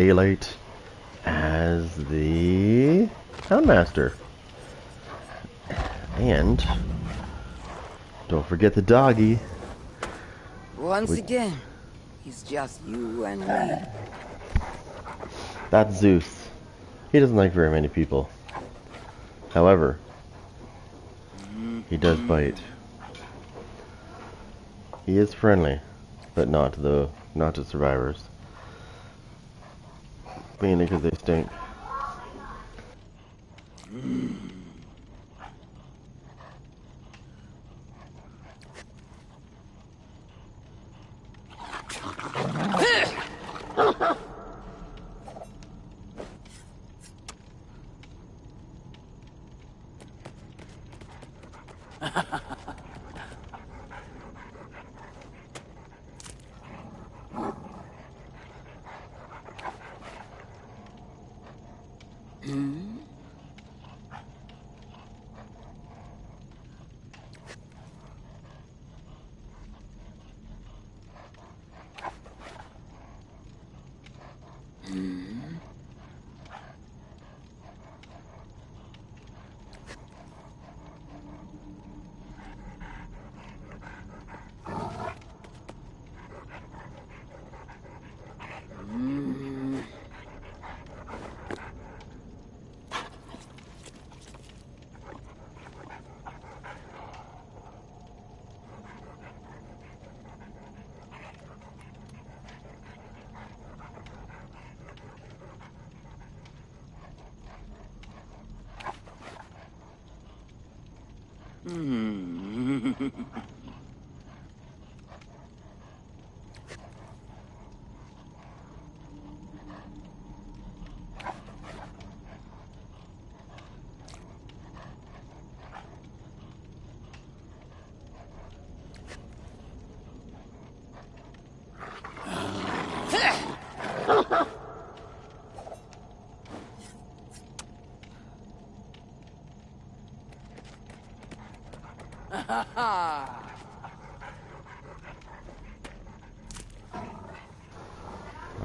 daylight as the Houndmaster. And don't forget the doggy. Once again, it's just you and me. That's Zeus. He doesn't like very many people. However, he does bite. He is friendly, but not to survivors. Mainly because they stink.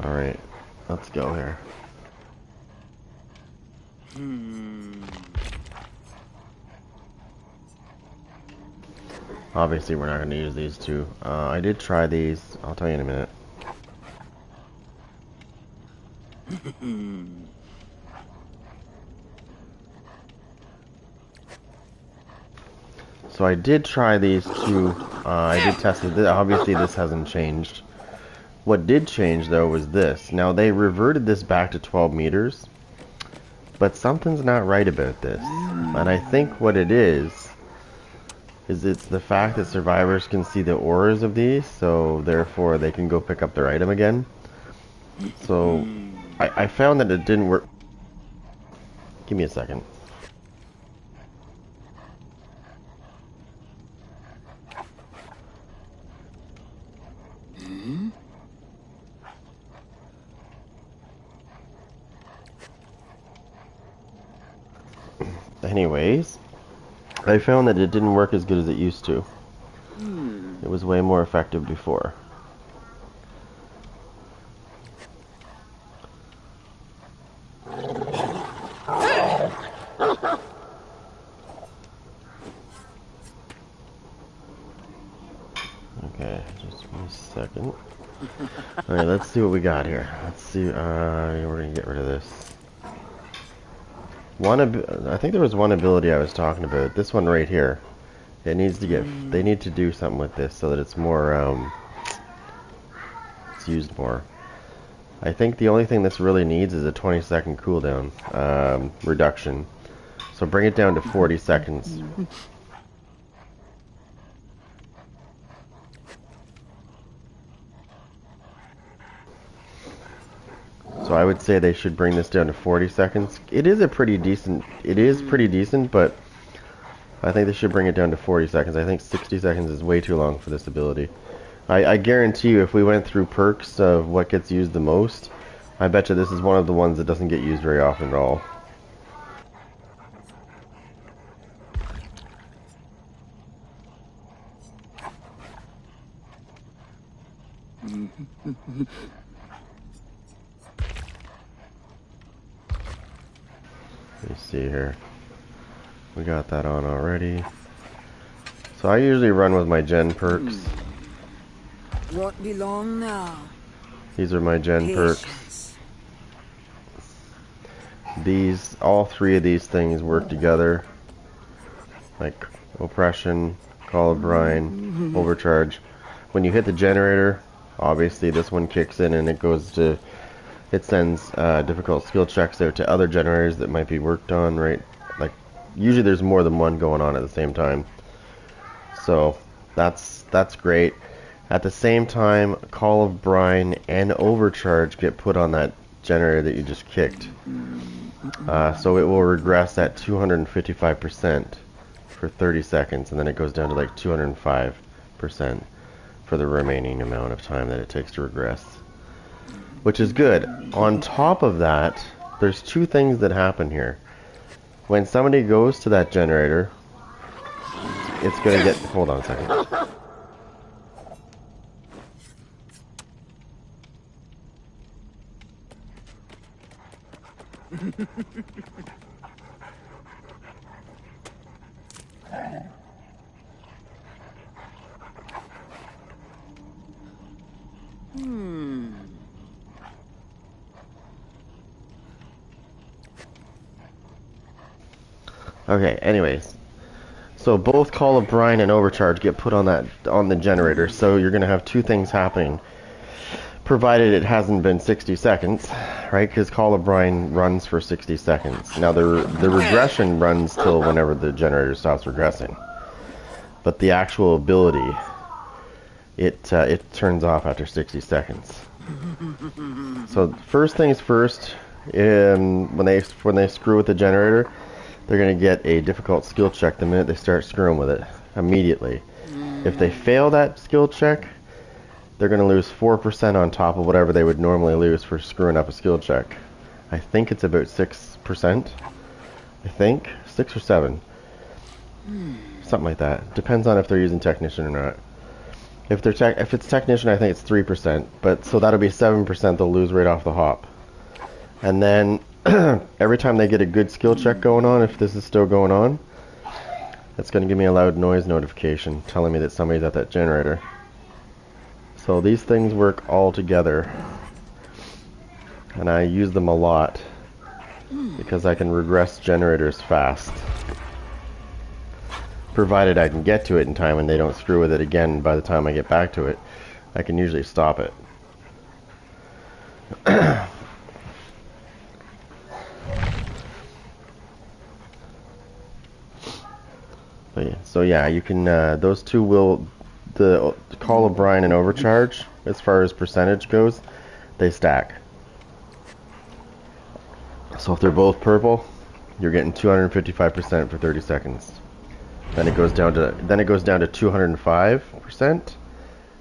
Alright, let's go here. Obviously, we're not going to use these two. I did try these. I'll tell you in a minute. So I did try these two. I did test it. Obviously, this hasn't changed. What did change, though, was this. Now, they reverted this back to 12 meters. But something's not right about this. And I think what it is it's the fact that survivors can see the auras of these, so therefore they can go pick up their item again. So I found that it didn't work. Give me a second. Anyways, I found that it didn't work as good as it used to. It was way more effective before. Okay, just 1 second. Alright, let's see what we got here. Let's see, we're gonna get rid of this. I think there was one ability I was talking about. This one right here. It needs to get, they need to do something with this so that it's more, it's used more. I think the only thing this really needs is a 20-second cooldown, reduction. So bring it down to 40 seconds. So I would say they should bring this down to 40 seconds. It is pretty decent, but I think they should bring it down to 40 seconds. I think 60 seconds is way too long for this ability. I guarantee you, if we went through perks of what gets used the most, I bet you this is one of the ones that doesn't get used very often at all. Let me see here. We got that on already. So I usually run with my gen perks. Won't be long now. These are my gen Patience. perks. All three of these things work together. Like oppression, call of brine, overcharge. When you hit the generator, obviously this one kicks in and it sends difficult skill checks out to other generators that might be worked on, right? Like usually there's more than one going on at the same time. So that's great. At the same time, call of brine and overcharge get put on that generator that you just kicked. So it will regress at 255% for 30 seconds, and then it goes down to like 205% for the remaining amount of time that it takes to regress, which is good. On top of that, there's two things that happen here. When somebody goes to that generator, it's going to get... Hold on a second. Okay, anyways. So both Call of Brine and Overcharge get put on the generator, so you're going to have two things happening. Provided it hasn't been 60 seconds, right? Because Call of Brine runs for 60 seconds. Now the regression runs till whenever the generator stops regressing. But the actual ability, it turns off after 60 seconds. So first things first, when they screw with the generator, they're going to get a difficult skill check the minute they start screwing with it, immediately. If they fail that skill check, they're going to lose 4% on top of whatever they would normally lose for screwing up a skill check. I think it's about 6%. I think 6 or 7. Something like that. Depends on if they're using Technician or not. If it's Technician, I think it's 3%. But so that'll be 7% they'll lose right off the hop. And then every time they get a good skill check going on, if this is still going on, it's going to give me a loud noise notification telling me that somebody's at that generator. So these things work all together, and I use them a lot because I can regress generators fast, provided I can get to it in time and they don't screw with it again. By the time I get back to it, I can usually stop it. So yeah, you can, those two will, the Call of Brine and Overcharge, as far as percentage goes, they stack. So if they're both purple, you're getting 255% for 30 seconds. Then it goes down to 205%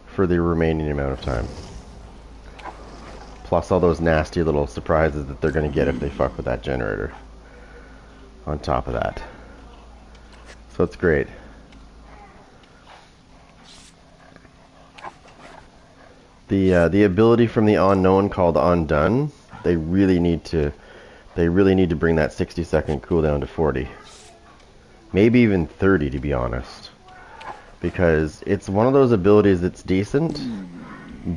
for the remaining amount of time. Plus all those nasty little surprises that they're going to get if they fuck with that generator. On top of that. So it's great. The ability from the Unknown called Undone, they really need to bring that 60-second cooldown to 40. Maybe even 30, to be honest. Because it's one of those abilities that's decent,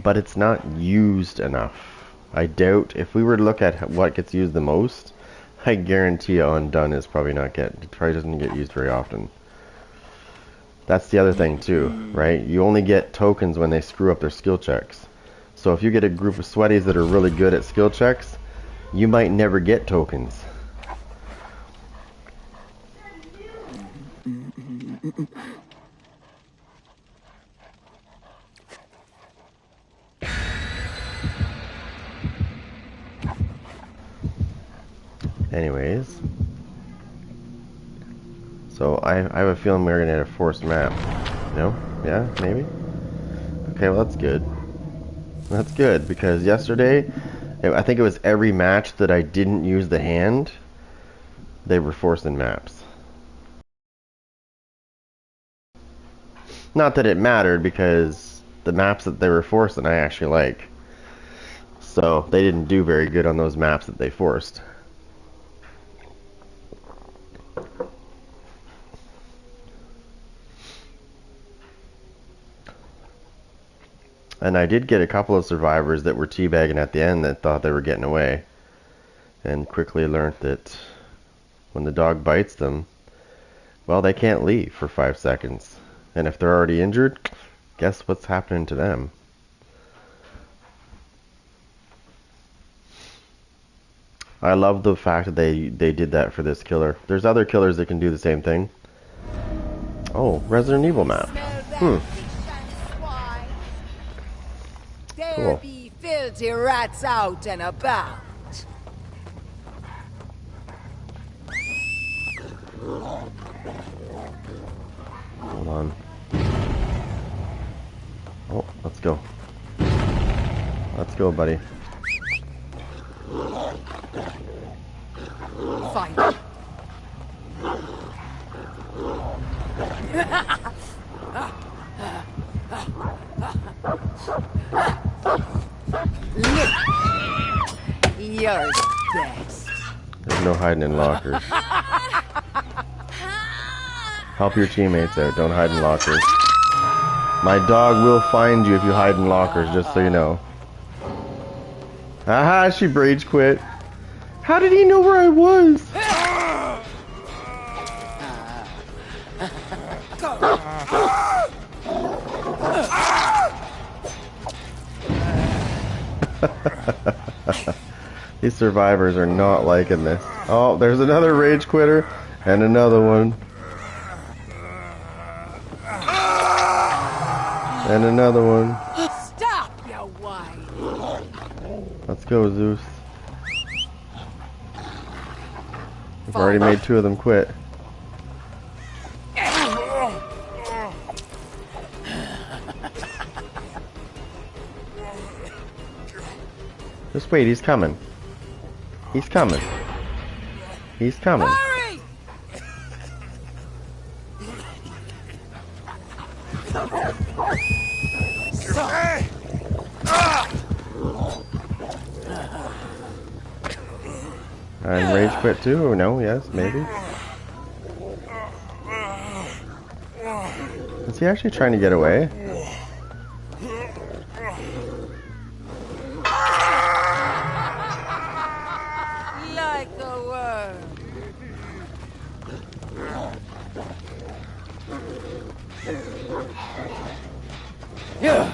but it's not used enough. I doubt, if we were to look at what gets used the most, I guarantee Undone is probably doesn't get used very often. That's the other thing too, right? You only get tokens when they screw up their skill checks. So if you get a group of sweaties that are really good at skill checks, you might never get tokens. Anyways, so I have a feeling we're gonna get a forced map. No? Yeah? Maybe? Okay, well that's good. That's good, because yesterday, I think it was every match that I didn't use the hand, they were forcing maps. Not that it mattered, because the maps that they were forcing I actually like. So they didn't do very good on those maps that they forced. And I did get a couple of survivors that were teabagging at the end that thought they were getting away, and quickly learned that when the dog bites them, well, they can't leave for 5 seconds. And if they're already injured, guess what's happening to them? I love the fact that they did that for this killer. There's other killers that can do the same thing. Oh, Resident Evil map. There Cool. be filthy rats out and about. Hold on. Oh, let's go. Let's go, buddy. Fight. You're best. There's no hiding in lockers. Help your teammates out. Don't hide in lockers. My dog will find you if you hide in lockers, just so you know. Haha, she rage quit. How did he know where I was? These survivors are not liking this. Oh, there's another rage quitter and another one. And another one. Stop, you whine. Let's go, Zeus. We've already made 2 of them quit. Just wait, he's coming. He's coming. He's coming. Hurry! And rage quit too? Or no? Yes, maybe. Is he actually trying to get away? Like a worm. Yeah.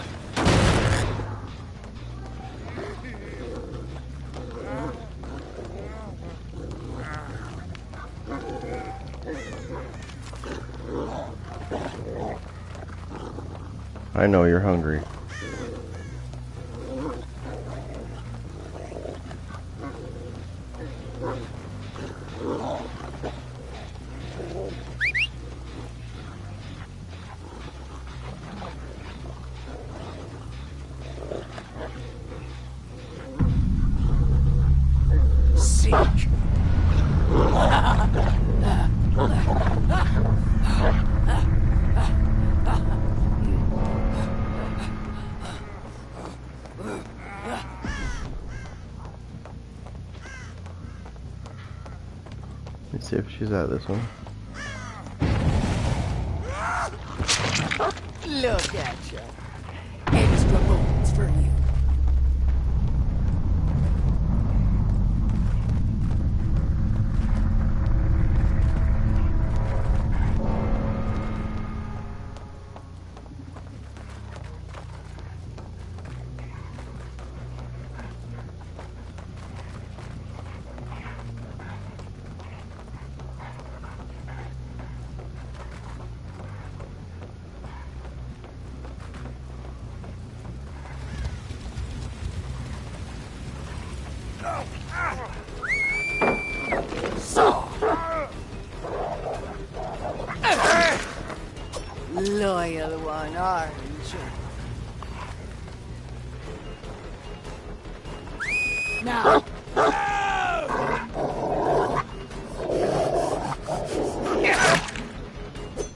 I know you're hungry. Seek. Let's see if she's at this one. Look at you. Extra bones for you. Loyal one, aren't you? Now.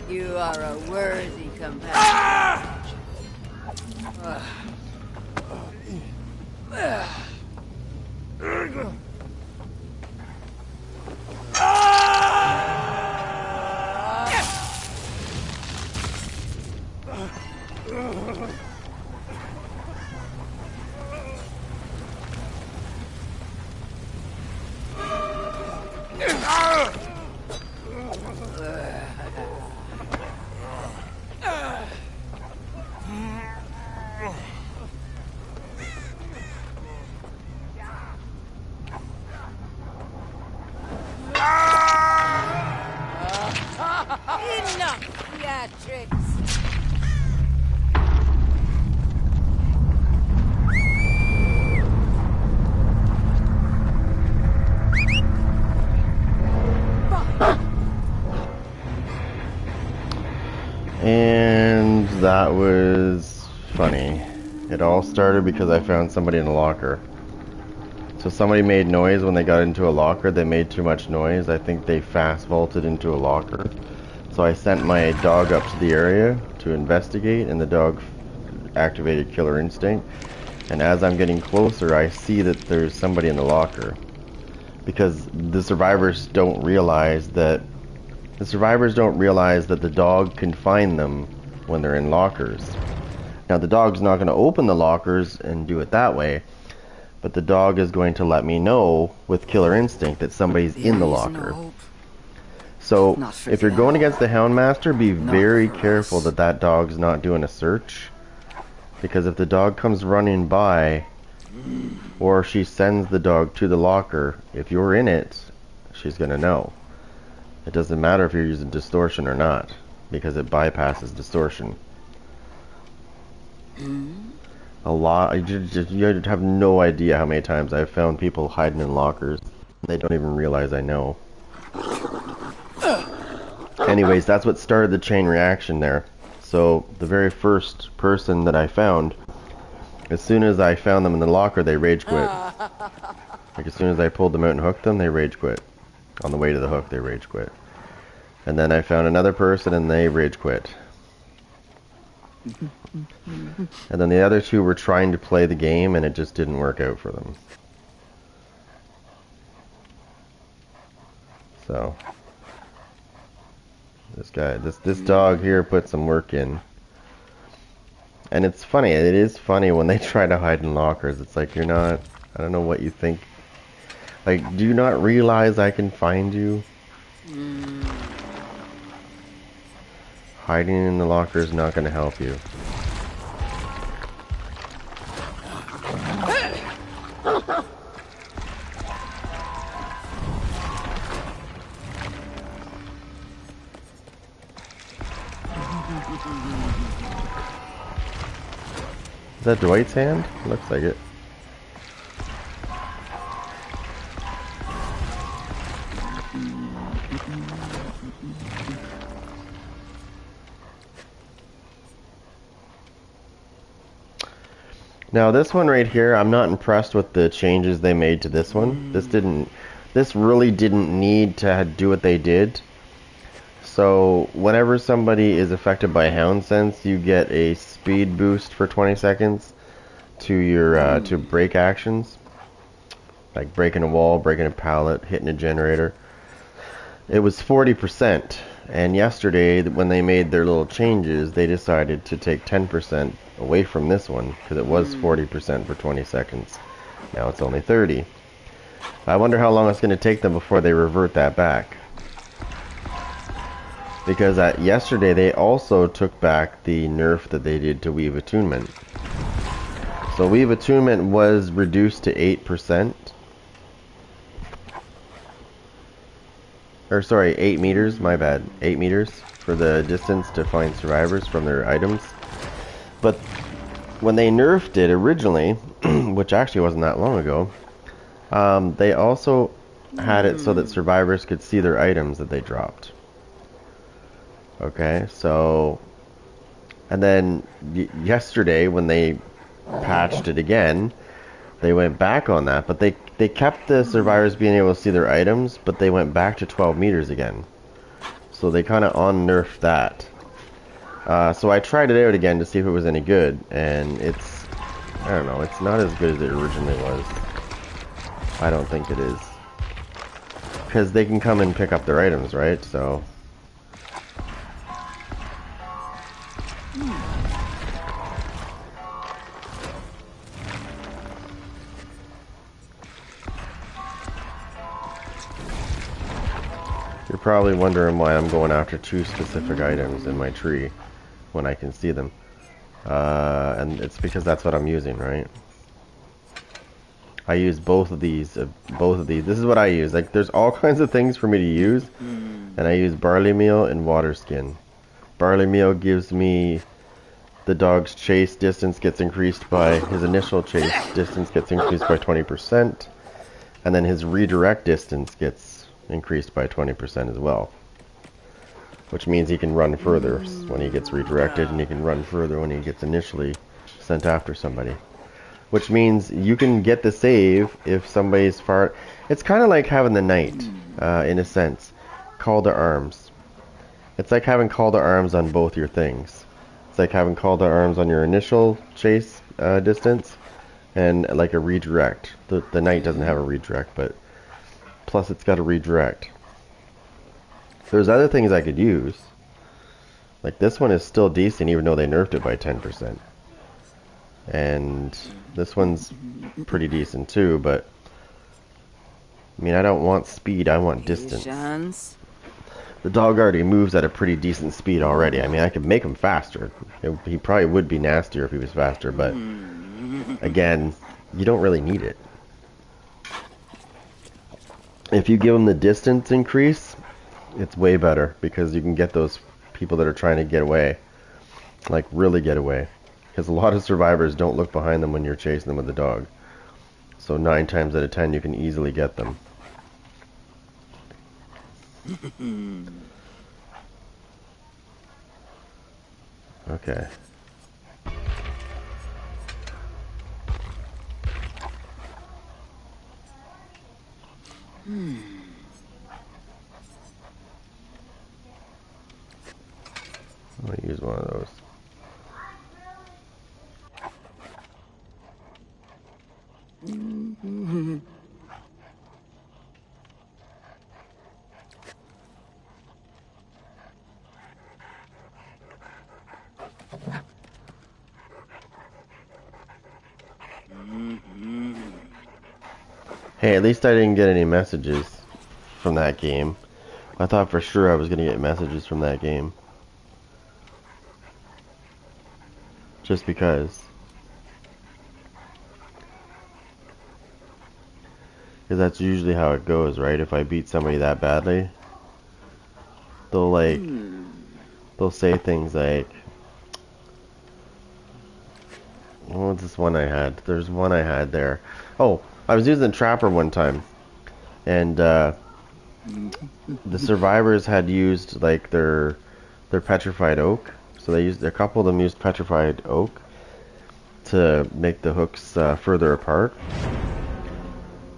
You are a worthy companion. Enough theatrics. And that was funny. It all started because I found somebody in a locker. So somebody made noise when they got into a locker. They made too much noise. I think they fast vaulted into a locker. So I sent my dog up to the area to investigate, and the dog activated killer instinct. And as I'm getting closer, I see that there's somebody in the locker. Because the survivors don't realize that the dog can find them when they're in lockers. Now the dog's not going to open the lockers and do it that way, but the dog is going to let me know with killer instinct that somebody's in the locker. So if you're going against the Houndmaster, be very careful that that dog's not doing a search, because if the dog comes running by, or she sends the dog to the locker, if you're in it, she's going to know. It doesn't matter if you're using distortion or not, because it bypasses distortion. A lot. You have no idea how many times I've found people hiding in lockers. They don't even realize I know. Anyways, that's what started the chain reaction there. So the very first person that I found, as soon as I found them in the locker, they rage quit. Like as soon as I pulled them out and hooked them, they rage quit. On the way to the hook, they rage quit. And then I found another person and they rage quit. And then the other two were trying to play the game and it just didn't work out for them. So this dog here put some work in. And it's funny, it is funny when they try to hide in lockers. It's like, you're not, I don't know what you think. Like, do you not realize I can find you? Hiding in the locker is not going to help you. Is that Dwight's hand? Looks like it. Now this one right here, I'm not impressed with the changes they made to this one. This really didn't need to do what they did. So whenever somebody is affected by Hound Sense, you get a speed boost for 20 seconds to your to break actions, like breaking a wall, breaking a pallet, hitting a generator. It was 40%, and yesterday when they made their little changes, they decided to take 10% away from this one, because it was 40% for 20 seconds. Now it's only 30. I wonder how long it's going to take them before they revert that back. Because yesterday they also took back the nerf that they did to Weave Attunement. So Weave Attunement was reduced to 8%. Or sorry, 8 meters, my bad. 8 meters for the distance to find survivors from their items. But when they nerfed it originally, which actually wasn't that long ago, they also had it so that survivors could see their items that they dropped. Okay, so, and then yesterday when they patched it again, they went back on that, but they kept the survivors being able to see their items, but they went back to 12 meters again. So they kind of on-nerfed that. So I tried it out again to see if it was any good, and it's, I don't know, it's not as good as it originally was. I don't think it is. Because they can come and pick up their items, right? So... You're probably wondering why I'm going after 2 specific items in my tree when I can see them. And it's because that's what I'm using, right? I use both of these. This is what I use. Like, there's all kinds of things for me to use, and I use barley meal and water skin. Barley meal gives me the dog's chase distance gets increased by his initial chase distance gets increased by 20%, and then his redirect distance gets increased by 20% as well. Which means he can run further when he gets redirected, and he can run further when he gets initially sent after somebody. Which means you can get the save if somebody's far. It's kind of like having the knight, in a sense. Call to arms. It's like having call to arms on both your things. It's like having call to arms on your initial chase distance, and like a redirect. The knight doesn't have a redirect, but plus it's got a redirect. There's other things I could use. Like this one is still decent even though they nerfed it by 10%. And this one's pretty decent too, but I mean, I don't want speed, I want distance. The dog already moves at a pretty decent speed already. I mean, I could make him faster. He probably would be nastier if he was faster, but again, you don't really need it. If you give him the distance increase, it's way better because you can get those people that are trying to get away, like really get away. Because a lot of survivors don't look behind them when you're chasing them with the dog. So 9 times out of 10 you can easily get them. Okay. I'm going to use one of those. Hey, at least I didn't get any messages from that game. I thought for sure I was going to get messages from that game. Just because. Because that's usually how it goes, right? If I beat somebody that badly, they'll they'll say things like, what was this one I had? There's one I had there. Oh, I was using Trapper one time, and the survivors had used like their petrified oak. So they used, a couple of them used petrified oak to make the hooks further apart.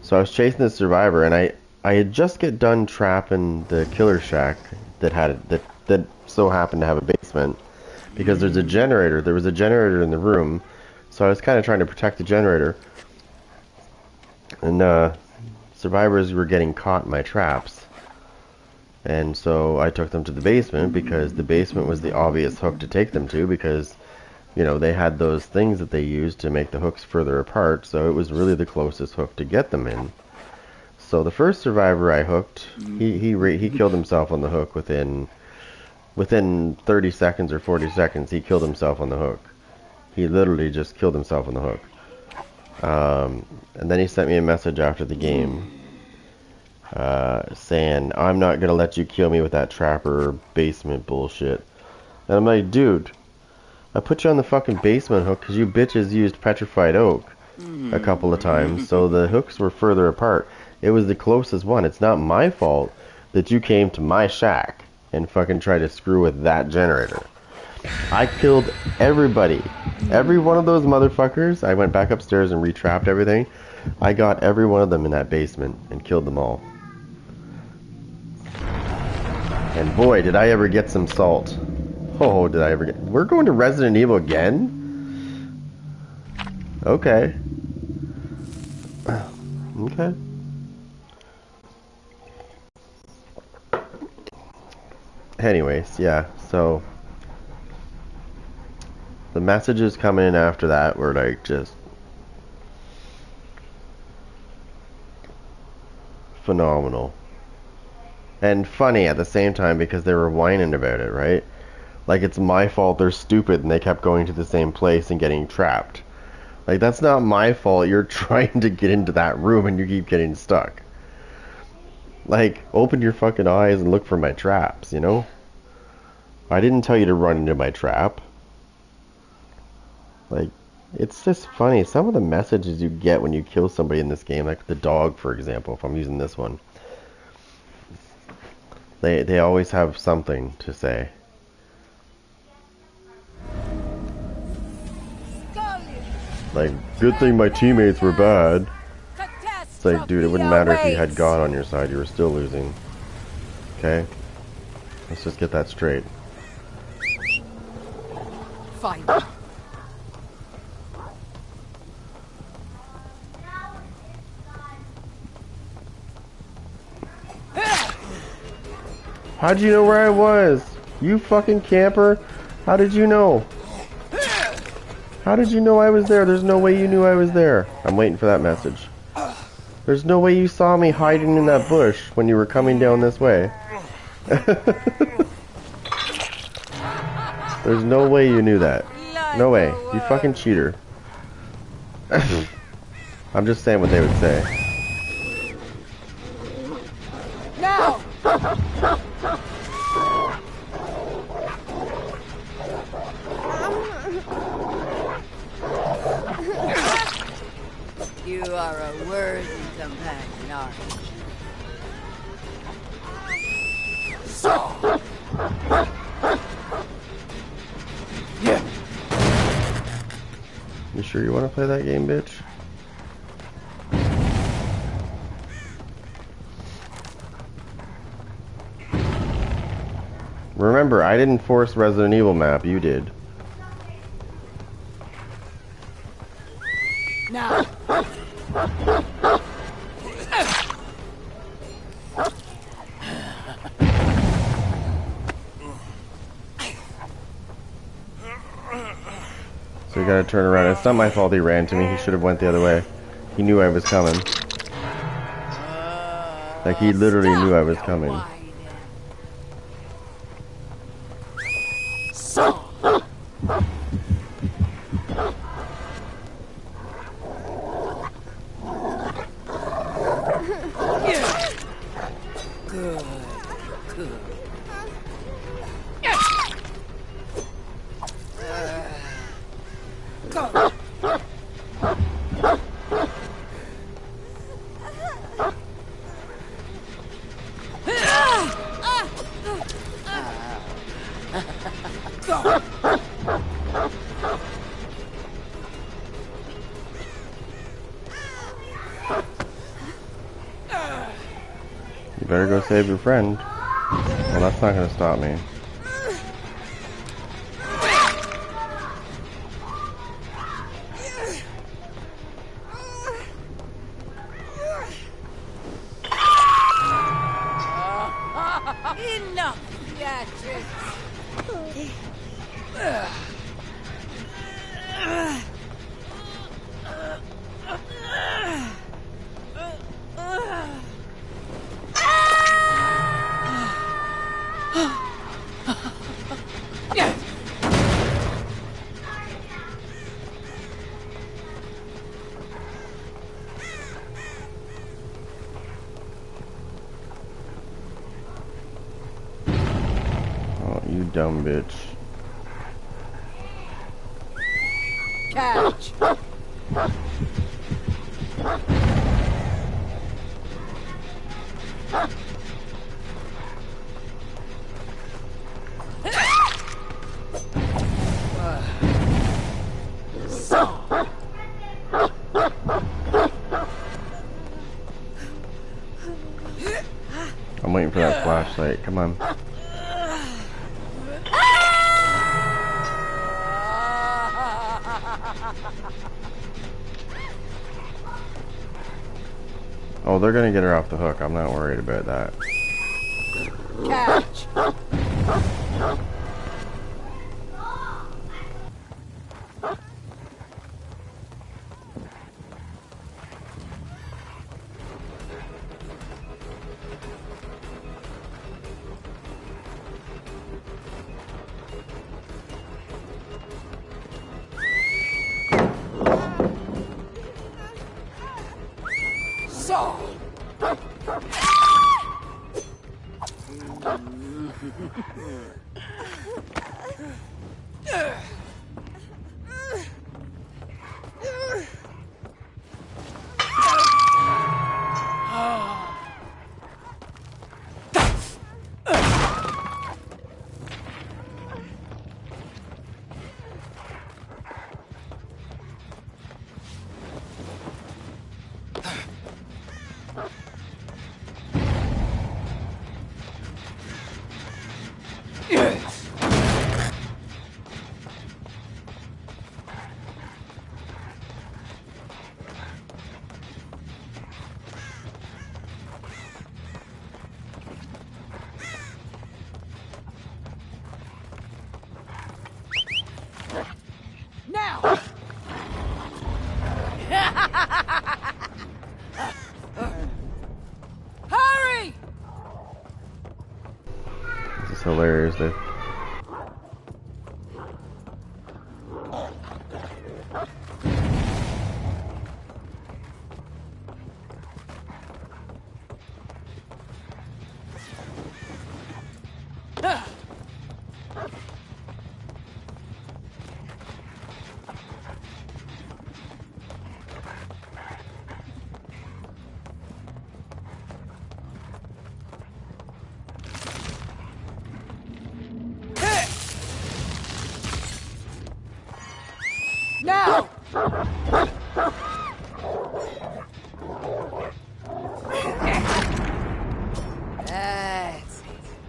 So I was chasing the survivor, and I had just get done trapping the killer shack that so happened to have a basement, because there's a generator. There was a generator in the room, so I was kind of trying to protect the generator. And survivors were getting caught in my traps, and so I took them to the basement because the basement was the obvious hook to take them to, because you know, they had those things that they used to make the hooks further apart, so it was really the closest hook to get them in. So the first survivor I hooked, he killed himself on the hook within 30 seconds or 40 seconds. He killed himself on the hook. He literally just killed himself on the hook. And then he sent me a message after the game saying, "I'm not gonna let you kill me with that trapper basement bullshit." And I'm like, dude, I put you on the fucking basement hook because you bitches used petrified oak a couple of times, so the hooks were further apart. It was the closest one. It's not my fault that you came to my shack and fucking tried to screw with that generator. I killed everybody. Every one of those motherfuckers. I went back upstairs and retrapped everything. I got every one of them in that basement and killed them all. And boy, did I ever get some salt. Oh, did I ever get... We're going to Resident Evil again? Okay. Okay. Anyways, yeah, so... The messages coming in after that were like just... phenomenal. And funny at the same time because they were whining about it, right? Like, it's my fault they're stupid and they kept going to the same place and getting trapped. Like, that's not my fault. You're trying to get into that room and you keep getting stuck. Like, open your fucking eyes and look for my traps, you know? I didn't tell you to run into my trap. Like, it's just funny. Some of the messages you get when you kill somebody in this game, like the dog, for example, if I'm using this one, they always have something to say. Like, good thing my teammates were bad. It's like, dude, it wouldn't matter if you had God on your side, you were still losing. Okay? Let's just get that straight. Fine. How'd you know where I was? You fucking camper? How did you know? How did you know I was there? There's no way you knew I was there. I'm waiting for that message. There's no way you saw me hiding in that bush when you were coming down this way. There's no way you knew that. No way. You fucking cheater. I'm just saying what they would say. Now! You are a worthy companion, aren't you? You sure you want to play that game, bitch? Remember, I didn't force Resident Evil map, you did. Now! So you gotta turn around. It's not my fault he ran to me. He should have went the other way. He knew I was coming. Like, he literally knew I was coming. You better go save your friend. Well, that's not gonna stop me. Enough theatrics! Oh, you dumb bitch. Catch! I'm waiting for that flashlight. Come on. Oh, they're gonna get her off the hook. I'm not worried about that. Catch! So! Hurry! This is hilarious. Now! That's it.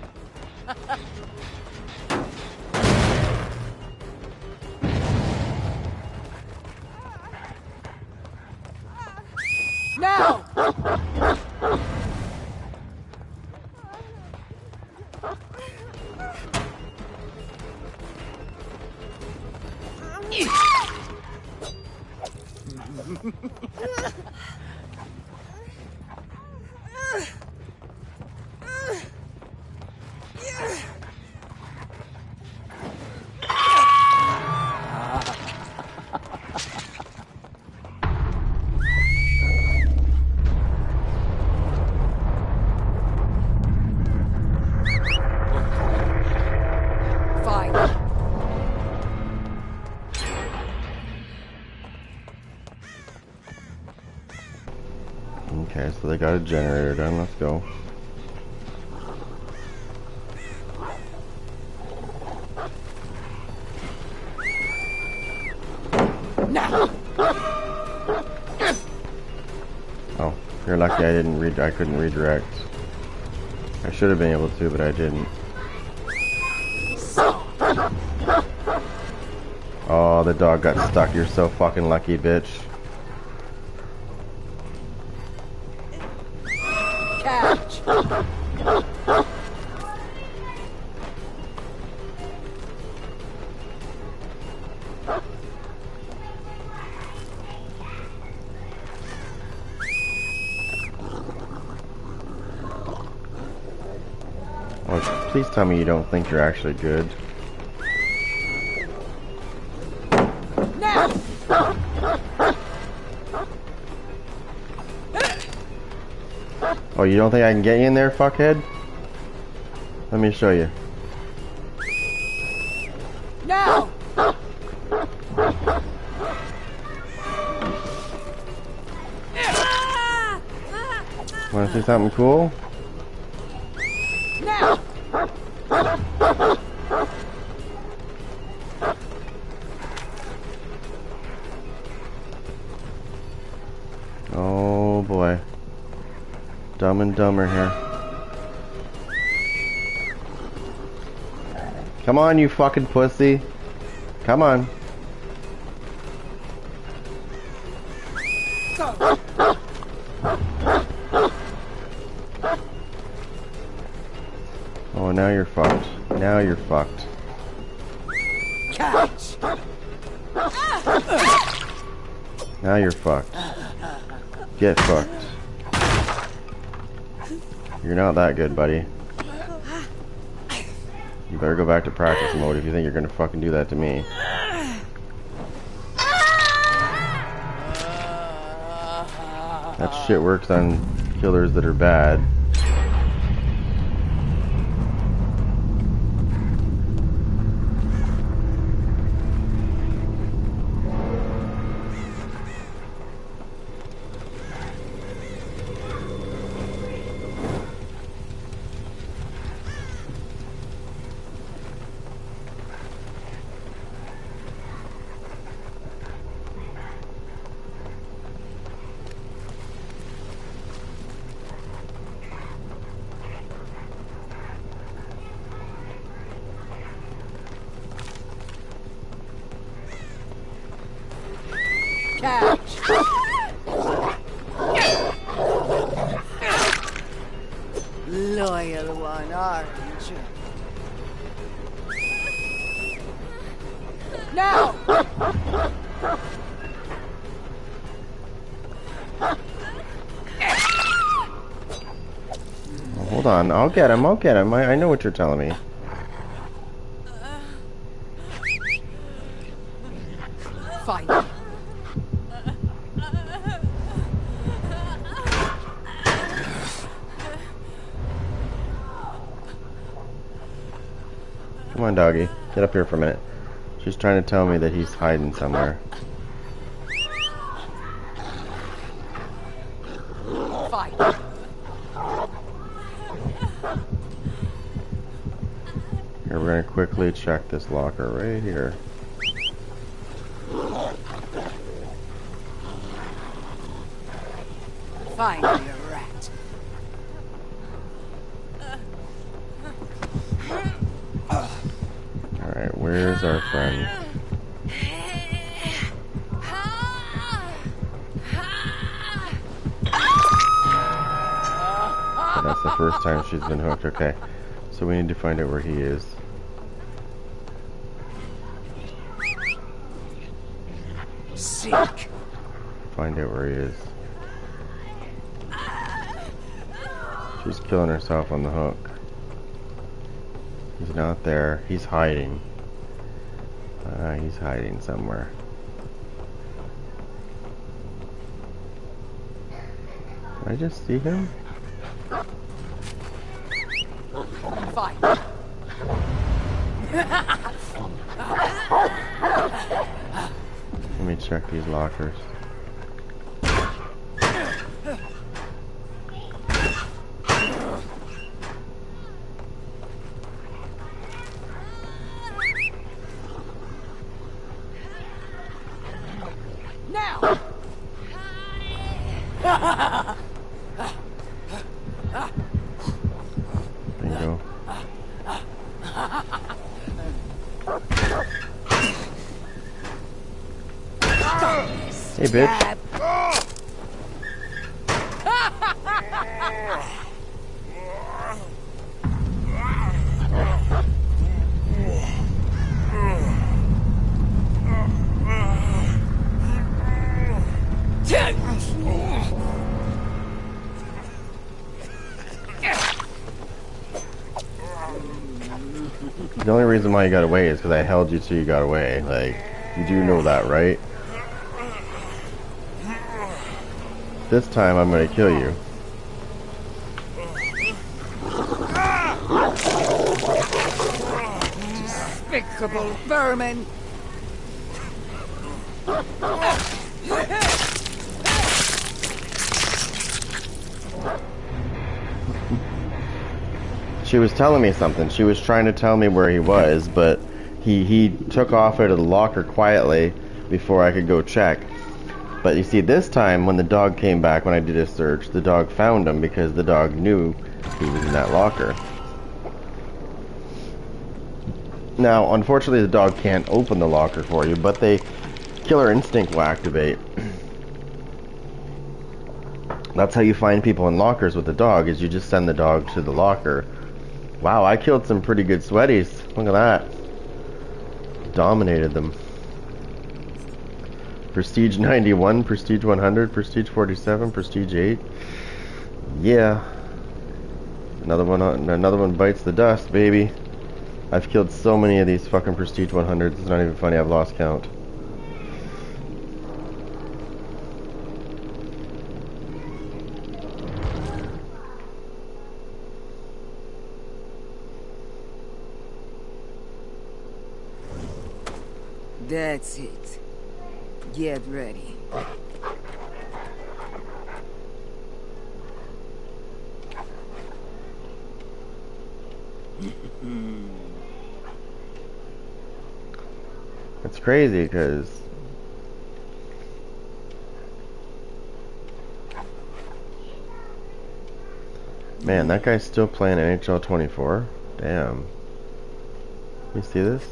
Now! Fine. Okay, so they got a generator done. Let's go. Now! Oh, you're lucky I couldn't redirect. I should have been able to, but I didn't. Oh, the dog got stuck. You're so fucking lucky, bitch. Catch! Oh, please tell me you don't think you're actually good. Now! Oh, you don't think I can get you in there, fuckhead? Let me show you. Now! Wanna see something cool? Now! Oh boy. Dumb and Dumber here. Come on, you fucking pussy. Come on. Oh, now you're fucked. Now you're fucked. Catch! Now you're fucked. Get fucked. You're not that good, buddy. You better go back to practice mode if you think you're gonna fucking do that to me. That shit works on killers that are bad. Loyal one, aren't you? Now! Hold on, I'll get him, I'll get him. I know what you're telling me. Fine. Come on, doggy. Get up here for a minute. She's trying to tell me that he's hiding somewhere. Fine. Here, we're gonna quickly check this locker right here. Fine, you rat. Alright, where's our friend? So that's the first time she's been hooked, okay. So we need to find out where he is. Sick. Find out where he is. She's killing herself on the hook. He's not there. He's hiding. He's hiding somewhere. Did I just see him? Fine. Let me check these lockers. Now! Bingo. Hey, bitch. The only reason why you got away is because I held you till you got away. Like, you do know that, right? This time I'm gonna kill you. Despicable vermin! She was telling me something. She was trying to tell me where he was, but he took off out of the locker quietly before I could go check. But you see, this time when the dog came back, when I did a search, the dog found him because the dog knew he was in that locker. Now, unfortunately, the dog can't open the locker for you, but the killer instinct will activate. That's how you find people in lockers with the dog, is you just send the dog to the locker. Wow, I killed some pretty good sweaties. Look at that. Dominated them. Prestige 91, Prestige 100, Prestige 47, Prestige 8. Yeah. Another one bites the dust, baby. I've killed so many of these fucking Prestige 100s, it's not even funny, I've lost count. That's it. Get ready. It's crazy because man, that guy's still playing NHL 24. Damn. You see this?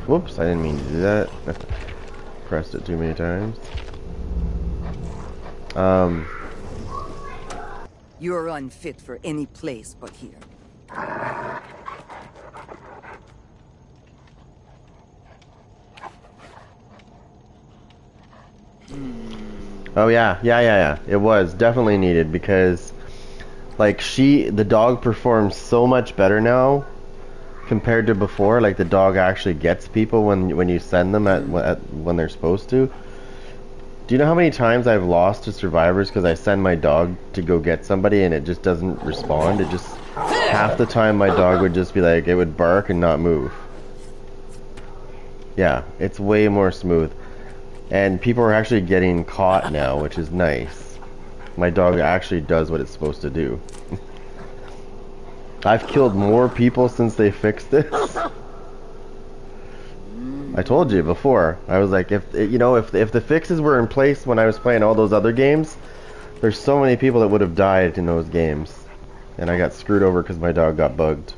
Whoops, I didn't mean to do that. Pressed it too many times. You're unfit for any place but here. Oh yeah. It was definitely needed because, like, the dog performs so much better now compared to before. Like, the dog actually gets people when you send them at when they're supposed to. Do you know how many times I've lost to survivors because I send my dog to go get somebody and it just doesn't respond? It just, half the time my dog would just be like, it would bark and not move. Yeah, it's way more smooth. And people are actually getting caught now, which is nice. My dog actually does what it's supposed to do. I've killed more people since they fixed this. I told you before. I was like, if the fixes were in place when I was playing all those other games, there's so many people that would have died in those games. And I got screwed over because my dog got bugged.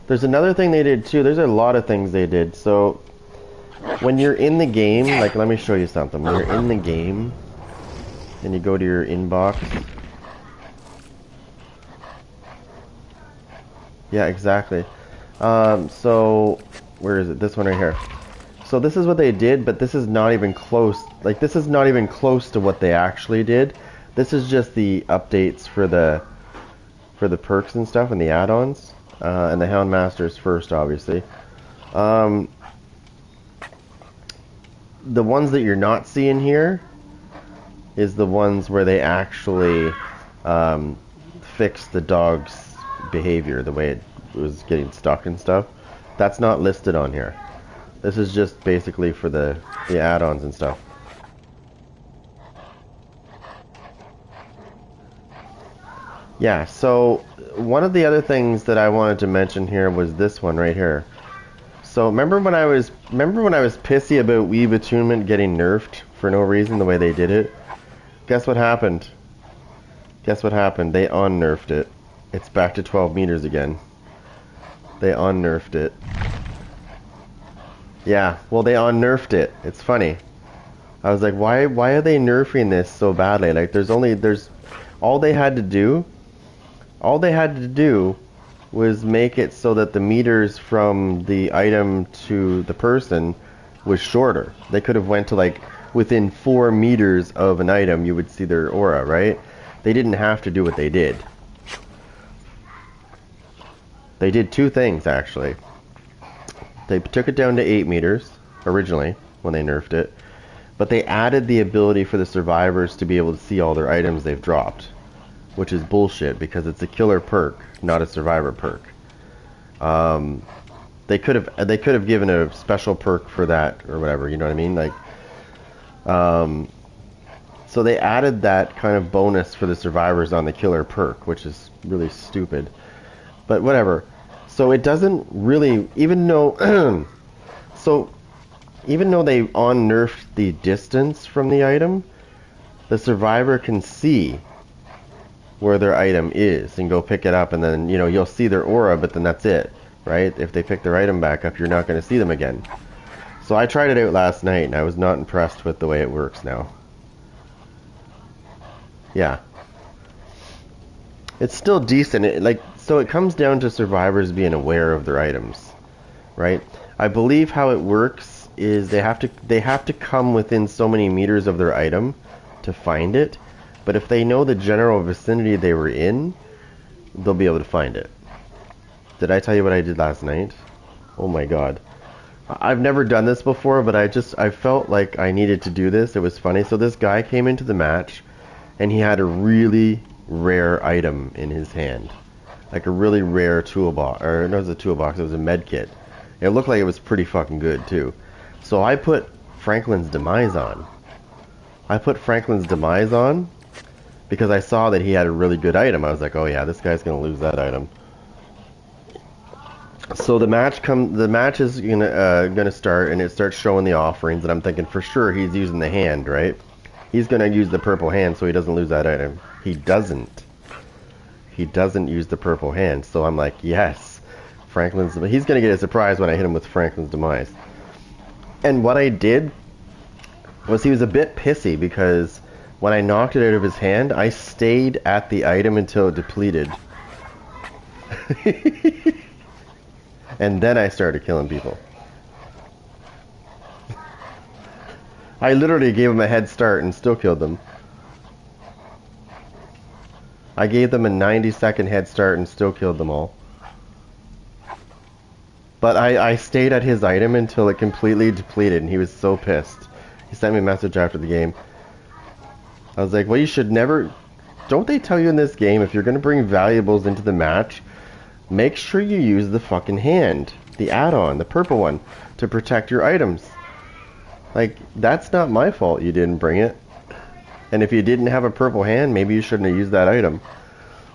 There's another thing they did too. There's a lot of things they did. So when you're in the game, like, let me show you something. When you're in the game and you go to your inbox. Yeah, exactly. So where is it? This one right here. So this is what they did, but this is not even close. Like, this is not even close to what they actually did. This is just the updates for the perks and stuff and the add-ons. And the Houndmaster's first, obviously. The ones that you're not seeing here is the ones where they actually fix the dog's behavior, the way it was getting stuck and stuff. That's not listed on here. This is just basically for the add-ons and stuff. Yeah, so one of the other things that I wanted to mention here was this one right here. So remember when I was pissy about Weeb Attunement getting nerfed for no reason the way they did it? Guess what happened? Guess what happened? They unnerfed it. It's back to 12 meters again. They unnerfed it. Yeah, well, they unnerfed it. It's funny. I was like, why are they nerfing this so badly? Like, all they had to do was make it so that the meters from the item to the person was shorter. They could have went to, like, within 4 meters of an item, you would see their aura, right? They didn't have to do what they did. They did two things, actually. They took it down to 8 meters, originally, when they nerfed it. But they added the ability for the survivors to be able to see all their items they've dropped. Which is bullshit, because it's a killer perk, not a survivor perk. They could have given a special perk for that, or whatever, you know what I mean? Like, so they added that kind of bonus for the survivors on the killer perk, which is really stupid. But whatever. So it doesn't really, even though they unnerfed the distance from the item, the survivor can see where their item is and go pick it up, and then, you'll see their aura, but then that's it, right? If they pick their item back up, you're not going to see them again. So I tried it out last night, and I was not impressed with the way it works now. Yeah. It's still decent. So it comes down to survivors being aware of their items, right? I believe how it works is they have to come within so many meters of their item to find it. But if they know the general vicinity they were in, they'll be able to find it. Did I tell you what I did last night? Oh my god. I've never done this before, but I felt like I needed to do this. It was funny. So this guy came into the match, and he had a really rare item in his hand. Like a really rare toolbox. Or no, it was a toolbox. It was a med kit. It looked like it was pretty fucking good, too. So I put Franklin's Demise on. Because I saw that he had a really good item. I was like, oh yeah, this guy's gonna lose that item. So the match is gonna start, and it starts showing the offerings, and I'm thinking for sure he's using the hand, right? He's gonna use the purple hand so he doesn't lose that item. He doesn't. he doesn't use the purple hand. So I'm like, yes, he's gonna get a surprise when I hit him with Franklin's Demise. And what I did was he was a bit pissy because when I knocked it out of his hand, I stayed at the item until it depleted. And then I started killing people. I literally gave him a head start and still killed them. I gave them a 90-second head start and still killed them all. But I stayed at his item until it completely depleted, and he was so pissed. He sent me a message after the game. I was like, well, you should never... Don't they tell you in this game, if you're going to bring valuables into the match, make sure you use the fucking hand. The add-on, the purple one, to protect your items. Like, that's not my fault you didn't bring it. And if you didn't have a purple hand, maybe you shouldn't have used that item.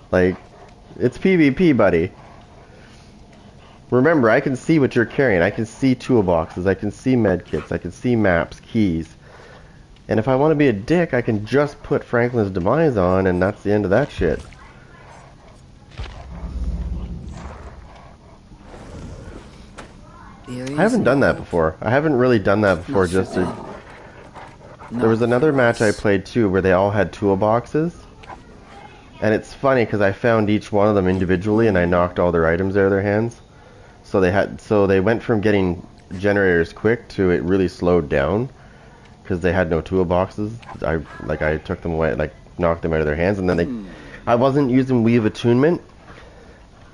Like, it's PvP, buddy. Remember, I can see what you're carrying. I can see toolboxes. I can see medkits. I can see maps, keys. And if I want to be a dick, I can just put Franklin's Demise on, and that's the end of that shit. I haven't done that before. I haven't really done that before, just to... There was another match I played too where they all had toolboxes. And it's funny because I found each one of them individually and I knocked all their items out of their hands. So they went from getting generators quick to it really slowed down because they had no toolboxes. I took them away, like knocked them out of their hands, and then I wasn't using Weave Attunement.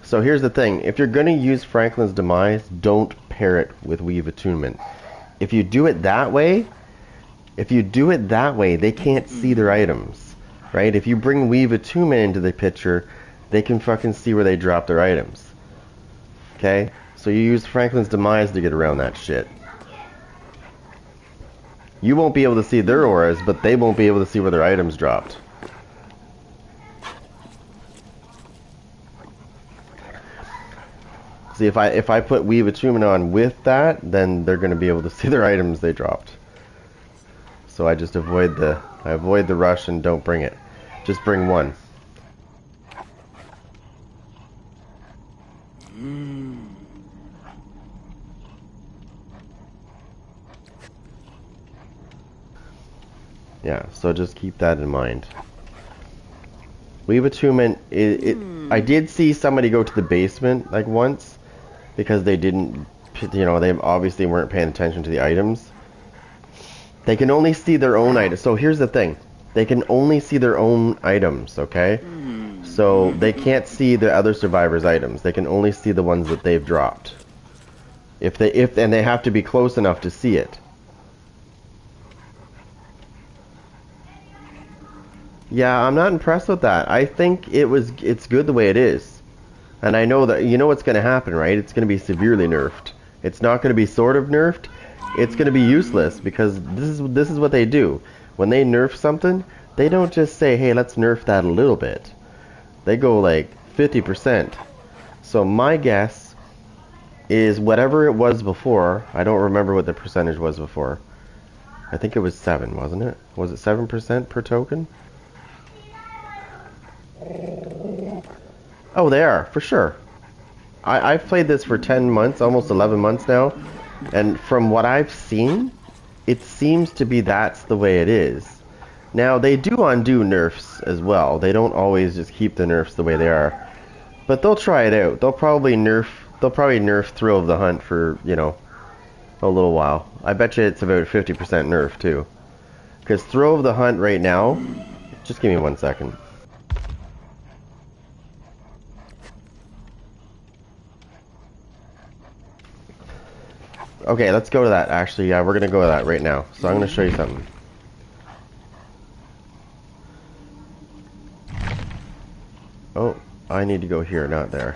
So here's the thing, if you're going to use Franklin's Demise, don't pair it with Weave Attunement. If you do it that way, they can't see their items, right? If you bring Weave Attunement into the picture, they can fucking see where they drop their items. Okay? So you use Franklin's Demise to get around that shit. You won't be able to see their auras, but they won't be able to see where their items dropped. See, if I put Weave Attunement on with that, then they're going to be able to see their items they dropped. So I just avoid the rush and don't bring it. Just bring one. Yeah, so just keep that in mind. Weave Attunement, I did see somebody go to the basement like once because they didn't, they obviously weren't paying attention to the items. They can only see their own items. So here's the thing. They can only see their own items, okay? So they can't see the other survivors' items. They can only see the ones that they've dropped. And they have to be close enough to see it. Yeah, I'm not impressed with that. I think it's good the way it is. And I know that, you know what's going to happen, right? It's going to be severely nerfed. It's not going to be sort of nerfed. It's going to be useless because this is what they do. When they nerf something, they don't just say, hey, let's nerf that a little bit. They go like 50%. So my guess is whatever it was before, I don't remember what the percentage was before. I think it was 7, wasn't it? Was it 7% per token? Oh, they are, for sure. I've played this for 10 months, almost 11 months now, and from what I've seen, it seems to be that's the way it is. Now, they do undo nerfs as well. They don't always just keep the nerfs the way they are. But they'll try it out. They'll probably nerf Thrill of the Hunt for, a little while. I bet you it's about 50% nerf, too. Because Thrill of the Hunt right now, just give me 1 second. Okay, let's go to that. Actually, yeah, we're going to go to that right now. So I'm going to show you something. Oh, I need to go here, not there.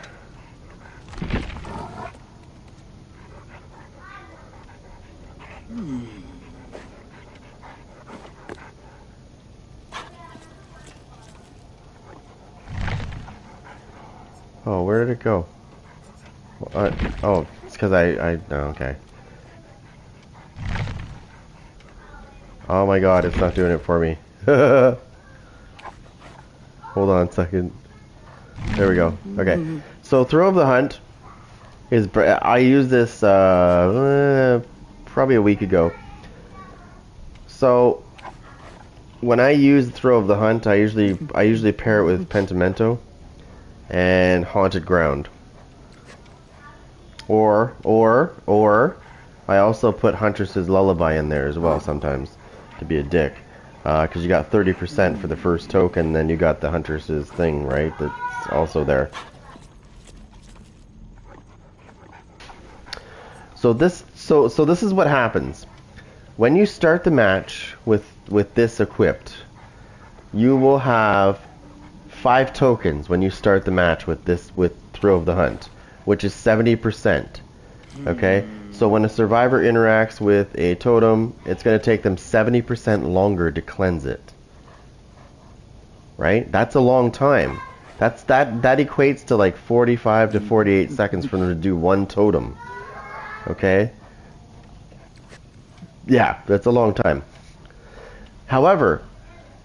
Oh, where did it go? Oh, it's because oh, okay. Oh my god, it's not doing it for me. Hold on a second. There we go. Okay. So Throw of the Hunt is... I used this probably a week ago. So when I use Throw of the Hunt, I usually pair it with Pentimento and Haunted Ground. Or I also put Huntress's Lullaby in there as well sometimes to be a dick. Because you got 30% for the first token, then you got the Huntress's thing, right? That's also there. So this is what happens. When you start the match with this equipped, you will have 5 tokens when you start the match with Throw of the Hunt, which is 70%. Okay? So when a survivor interacts with a totem, it's going to take them 70% longer to cleanse it. Right? That's a long time. That equates to like 45 to 48 seconds for them to do one totem. Okay? Yeah, that's a long time. However,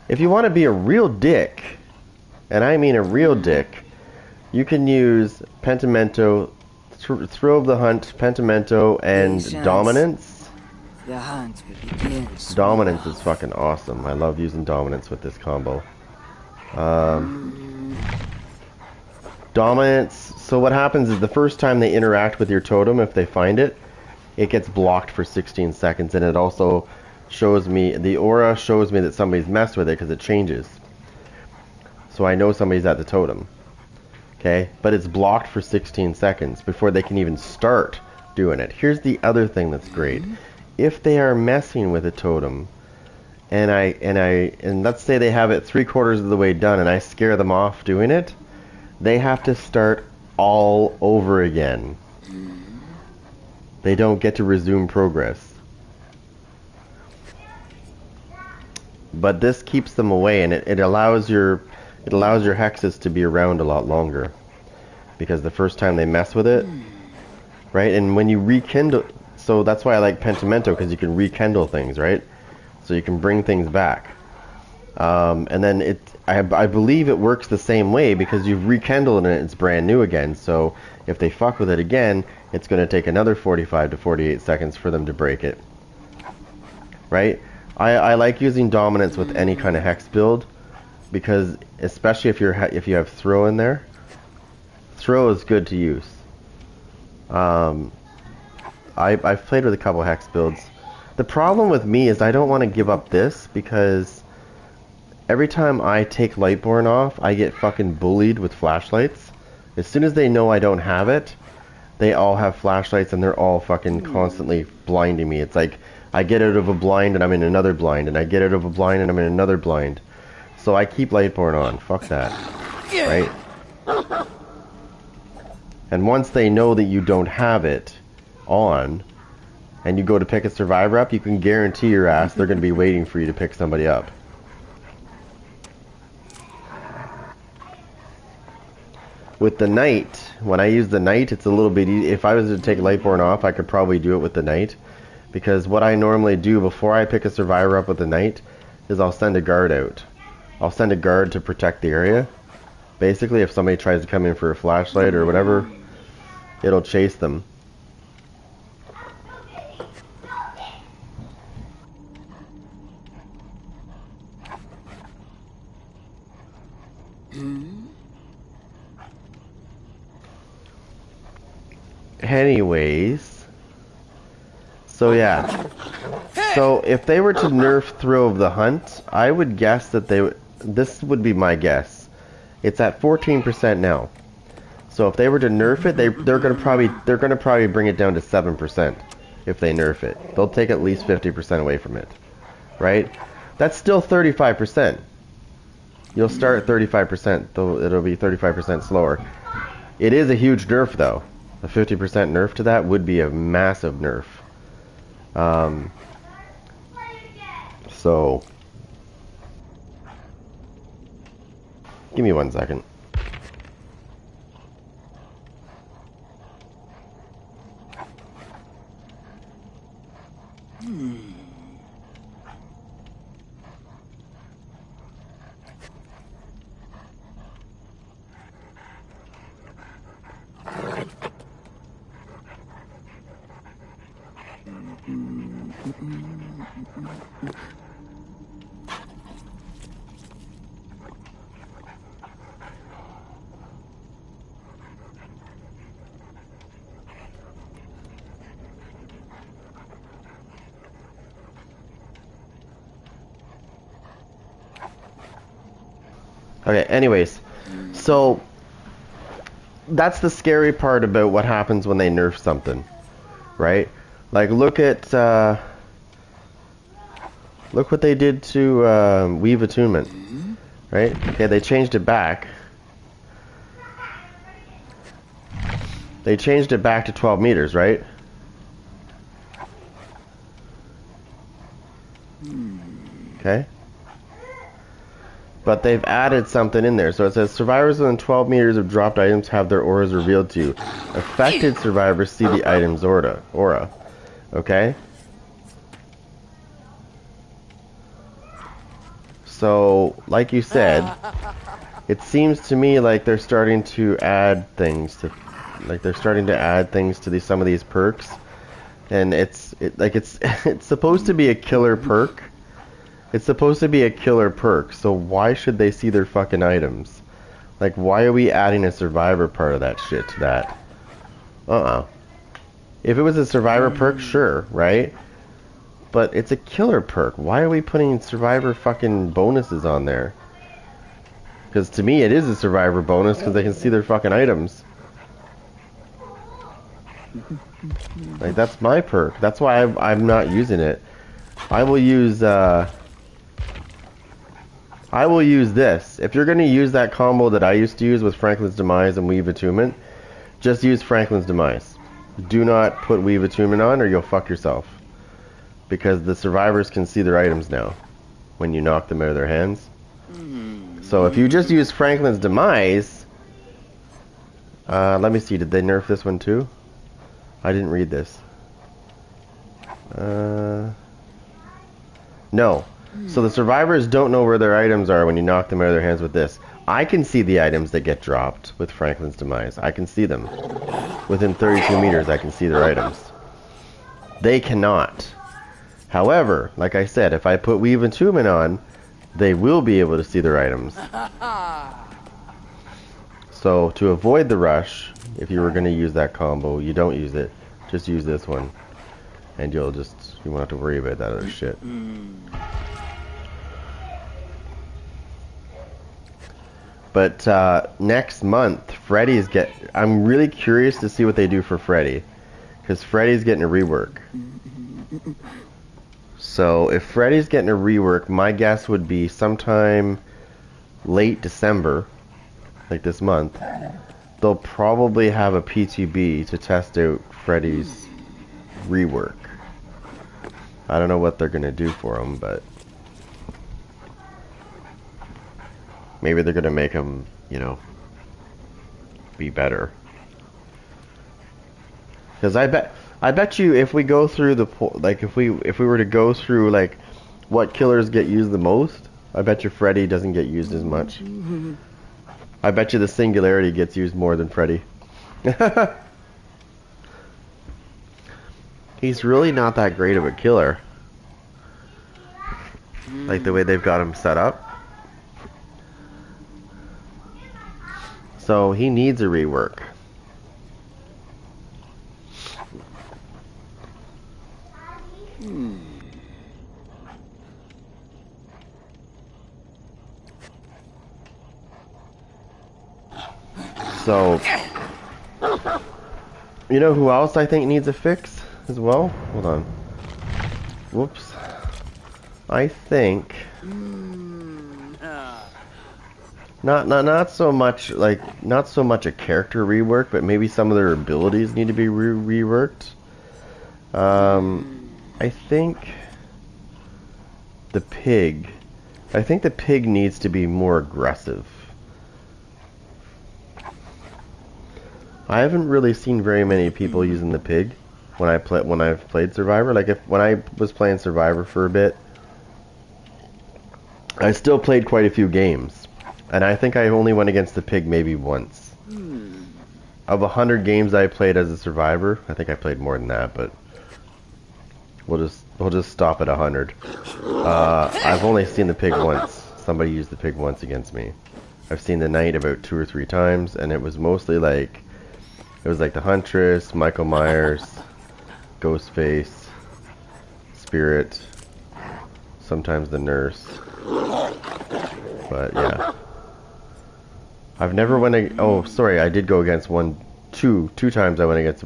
if you want to be a real dick, and I mean a real dick, you can use Pentimento, Throw of the Hunt, Pentimento, and Dominance. The hunt will begin. Dominance is fucking awesome. I love using Dominance with this combo. Dominance, so what happens is the first time they interact with your totem, if they find it, it gets blocked for 16 seconds, and it also shows me, the aura shows me that somebody's messed with it because it changes. So I know somebody's at the totem. Okay, but it's blocked for 16 seconds before they can even start doing it. Here's the other thing that's great. If they are messing with a totem, and let's say they have it 3/4 of the way done, and I scare them off doing it, they have to start all over again. They don't get to resume progress. But this keeps them away, and it allows your hexes to be around a lot longer, because the first time they mess with it, right? And when you rekindle, so that's why I like Pentimento, because you can rekindle things, right? So you can bring things back, and then I believe it works the same way, because you've rekindled it and it's brand new again. So if they fuck with it again, it's going to take another 45 to 48 seconds for them to break it, right? I like using Dominance with any kind of hex build, because especially if you have Throw in there, Throw is good to use. I've played with a couple hex builds. The problem with me is I don't want to give up this, because every time I take Lightborn off, I get fucking bullied with flashlights. As soon as they know I don't have it, they all have flashlights, and they're all fucking constantly blinding me. It's like I get out of a blind and I'm in another blind, and I get out of a blind and I'm in another blind. So I keep Lightborn on. Fuck that. Right? And once they know that you don't have it on, and you go to pick a survivor up, you can guarantee your ass they're going to be waiting for you to pick somebody up. With the Knight, when I use the Knight, it's a little bit easy. If I was to take Lightborn off, I could probably do it with the Knight. Because what I normally do before I pick a survivor up with the Knight is I'll send a guard out. I'll send a guard to protect the area. Basically, if somebody tries to come in for a flashlight or whatever, it'll chase them. Anyways, so yeah. So if they were to nerf Throw of the Hunt, I would guess that this would be my guess. It's at 14% now. So if they were to nerf it, they're gonna probably bring it down to 7% if they nerf it. They'll take at least 50% away from it, right? That's still 35%. You'll start at 35%, though it'll be 35% slower. It is a huge nerf, though. A 50% nerf to that would be a massive nerf. So, give me 1 second. Okay, anyways, so that's the scary part about what happens when they nerf something, right? Like, look what they did to Weave Attunement, right? Okay, they changed it back. They changed it back to 12 meters, right? Okay. But they've added something in there. So it says, survivors within 12 meters of dropped items have their auras revealed to you. Affected survivors see the item's aura. Okay? So, like you said, it seems to me like they're starting to add things to... Like, they're starting to add things to some of these perks. And it's supposed to be a killer perk. It's supposed to be a killer perk, so why should they see their fucking items? Like, why are we adding a survivor part of that shit to that? If it was a survivor perk, sure, right? But it's a killer perk. Why are we putting survivor fucking bonuses on there? Because to me, it is a survivor bonus because they can see their fucking items. Like, that's my perk. That's why I'm not using it. I will use this. If you're going to use that combo that I used to use with Franklin's Demise and Weave Attunement, just use Franklin's Demise. Do not put Weave Attunement on or you'll fuck yourself. Because the survivors can see their items now when you knock them out of their hands. So if you just use Franklin's Demise... let me see, did they nerf this one too? I didn't read this. No. So the survivors don't know where their items are when you knock them out of their hands with this. I can see the items that get dropped with Franklin's Demise. I can see them. Within 32 meters, I can see their items. They cannot. However, like I said, if I put Weave Attunement on, they will be able to see their items. So to avoid the rush, if you were going to use that combo, you don't use it. Just use this one. And you won't have to worry about that other shit. But next month, I'm really curious to see what they do for Freddy. Because Freddy's getting a rework. So if Freddy's getting a rework, my guess would be sometime late December, like this month, they'll probably have a PTB to test out Freddy's rework. I don't know what they're going to do for him, but maybe they're going to make him, be better. Because I bet you if we go through if we were to go through like what killers get used the most, I bet you Freddy doesn't get used as much. I bet you the Singularity gets used more than Freddy. He's really not that great of a killer. Like the way they've got him set up. So he needs a rework. So, you know who else I think needs a fix as well? Hold on. Whoops. I think not so much a character rework, but maybe some of their abilities need to be reworked. I think the pig needs to be more aggressive. I haven't really seen very many people using the pig when I've played Survivor. Like when I was playing Survivor for a bit, I still played quite a few games, and I think I only went against the pig maybe once. Of 100 games I played as a Survivor, I think I played more than that, but we'll just We'll just stop at 100. I've only seen the pig once. Somebody used the pig once against me. I've seen the knight about 2 or 3 times, and it was mostly like, it was like the Huntress, Michael Myers, Ghostface, Spirit, sometimes the nurse. But yeah. I've never oh, sorry, I did go against two times I went against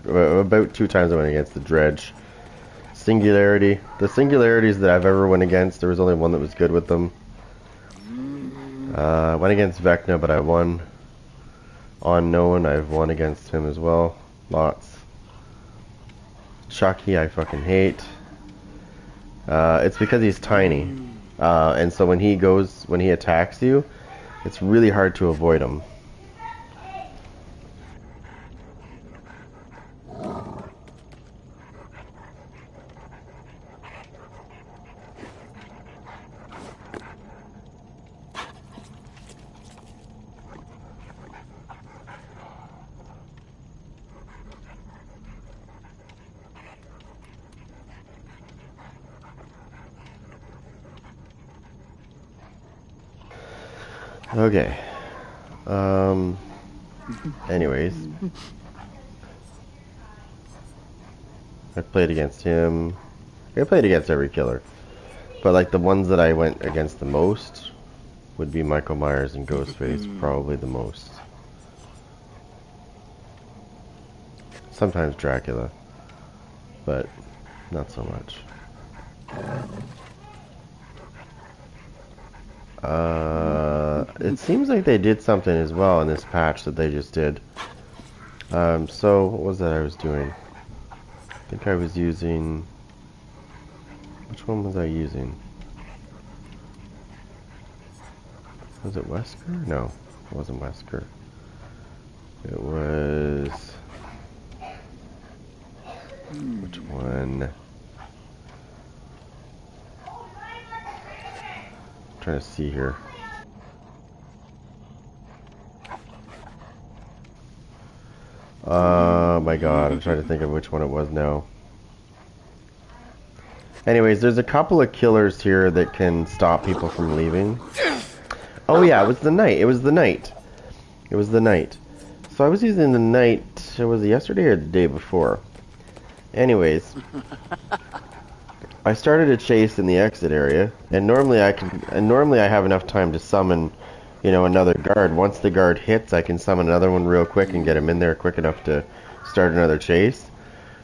about 2 times I went against the Dredge. Singularity. The singularities that I've ever went against, there was only one that was good with them. I went against Vecna, but I won. Unknown, I've won against him as well. Lots. Chucky, I fucking hate. It's because he's tiny. And so when he attacks you, it's really hard to avoid him. Okay. Anyways. I played against him. I played against every killer. But like the ones that I went against the most would be Michael Myers and Ghostface, probably the most. Sometimes Dracula, but not so much. It seems like they did something as well in this patch that they just did. So what was that I was doing? I think I was using... Which one was I using? Was it Wesker? No, it wasn't Wesker. It was... Which one? I'm trying to see here. My god, I'm trying to think of which one it was now. Anyways, there's a couple of killers here that can stop people from leaving. Oh yeah, it was the knight. It was the knight. It was the knight. So I was using the knight, was it yesterday or the day before? Anyways, I started a chase in the exit area, and normally I have enough time to summon, you know, another guard. Once the guard hits, I can summon another one real quick and get him in there quick enough to start another chase.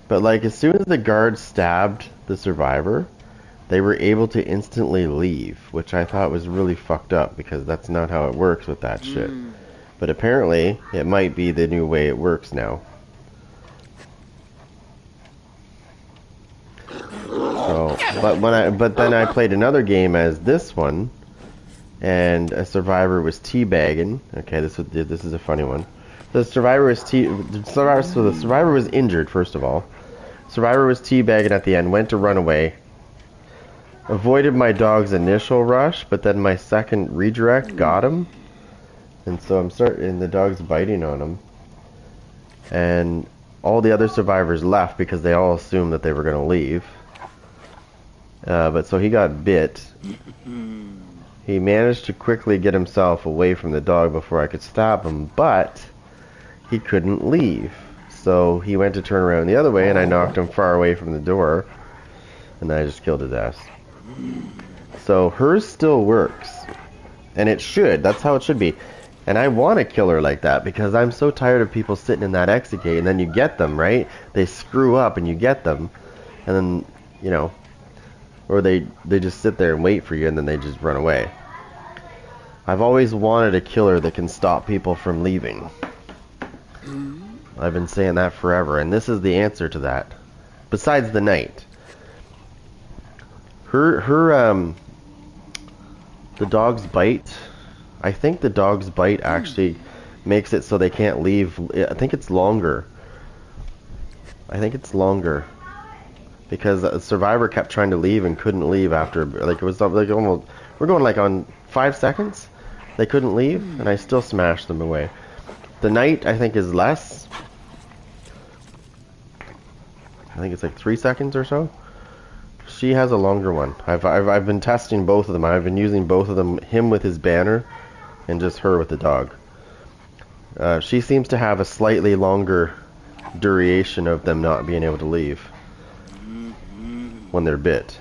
But like as soon as the guard stabbed the survivor, they were able to instantly leave, which I thought was really fucked up because that's not how it works with that shit. But apparently, it might be the new way it works now. So, but then I played another game as this one, and a survivor was teabagging. Okay, this is a funny one. The survivor was injured first of all. Survivor was teabagging at the end, went to run away. Avoided my dog's initial rush, but then my second redirect got him. And so and the dog's biting on him. And all the other survivors left because they all assumed that they were going to leave. But so he got bit. He managed to quickly get himself away from the dog before I could stop him, but he couldn't leave. So he went to turn around the other way, and I knocked him far away from the door, and then I just killed his ass. So hers still works, and it should. That's how it should be. And I want a killer like that because I'm so tired of people sitting in that exit gate, and then you get them, right? They screw up, and you get them, and then, you know, or they just sit there and wait for you, and then they just run away. I've always wanted a killer that can stop people from leaving. I've been saying that forever, and this is the answer to that. Besides the knight. The dog's bite, I think the dog's bite actually makes it so they can't leave. I think it's longer. Because a survivor kept trying to leave and couldn't leave after, like, it was like almost, we're going like on 5 seconds. They couldn't leave, and I still smashed them away. The knight, I think, is less. I think it's like 3 seconds or so. she has a longer one. I've been testing both of them. I've been using both of them, him with his banner and just her with the dog. She seems to have a slightly longer duration of them not being able to leave when they're bit.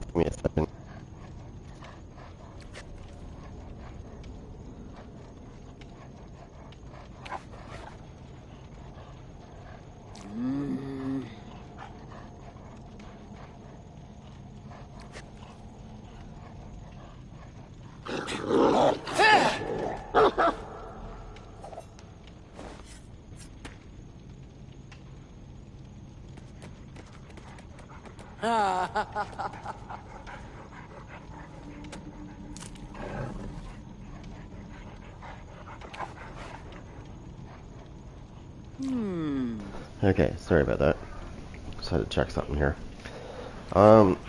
Give me a second. Okay, sorry about that. Just had to check something here. Okay.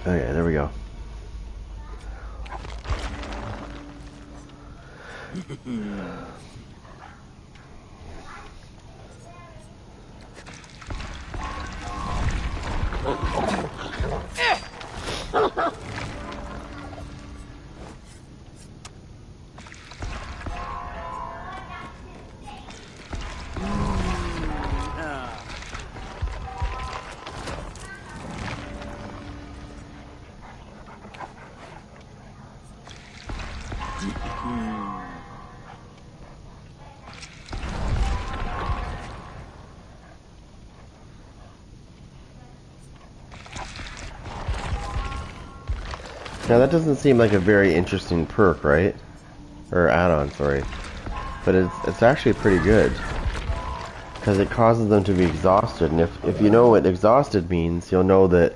Okay, there we go. Now that doesn't seem like a very interesting perk, right? Or add-on, sorry. But it's actually pretty good. Because it causes them to be exhausted. And if you know what exhausted means, you'll know that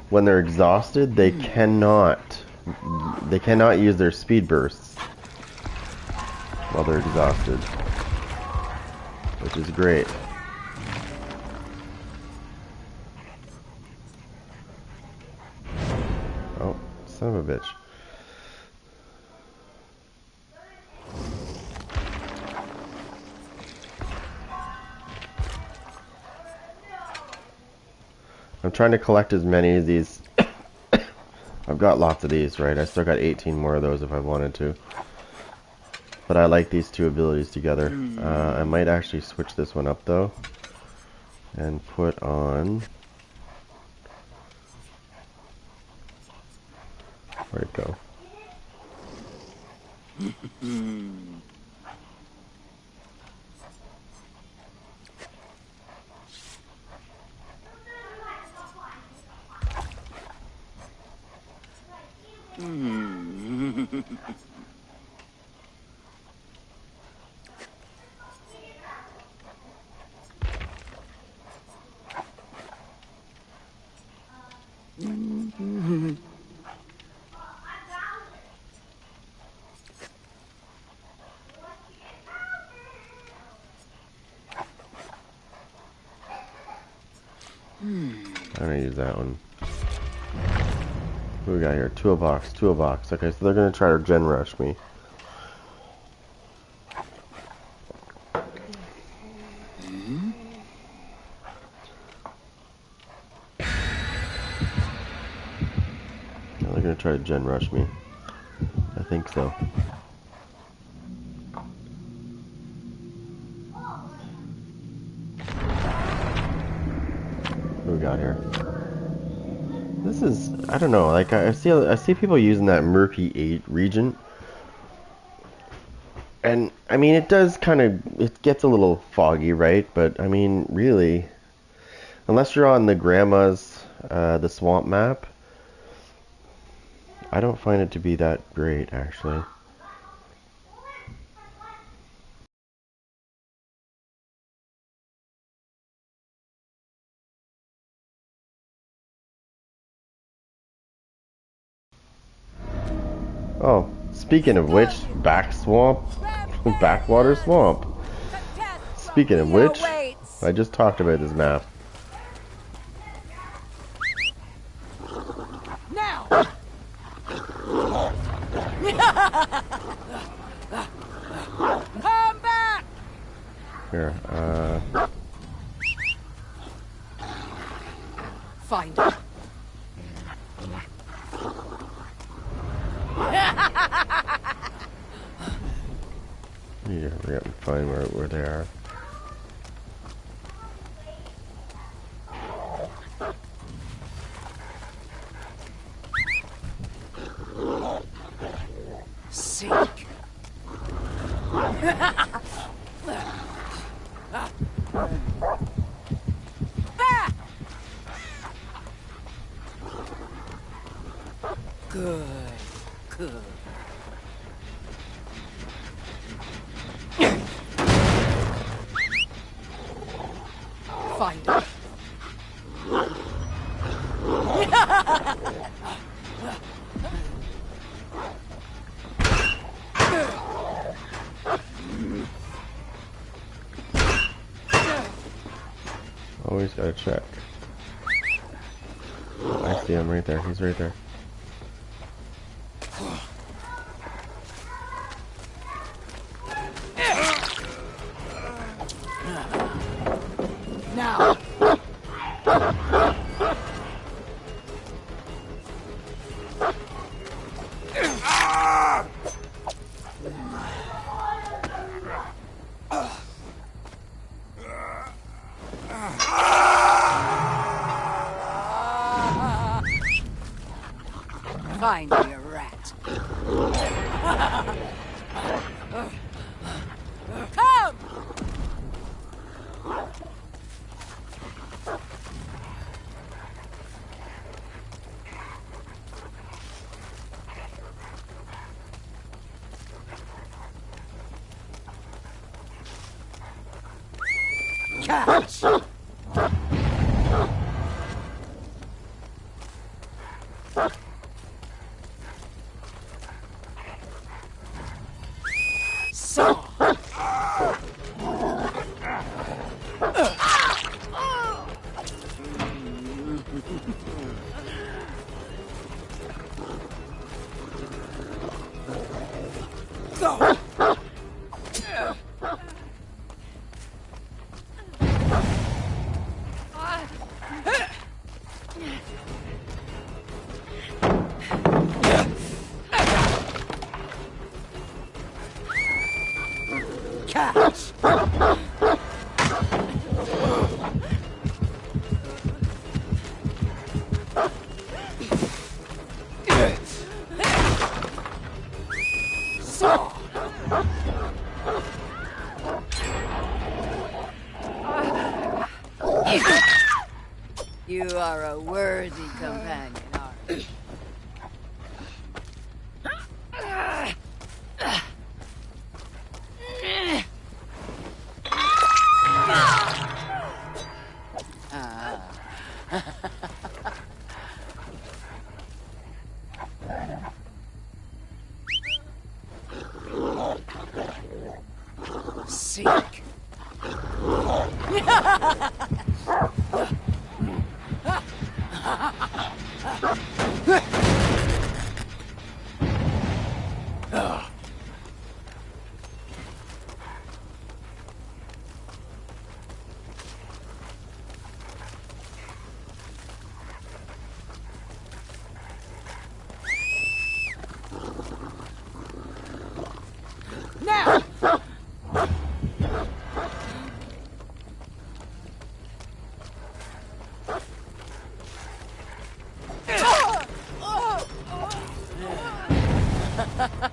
when they're exhausted, they cannot use their speed bursts while they're exhausted. Which is great. Oh, son of a bitch. I'm trying to collect as many of these. I've got lots of these, right? I still got 18 more of those if I wanted to. But I like these two abilities together. I might actually switch this one up, though. And put on... Where'd it go? I'm gonna use that one. What we got here? Toolbox, toolbox. Okay, so they're gonna try to gen rush me. They're gonna try to gen rush me. I think so. What we got here? This is, I don't know, like I see people using that murky 8 region. And I mean it does kind of, it gets a little foggy, right? But I mean really, unless you're on the grandma's the swamp map, I don't find it to be that great actually. Oh, speaking of which, backwater swamp. Speaking of which, I just talked about this map. Now. Come back. Here, Find it. I need to hurry up and find where they are. Sick. Good. Good. Find it. Always gotta check. I see him right there. He's right there. Now. Find me a rat. Come! Catch! Saw! Go! Catch! Saw! You are a worthy companion, aren't you? Sick. Now!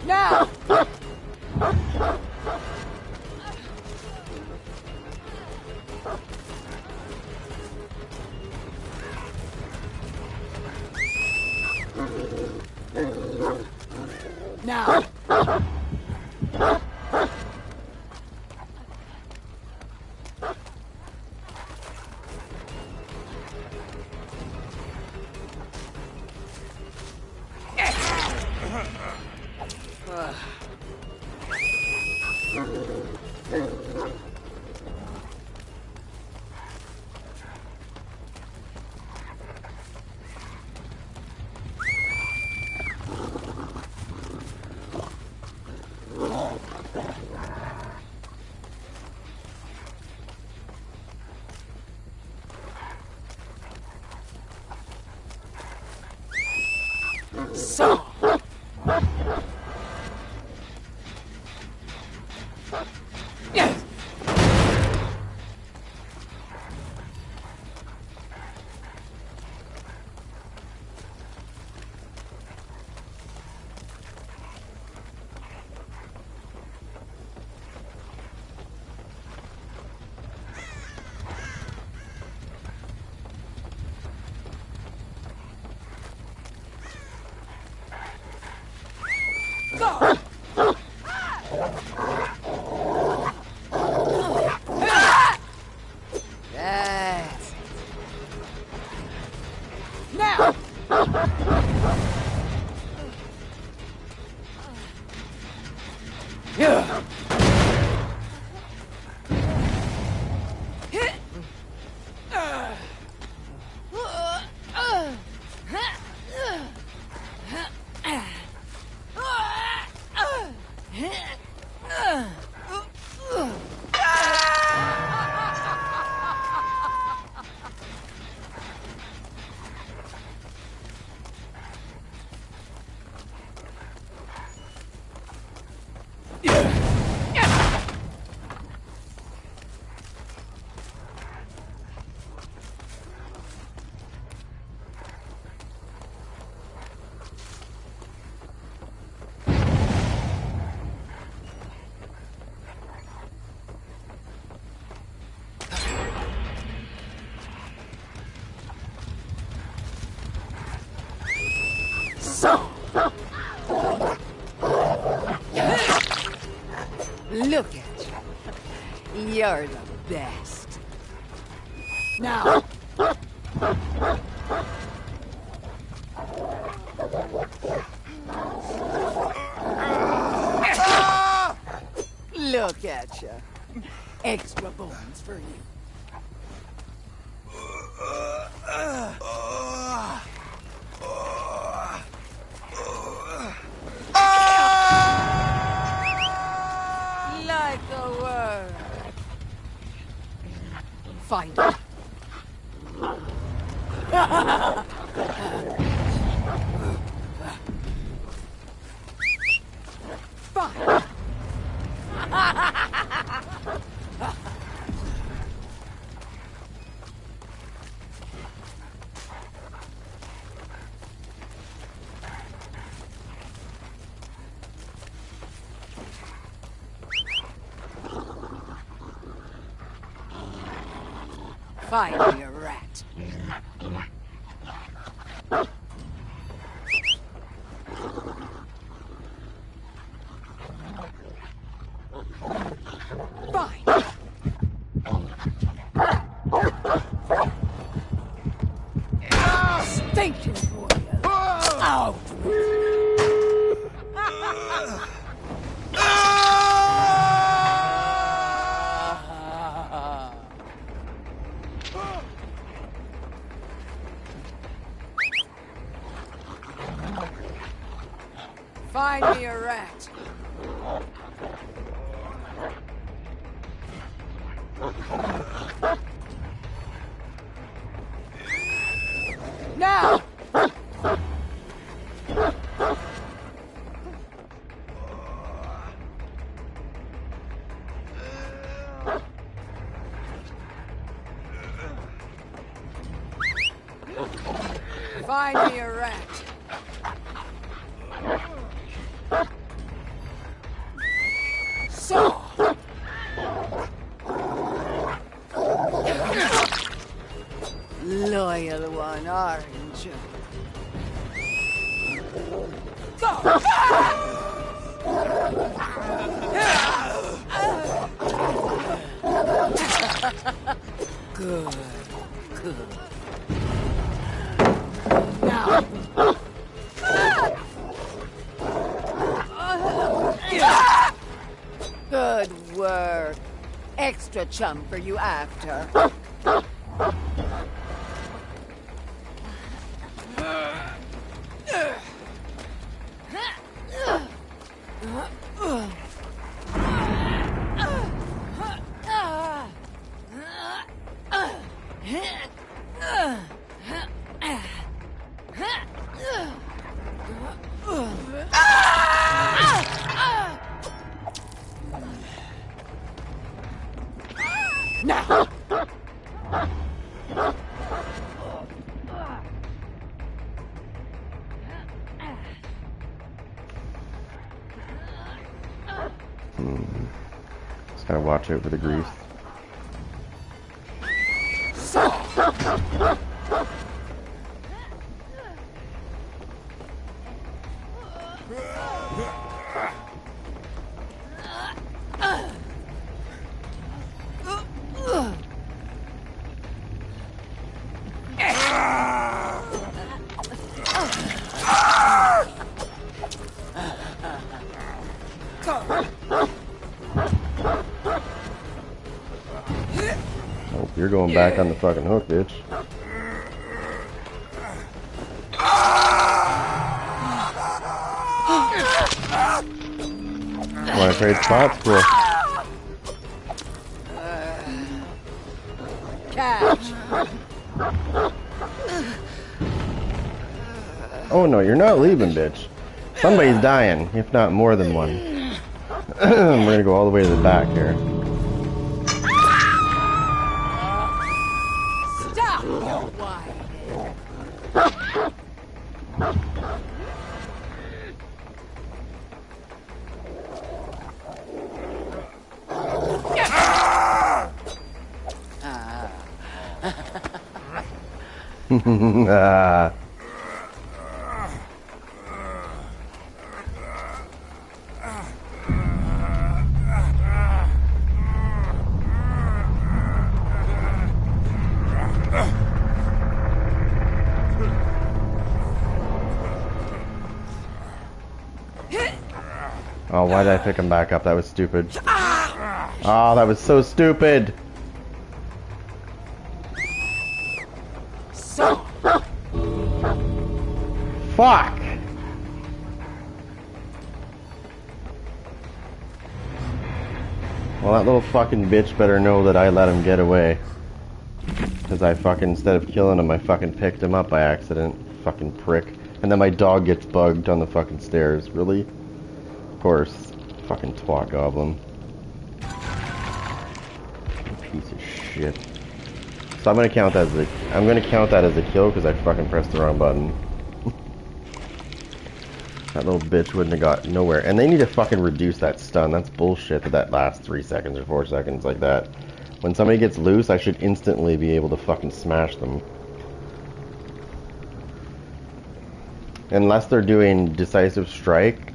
Now! Now! So. Yes. Go. That's it. Now. Yeah. So. Look at you. You're the best. Now. Look at you. Extra bones for you. Like a word. Find it. Fine. Find me a rat. Fine. Stinking for you. Out. Find me a rat. Now! Find me a rat. So! Loyal one, aren't you? Go! Good, good. Now. Good work. Extra chum for you after. Now! Just gotta watch out for the grease. Oh, you're going back on the fucking hook, bitch. Want to trade spots? Cool. Catch. Oh no, you're not leaving, bitch. Somebody's dying, if not more than one. We're gonna go all the way to the back here. Stop, you whining. Ah. Oh, why did I pick him back up? That was stupid. Oh, that was so stupid. So. Fuck. Well, that little fucking bitch better know that I let him get away. Because I fucking, instead of killing him, I fucking picked him up by accident. Fucking prick. And then my dog gets bugged on the fucking stairs. Really? Of course. Fucking twat goblin. Piece of shit. So I'm gonna count that as a kill because I fucking pressed the wrong button. That little bitch wouldn't have got nowhere. And they need to fucking reduce that stun. That's bullshit that lasts 3 seconds or 4 seconds like that. When somebody gets loose, I should instantly be able to fucking smash them. Unless they're doing decisive strike,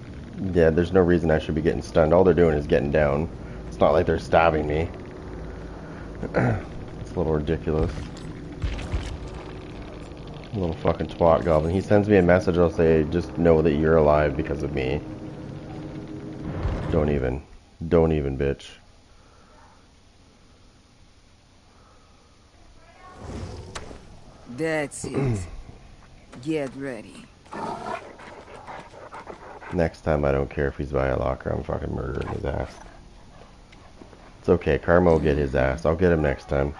yeah, there's no reason I should be getting stunned. All they're doing is getting down. It's not like they're stabbing me. It's a little ridiculous. Little fucking twat goblin. He sends me a message, I'll say, just know that you're alive because of me. Don't even. Don't even, bitch. That's it. Get ready. Next time, I don't care if he's by a locker, I'm fucking murdering his ass. It's okay, Karma will get his ass. I'll get him next time.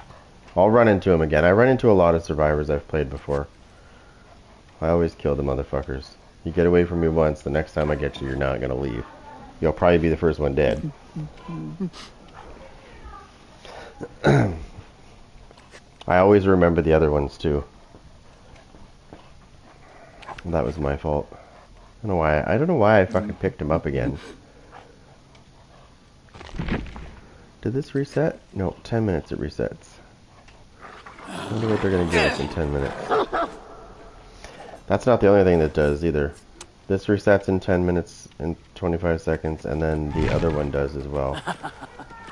I'll run into him again. I run into a lot of survivors I've played before. I always kill the motherfuckers. You get away from me once, the next time I get you, you're not gonna leave. You'll probably be the first one dead. I always remember the other ones too. That was my fault. I don't know why I fucking picked him up again. Did this reset? No, 10 minutes it resets. I wonder what they're gonna give us in 10 minutes. That's not the only thing that does either. This resets in 10 minutes and 25 seconds, and then the other one does as well.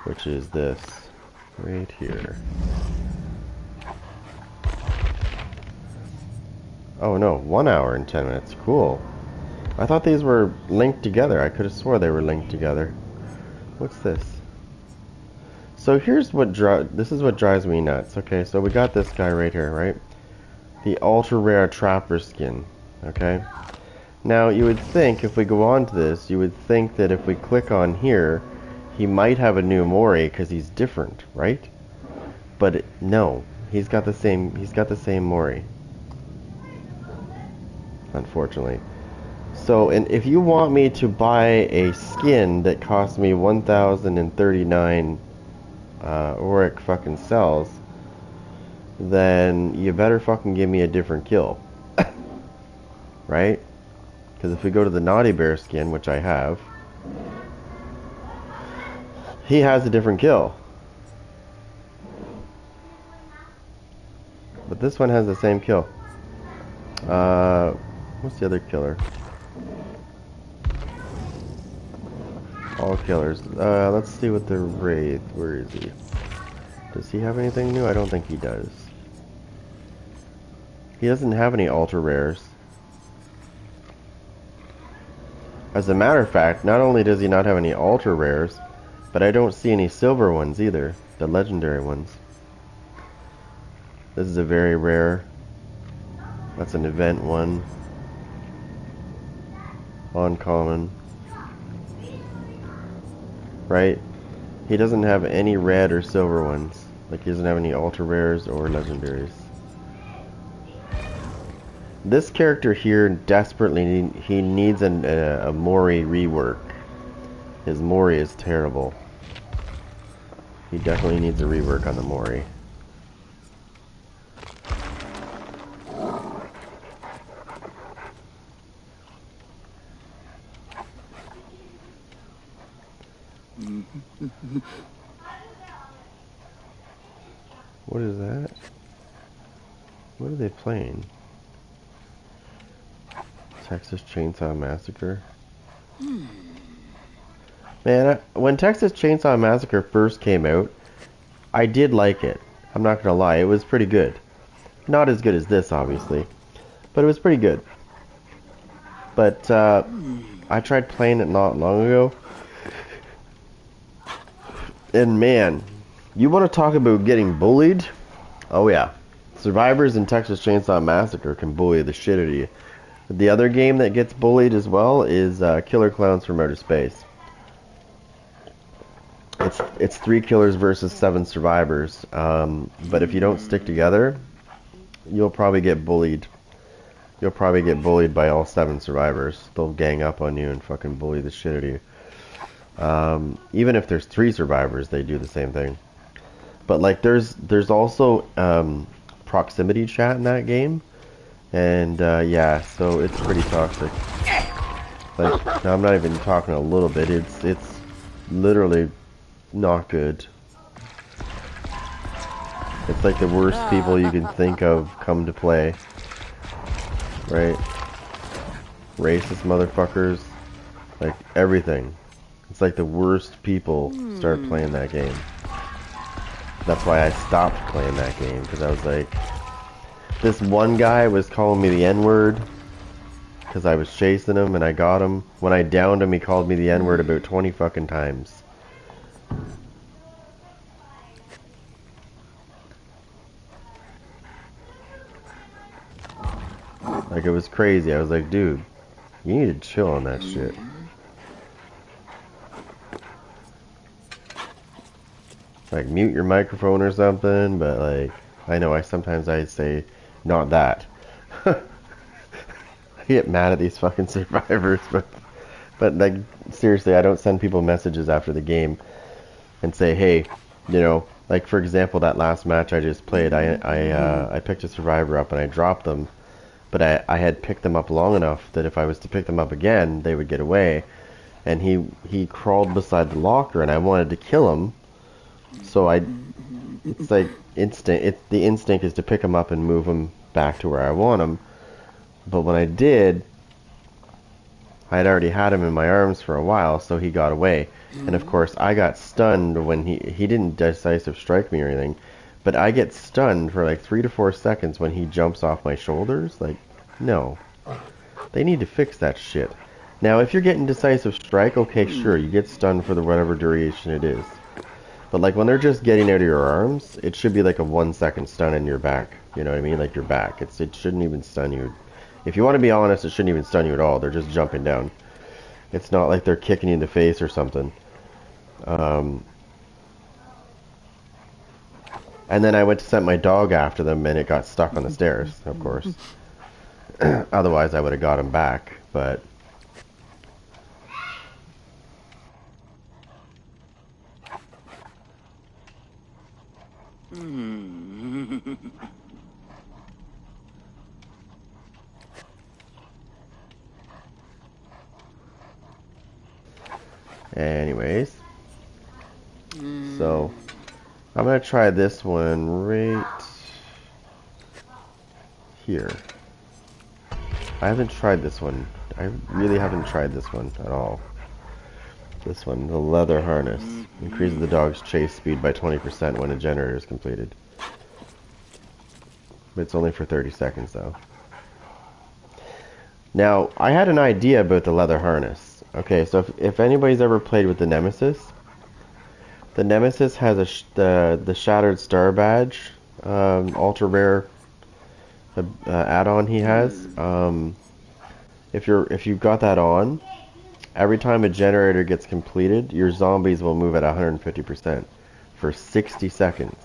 Which is this. Right here. Oh no, 1 hour and 10 minutes. Cool. I thought these were linked together. I could have swore they were linked together. What's this? So here's what this is what drives me nuts. Okay, so we got this guy right here, right? The ultra rare trapper skin. Okay. Now you would think if we go on to this, you would think that if we click on here, he might have a new Mori because he's different, right? But no, he's got the same Mori. Unfortunately. So, and if you want me to buy a skin that costs me 1,039 auric fucking cells, then you better fucking give me a different kill. Right? Because if we go to the Naughty Bear skin, which I have, he has a different kill. But this one has the same kill. What's the other killer? All killers. Let's see what the Wraith. Where is he? Does he have anything new? I don't think he does. He doesn't have any ultra rares. As a matter of fact, not only does he not have any ultra rares, but I don't see any silver ones either. The legendary ones. This is a very rare. That's an event one. Uncommon. Right? He doesn't have any red or silver ones. Like he doesn't have any ultra rares or legendaries. This character here desperately he needs a Mori rework. His Mori is terrible. He definitely needs a rework on the Mori. What is that? What are they playing? Texas Chainsaw Massacre? Man, when Texas Chainsaw Massacre first came out, I did like it. I'm not gonna lie, it was pretty good. Not as good as this, obviously, but it was pretty good. But I tried playing it not long ago, and man, you want to talk about getting bullied? Oh yeah, survivors in Texas Chainsaw Massacre can bully the shit out of you. The other game that gets bullied as well is Killer Clowns from Outer Space. It's 3 killers versus 7 survivors, but if you don't stick together, you'll probably get bullied. You'll probably get bullied by all 7 survivors. They'll gang up on you and fucking bully the shit out of you. Even if there's 3 survivors, they do the same thing. But like, there's also proximity chat in that game, and yeah, so it's pretty toxic. Like, I'm not even talking a little bit. It's literally not good. It's like the worst people you can think of come to play. Right? Racist motherfuckers. Like, everything. It's like the worst people start playing that game. That's why I stopped playing that game, because I was like... This one guy was calling me the N-word, because I was chasing him and I got him. When I downed him, he called me the N-word about 20 fucking times. Like, it was crazy. I was like, dude, you need to chill on that shit. Like, mute your microphone or something, but like, I know sometimes I say, not that. I get mad at these fucking survivors, but like, seriously, I don't send people messages after the game and say, hey, you know, like for example, that last match I just played, I picked a survivor up and I dropped them, but I had picked them up long enough that if I was to pick them up again, they would get away, and he crawled beside the locker and I wanted to kill him, so it's like the instinct is to pick him up and move him back to where I want him, but when I did, I had already had him in my arms for a while, so he got away. And of course, I got stunned when he didn't decisive strike me or anything, but I get stunned for like 3 to 4 seconds when he jumps off my shoulders. Like, no. They need to fix that shit. Now, if you're getting decisive strike, okay, sure, you get stunned for the whatever duration it is. But like when they're just getting out of your arms, it should be like a 1 second stun in your back. You know what I mean? Like your back. It shouldn't even stun you. If you want to be honest, it shouldn't even stun you at all. They're just jumping down. It's not like they're kicking you in the face or something. And then I went to send my dog after them, and it got stuck on the stairs, of course. Otherwise, I would have got him back, but... Anyways. So, I'm going to try this one right here. I haven't tried this one. I really haven't tried this one at all. This one, the leather harness. Increases the dog's chase speed by 20% when a generator is completed. It's only for 30 seconds though. Now, I had an idea about the leather harness. Okay, so if anybody's ever played with the Nemesis, the Nemesis has the Shattered Star badge, ultra rare add-on he has. If you've got that on, every time a generator gets completed, your zombies will move at 150% for 60 seconds.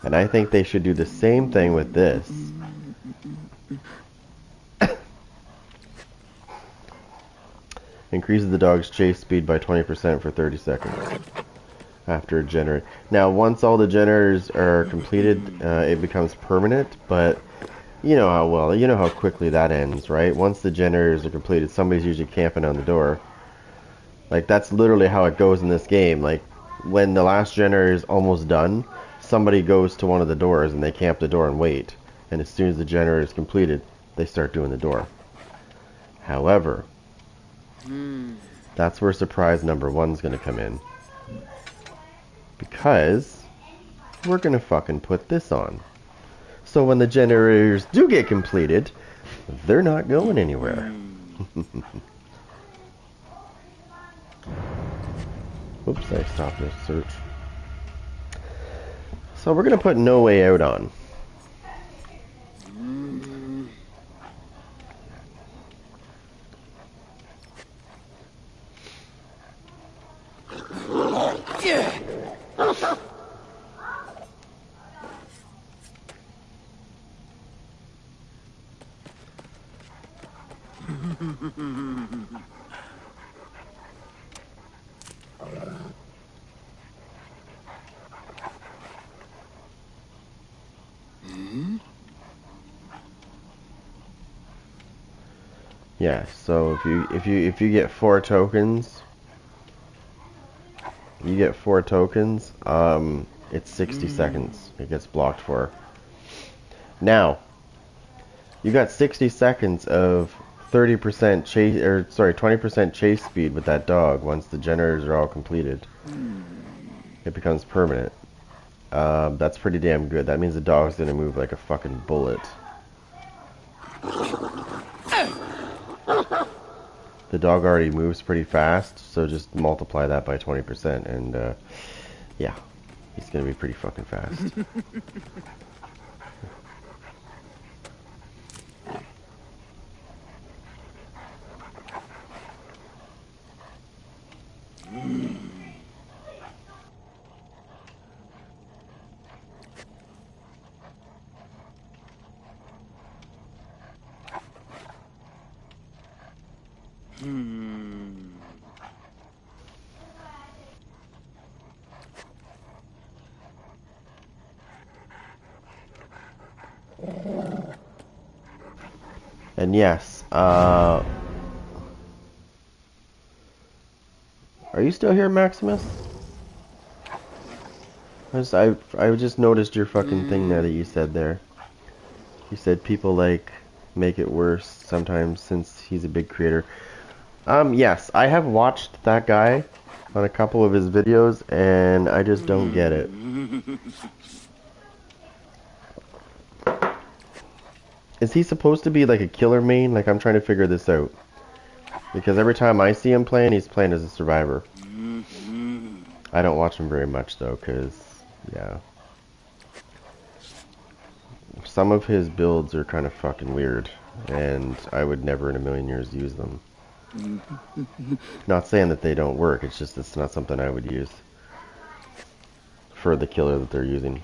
And I think they should do the same thing with this. Increases the dog's chase speed by 20% for 30 seconds after a generator. Now, once all the generators are completed, it becomes permanent, but you know how quickly that ends, right? Once the generators are completed, somebody's usually camping on the door. Like, that's literally how it goes in this game. Like, when the last generator is almost done, somebody goes to one of the doors and they camp the door and wait. And as soon as the generator is completed, they start doing the door. However, that's where surprise number one's gonna come in. Because we're gonna fucking put this on. So when the generators do get completed, they're not going anywhere. Oops, I stopped the search. So we're gonna put No Way Out on. Yeah, so if you get 4 tokens, it's 60 seconds. It gets blocked for. Now, you got 60 seconds of 30% chase, or sorry, 20% chase speed with that dog. Once the generators are all completed, it becomes permanent. That's pretty damn good. That means the dog's gonna move like a fucking bullet. The dog already moves pretty fast, so just multiply that by 20%, and yeah, he's gonna be pretty fucking fast. And yes, are you still here, Maximus? I just noticed your fucking thing there that you said there. You said people like make it worse sometimes since he's a big creator. Yes, I have watched that guy on a couple of his videos, and I just don't get it. Is he supposed to be like a killer main? Like, I'm trying to figure this out. Because every time I see him playing, he's playing as a survivor. I don't watch him very much, though, because, yeah. Some of his builds are kind of fucking weird, and I would never in a million years use them. Not saying that they don't work, it's just it's not something I would use for the killer that they're using.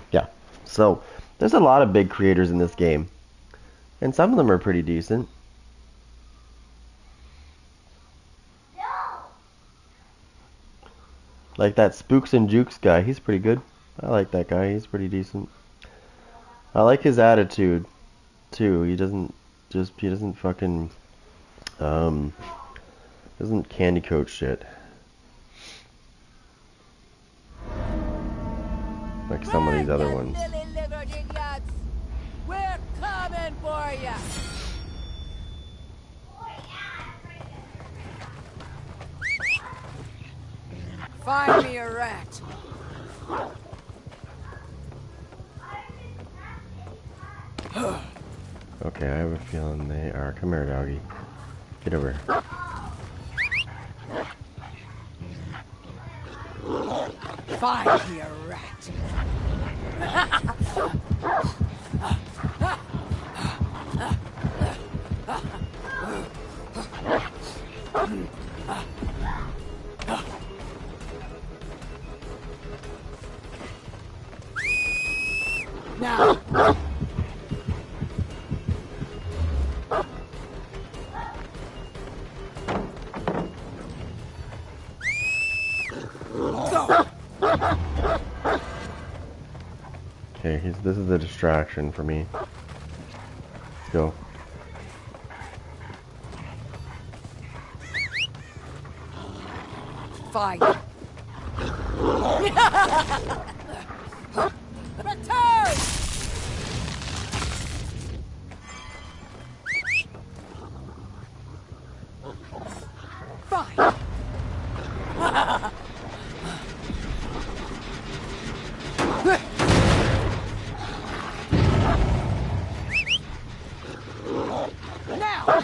Yeah, so there's a lot of big creators in this game, and some of them are pretty decent. Like that Spooks and Jukes guy, he's pretty good. I like that guy, he's pretty decent. I like his attitude, too. He doesn't fucking, um, doesn't candy coat shit. Like some of these other ones. We're coming for you. Find me a rat. Okay, I have a feeling they are. Come here, doggy. Get over here. Find me a rat. Now. Okay, this is a distraction for me. Let's go. Fine. Return! Fine. Now!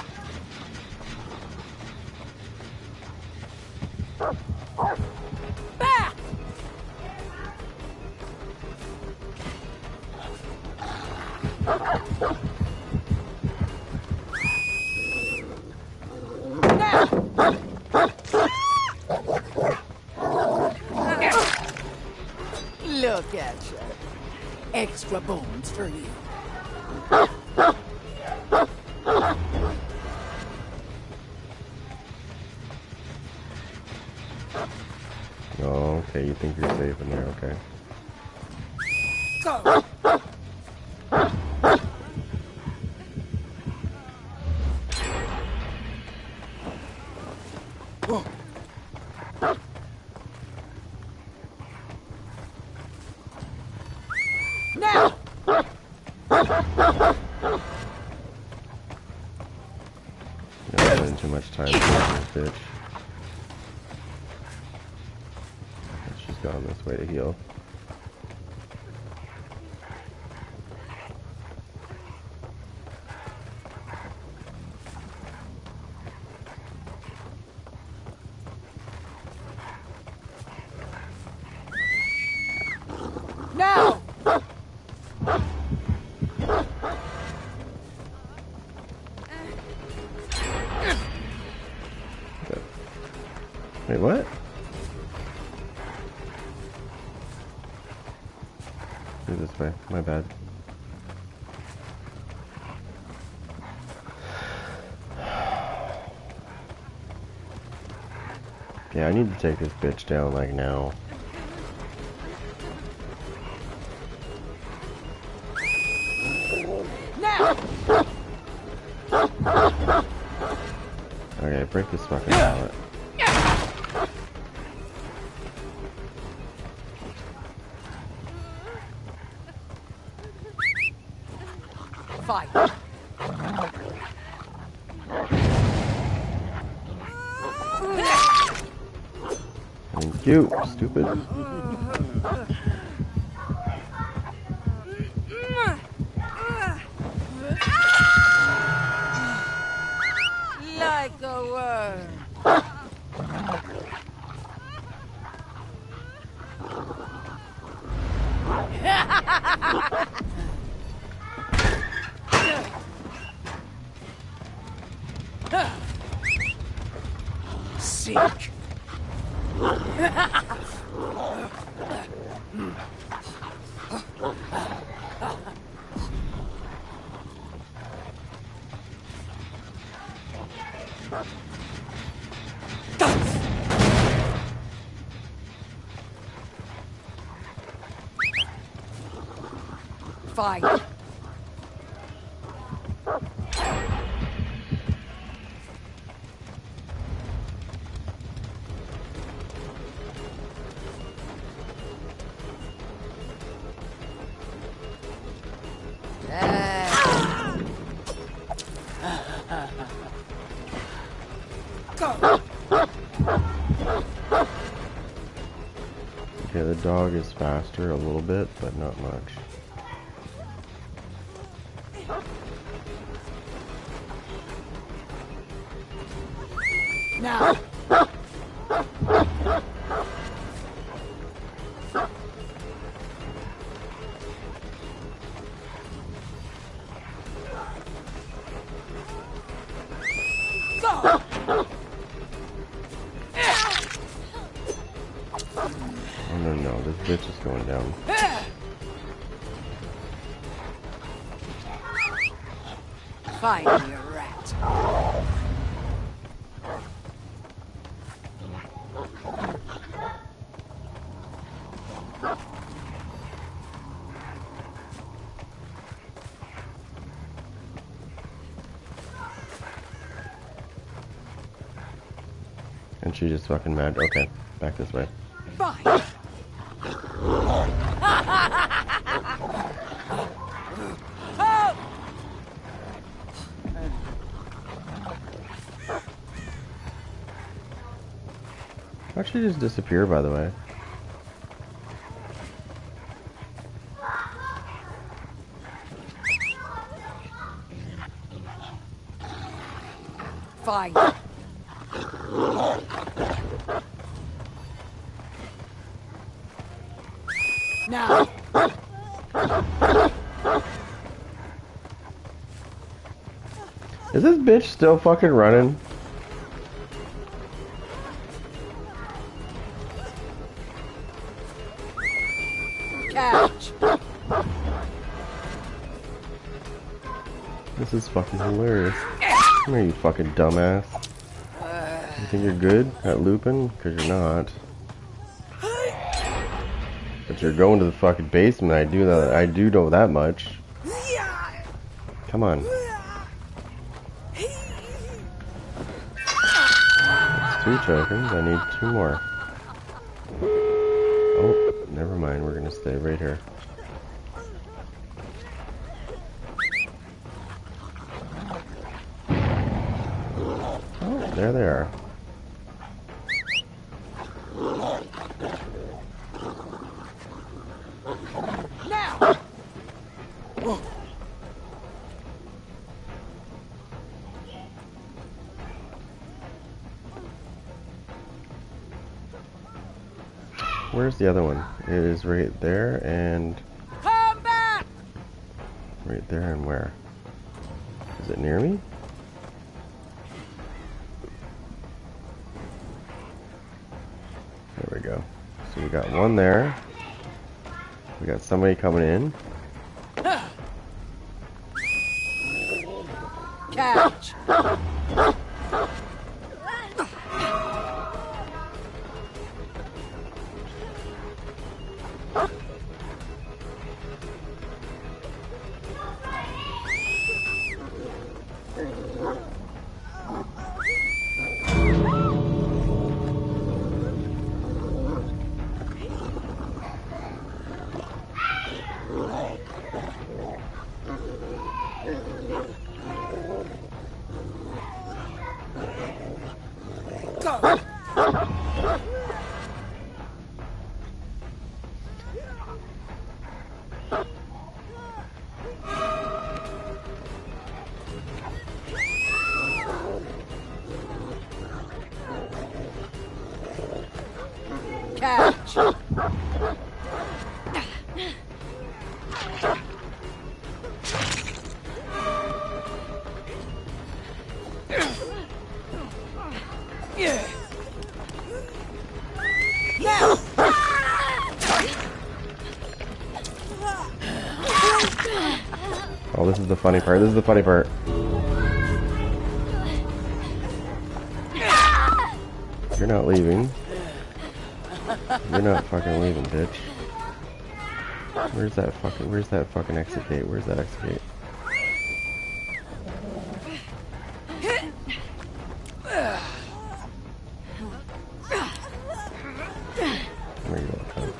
Look at you. Extra bones for you. Oh, okay, you think you're safe in there, okay. Go! Now! Not spending too much time with this bitch. She's gone this way to heal. Now! Wait, what? Go this way. My bad. Yeah, I need to take this bitch down, like, now. Now! Okay, break this fucking pallet. Fight. Thank you, stupid. Like a worm. Sick. Fight. Go. Okay, the dog is faster a little bit, but not much. Now. Go. Oh no, no, this bitch is going down. Fine, you rat. And she just fucking mad. Okay, back this way. Fine. How'd she just disappear, by the way? Fine. Now. Is this bitch still fucking running? Catch. This is fucking hilarious. Come here, you fucking dumbass. You think you're good at looping? Because you're not. But you're going to the fucking basement. I do that. I do know that much. Come on. That's 3 tokens. I need 2 more. Oh, never mind. We're gonna stay right here. Oh, there they are. Now. Where's the other one? It is right there and Come back. right there and where? Is it near me? There we go. So we got one there. We got somebody coming in. Catch. Go. Catch. Yeah. Now. Oh, this is the funny part. This is the funny part. You're not leaving. You're not fucking leaving, bitch. Where's that fucking exit gate? Where's that exit gate? Where you gonna come?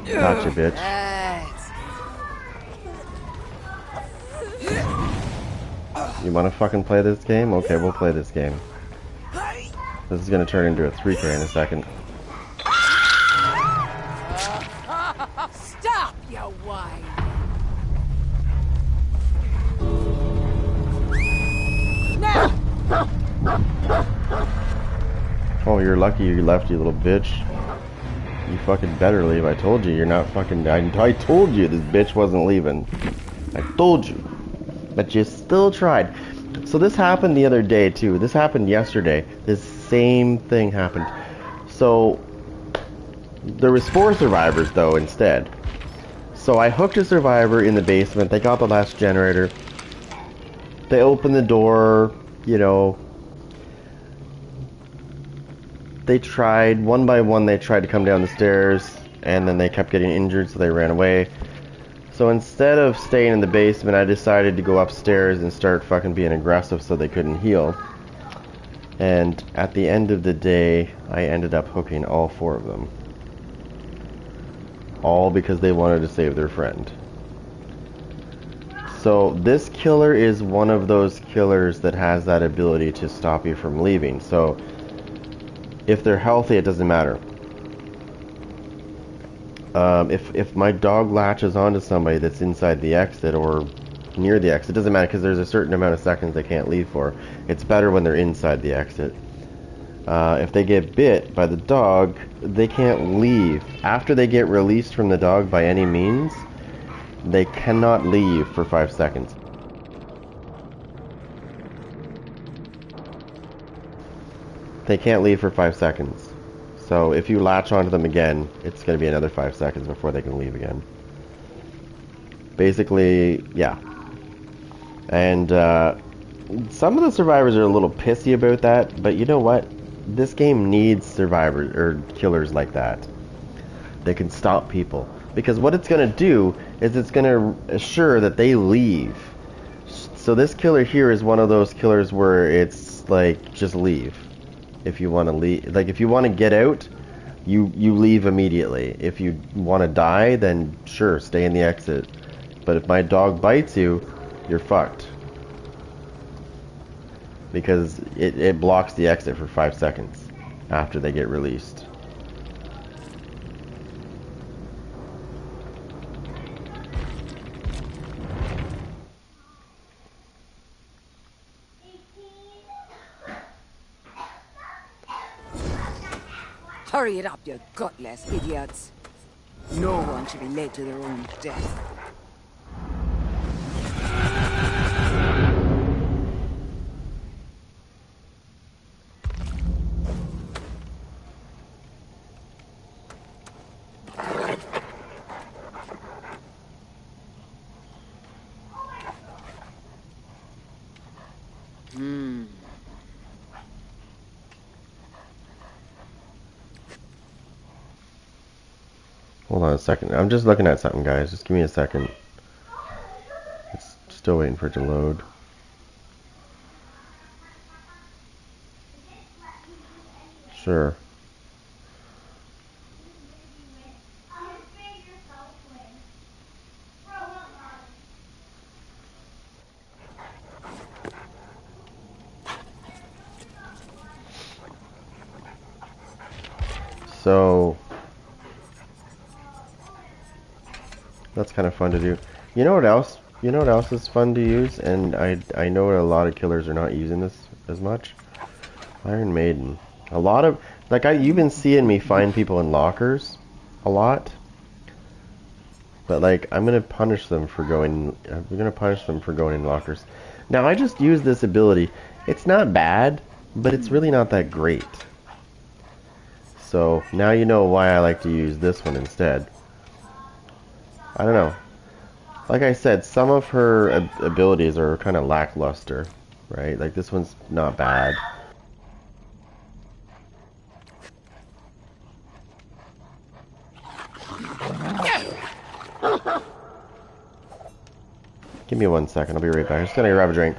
Gotcha, bitch. You wanna fucking play this game? Okay, we'll play this game. This is gonna turn into a 3K in a second. Stop, you whine. Now. Oh, you're lucky you left, you little bitch. You fucking better leave. I told you, you're not fucking... I told you this bitch wasn't leaving. I told you. But you still tried. So this happened the other day, too. This happened yesterday. This same thing happened. So, there was 4 survivors, though, instead. So I hooked a survivor in the basement. They got the last generator. They opened the door, you know... They tried, one by one, they tried to come down the stairs, and then they kept getting injured, so they ran away. So instead of staying in the basement, I decided to go upstairs and start fucking being aggressive so they couldn't heal. And at the end of the day, I ended up hooking all 4 of them. All because they wanted to save their friend. So this killer is one of those killers that has that ability to stop you from leaving. So if they're healthy, it doesn't matter. If my dog latches onto somebody that's inside the exit or near the exit, it doesn't matter because there's a certain amount of seconds they can't leave for. It's better when they're inside the exit. If they get bit by the dog, they can't leave. After they get released from the dog by any means, they cannot leave for 5 seconds. They can't leave for 5 seconds. So if you latch onto them again, it's going to be another 5 seconds before they can leave again. Basically, yeah. And some of the survivors are a little pissy about that, but you know what? This game needs survivors or killers like that. They can stop people. Because what it's going to do is it's going to assure that they leave. So this killer here is one of those killers where it's like, just leave. If you want to leave, like if you want to get out, you leave immediately. If you want to die, then sure, stay in the exit. But if my dog bites you, you're fucked. Because it blocks the exit for 5 seconds after they get released. Hurry it up, you gutless idiots. No one should be led to their own death. Hold on a second. I'm just looking at something, guys. Just give me a second. It's still waiting for it to load. Sure. So that's kind of fun to do. You know what else? You know what else is fun to use? And I know a lot of killers are not using this as much. Iron Maiden. A lot of you've been seeing me find people in lockers a lot. But like I'm gonna punish them for going in lockers. Now I just use this ability. It's not bad, but it's really not that great. So now you know why I like to use this one instead. I don't know. Like I said, some of her abilities are kind of lackluster, right? Like this one's not bad. Give me 1 second, I'll be right back. I'm just gonna grab a drink.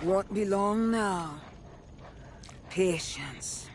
Won't be long now. Patience.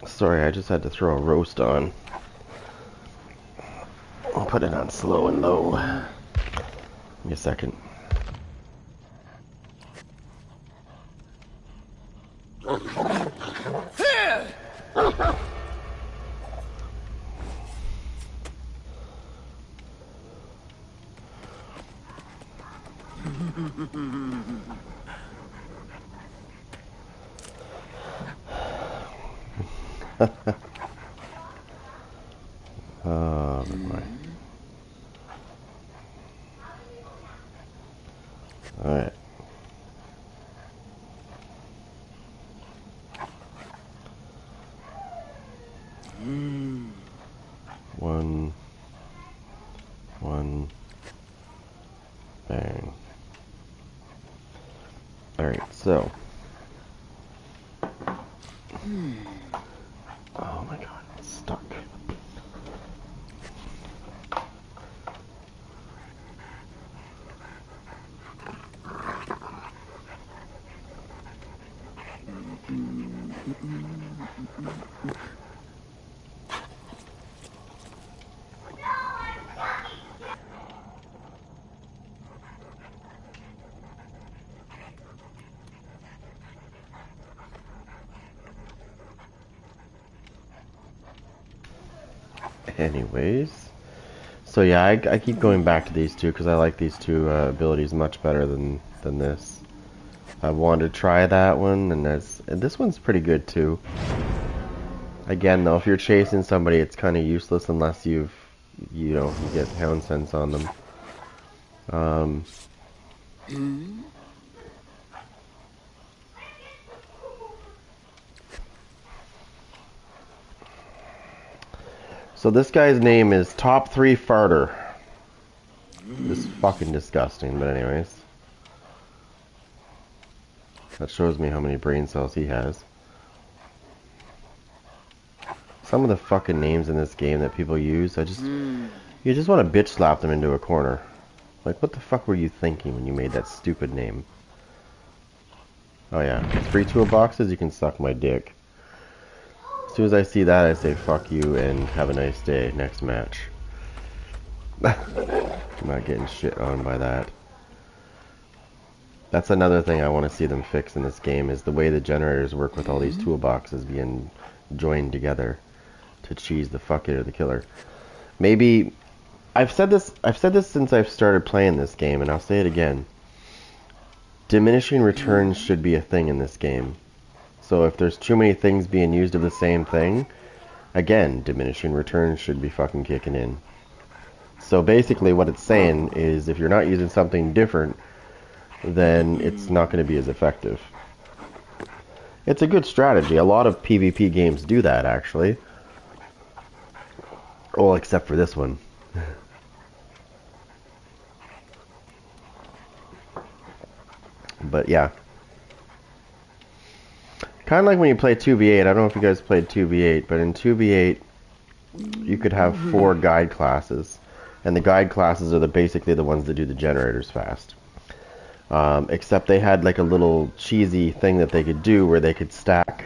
Sorry, I just had to throw a roast on. I'll put it on slow and low. Give me a second. Oh boy. Alright. One, bang. Alright, so. Oh my god, it's stuck. Anyways, so yeah, I keep going back to these two because I like these two abilities much better than this. I wanted to try that one, and this one's pretty good too. Again, though, if you're chasing somebody, it's kind of useless unless you get hound sense on them. So this guy's name is Top 3 Farter. This is fucking disgusting, but anyways. That shows me how many brain cells he has. Some of the fucking names in this game that people use, You just want to bitch slap them into a corner. Like, what the fuck were you thinking when you made that stupid name? Oh yeah, free toolboxes, you can suck my dick. As soon as I see that, I say fuck you and have a nice day. Next match. I'm not getting shit on by that. That's another thing I want to see them fix in this game, is the way the generators work with all these toolboxes being joined together to cheese the fuck out of the killer. Maybe I've said this since I've started playing this game, and I'll say it again. Diminishing returns should be a thing in this game. So if there's too many things being used of the same thing, again, diminishing returns should be fucking kicking in. So basically what it's saying is if you're not using something different, then it's not going to be as effective. It's a good strategy. A lot of PvP games do that, actually. Well, except for this one. But yeah. Kind of like when you play 2v8. I don't know if you guys played 2v8, but in 2v8 you could have 4 guide classes. And the guide classes are basically the ones that do the generators fast. Except they had like a little cheesy thing that they could do where they could stack.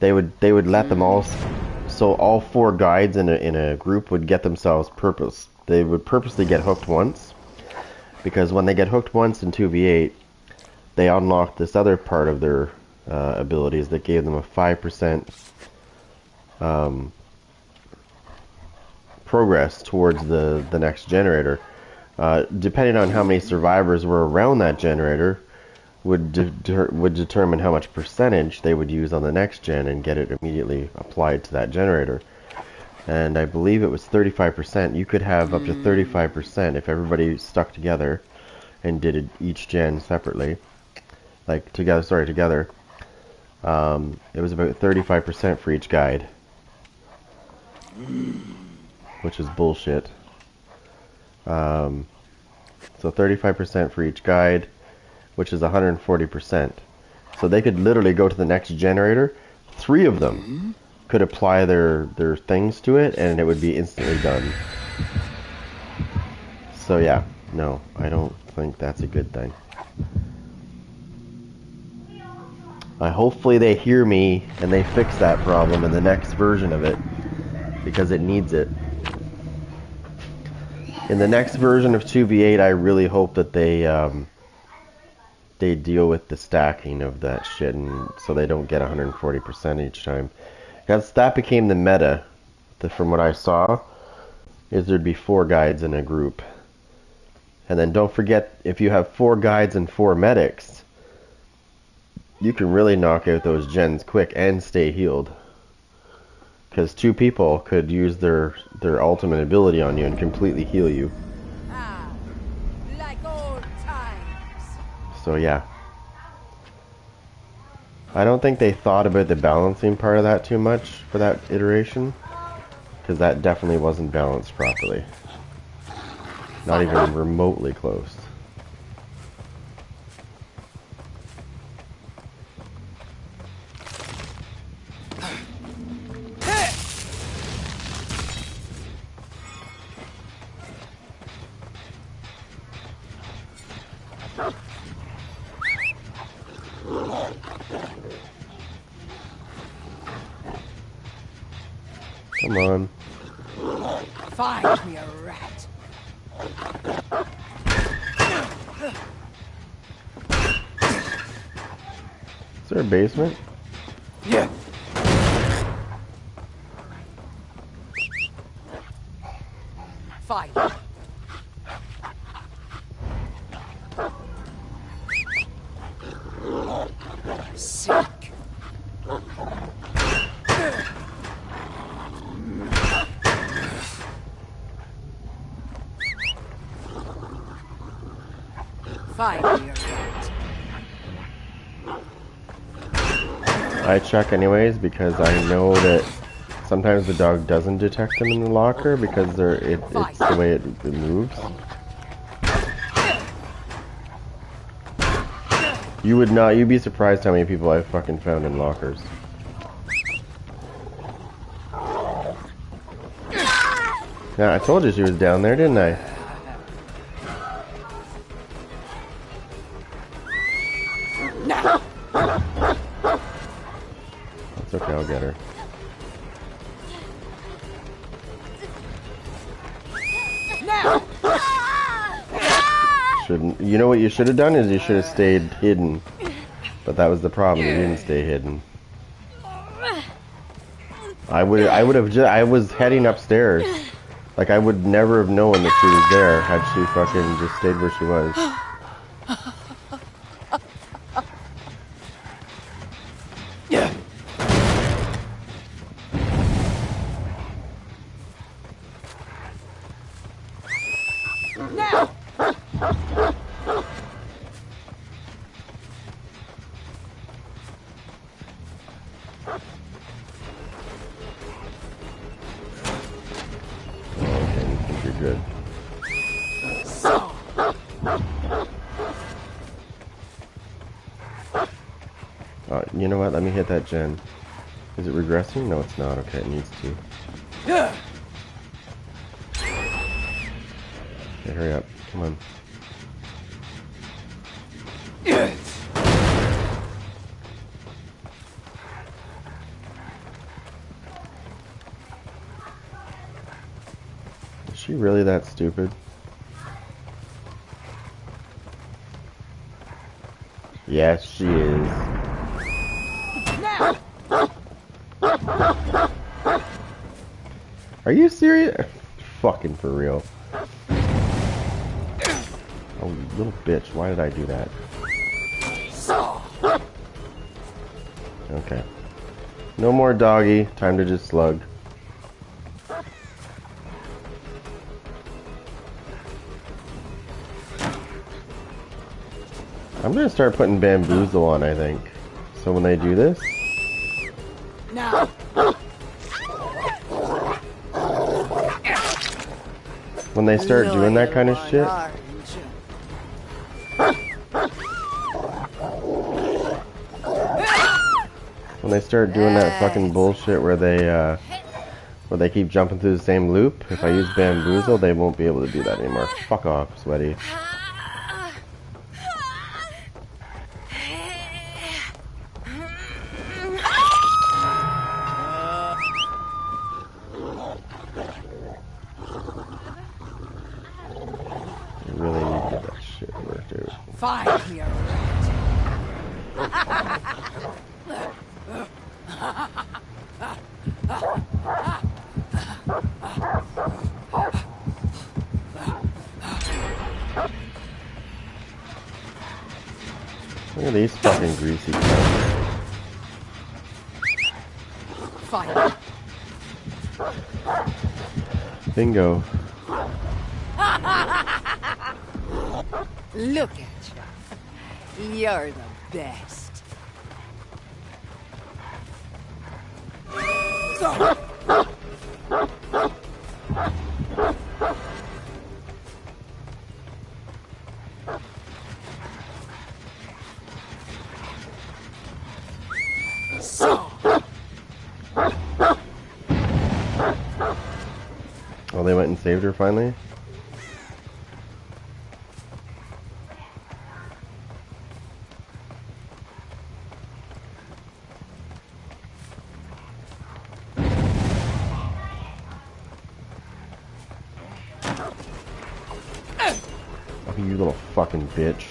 They would let them all, so all 4 guides in a group would get themselves purpose. They would purposely get hooked once, because when they get hooked once in 2v8, they unlocked this other part of their abilities that gave them a 5% progress towards the next generator. Depending on how many survivors were around that generator would determine how much percentage they would use on the next gen and get it immediately applied to that generator. And I believe it was 35%. You could have up to 35% if everybody stuck together and did each gen separately. Like together. It was about 35% for each guide, which is bullshit. So 35% for each guide, which is 140%. So they could literally go to the next generator. 3 of them could apply their things to it, and it would be instantly done. So yeah, no, I don't think that's a good thing. Hopefully they hear me and they fix that problem in the next version of it, because it needs it. In the next version of 2v8, I really hope that they deal with the stacking of that shit, and so they don't get 140% each time. Because that became the meta, from what I saw, is there'd be 4 guides in a group. And then don't forget, if you have 4 guides and 4 medics, you can really knock out those gens quick and stay healed. Because 2 people could use their ultimate ability on you and completely heal you. Like old times. So yeah. I don't think they thought about the balancing part of that too much for that iteration, because that definitely wasn't balanced properly. Not even remotely close. Come on. Find me a rat. Is there a basement? Yeah. Fine. Sick. Find me a rat. I check anyways, because I know that sometimes the dog doesn't detect them in the locker because it's the way it moves. You'd be surprised how many people I've fucking found in lockers. Yeah, I told you she was down there, didn't I? Now. It's okay, I'll get her. Now. Shouldn't. You know what you should have done is you should have stayed hidden. But that was the problem. You didn't stay hidden. I would have. I was heading upstairs. Like I would never have known that she was there had she fucking just stayed where she was. Now. Okay, I think you're good. So. You know what? Let me hit that gen. Is it regressing? No, it's not. Okay, it needs to. Yeah. Okay, hurry up. Come on. Is she really that stupid? Yes, she is. Now. Are you serious? Fucking for real. Oh, you little bitch. Why did I do that? So. Okay. No more doggy. Time to just slug. I'm gonna start putting bamboozle on, I think. So when they do this... Now. When they start doing that kind of shit... When they start doing that fucking bullshit where they keep jumping through the same loop, if I use bamboozle, they won't be able to do that anymore. Fuck off, sweaty. You really need to get that shit worked out. Fine here. Look at these fucking greasy cunts. Fine. Bingo. Look at you. You're the best. So. Oh, they went and saved her finally? Oh, you little fucking bitch.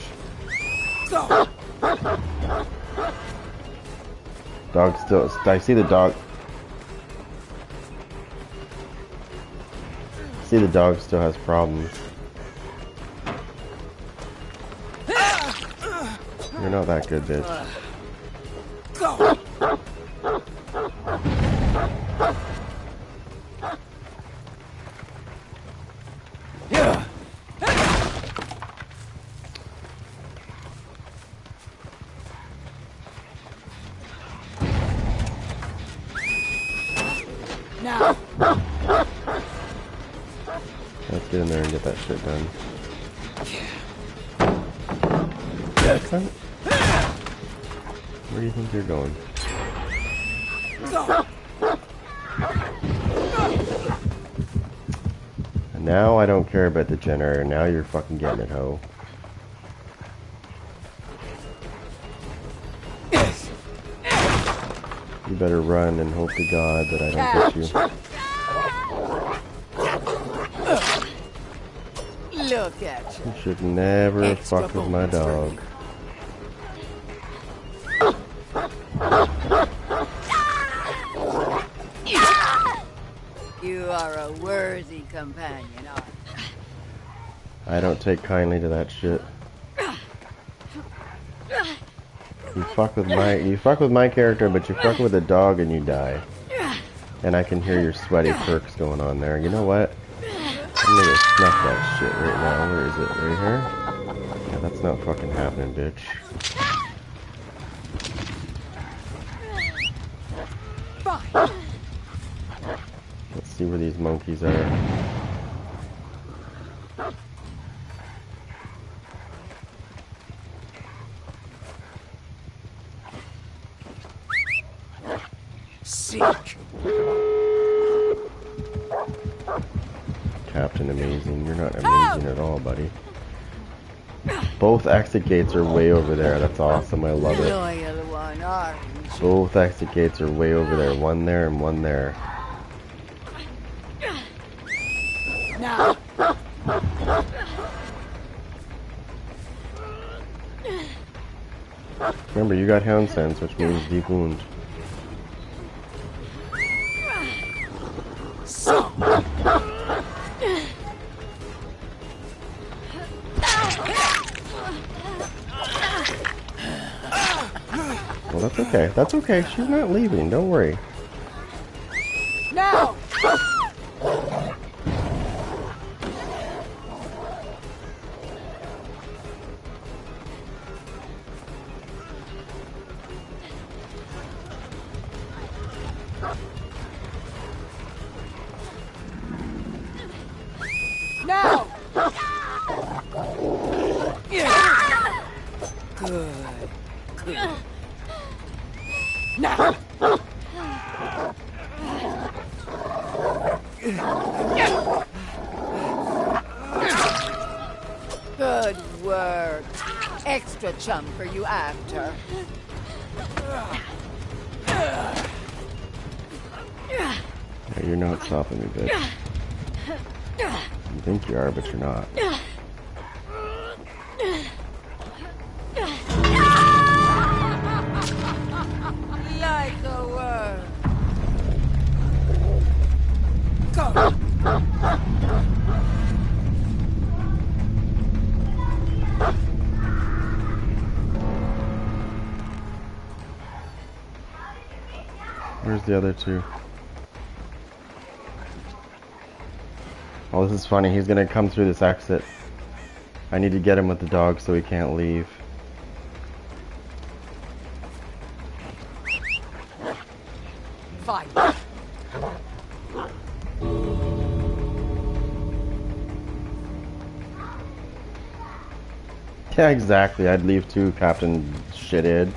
Dog still... I see the dog... See, the dog still has problems. You're not that good, bitch. Now. Let's get in there and get that shit done. Where do you think you're going? Now I don't care about the generator. Now you're fucking getting it, ho. You better run and hope to God that I don't get you. Look at you. You should never Extra fuck with my bonus for dog. You are a worthy companion, aren't you? I don't take kindly to that shit. You fuck with my character, but you fuck with a dog and you die. And I can hear your sweaty perks going on there. You know what? I'm gonna snuff that shit right now. Where is it? Right here? Yeah, that's not fucking happening, bitch. Fine. Let's see where these monkeys are. Sick. Captain Amazing. You're not amazing at all, buddy. Both exit gates are way over there. That's awesome. I love it. Loyal one, aren't you? Both exit gates are way over there. One there and one there. Now. Remember, you got hound sense, which means deep wound. So. Well, that's okay. That's okay. She's not leaving. Don't worry. Now. Now. Good. Good. Now. Good work. Extra chum for you after. Yeah, you're not stopping me, bitch. You think you are, but you're not. Like a word. Go. Where's the other two? Oh, this is funny. He's gonna come through this exit. I need to get him with the dog so he can't leave. Fine. Yeah, exactly. I'd leave too, Captain Shithead.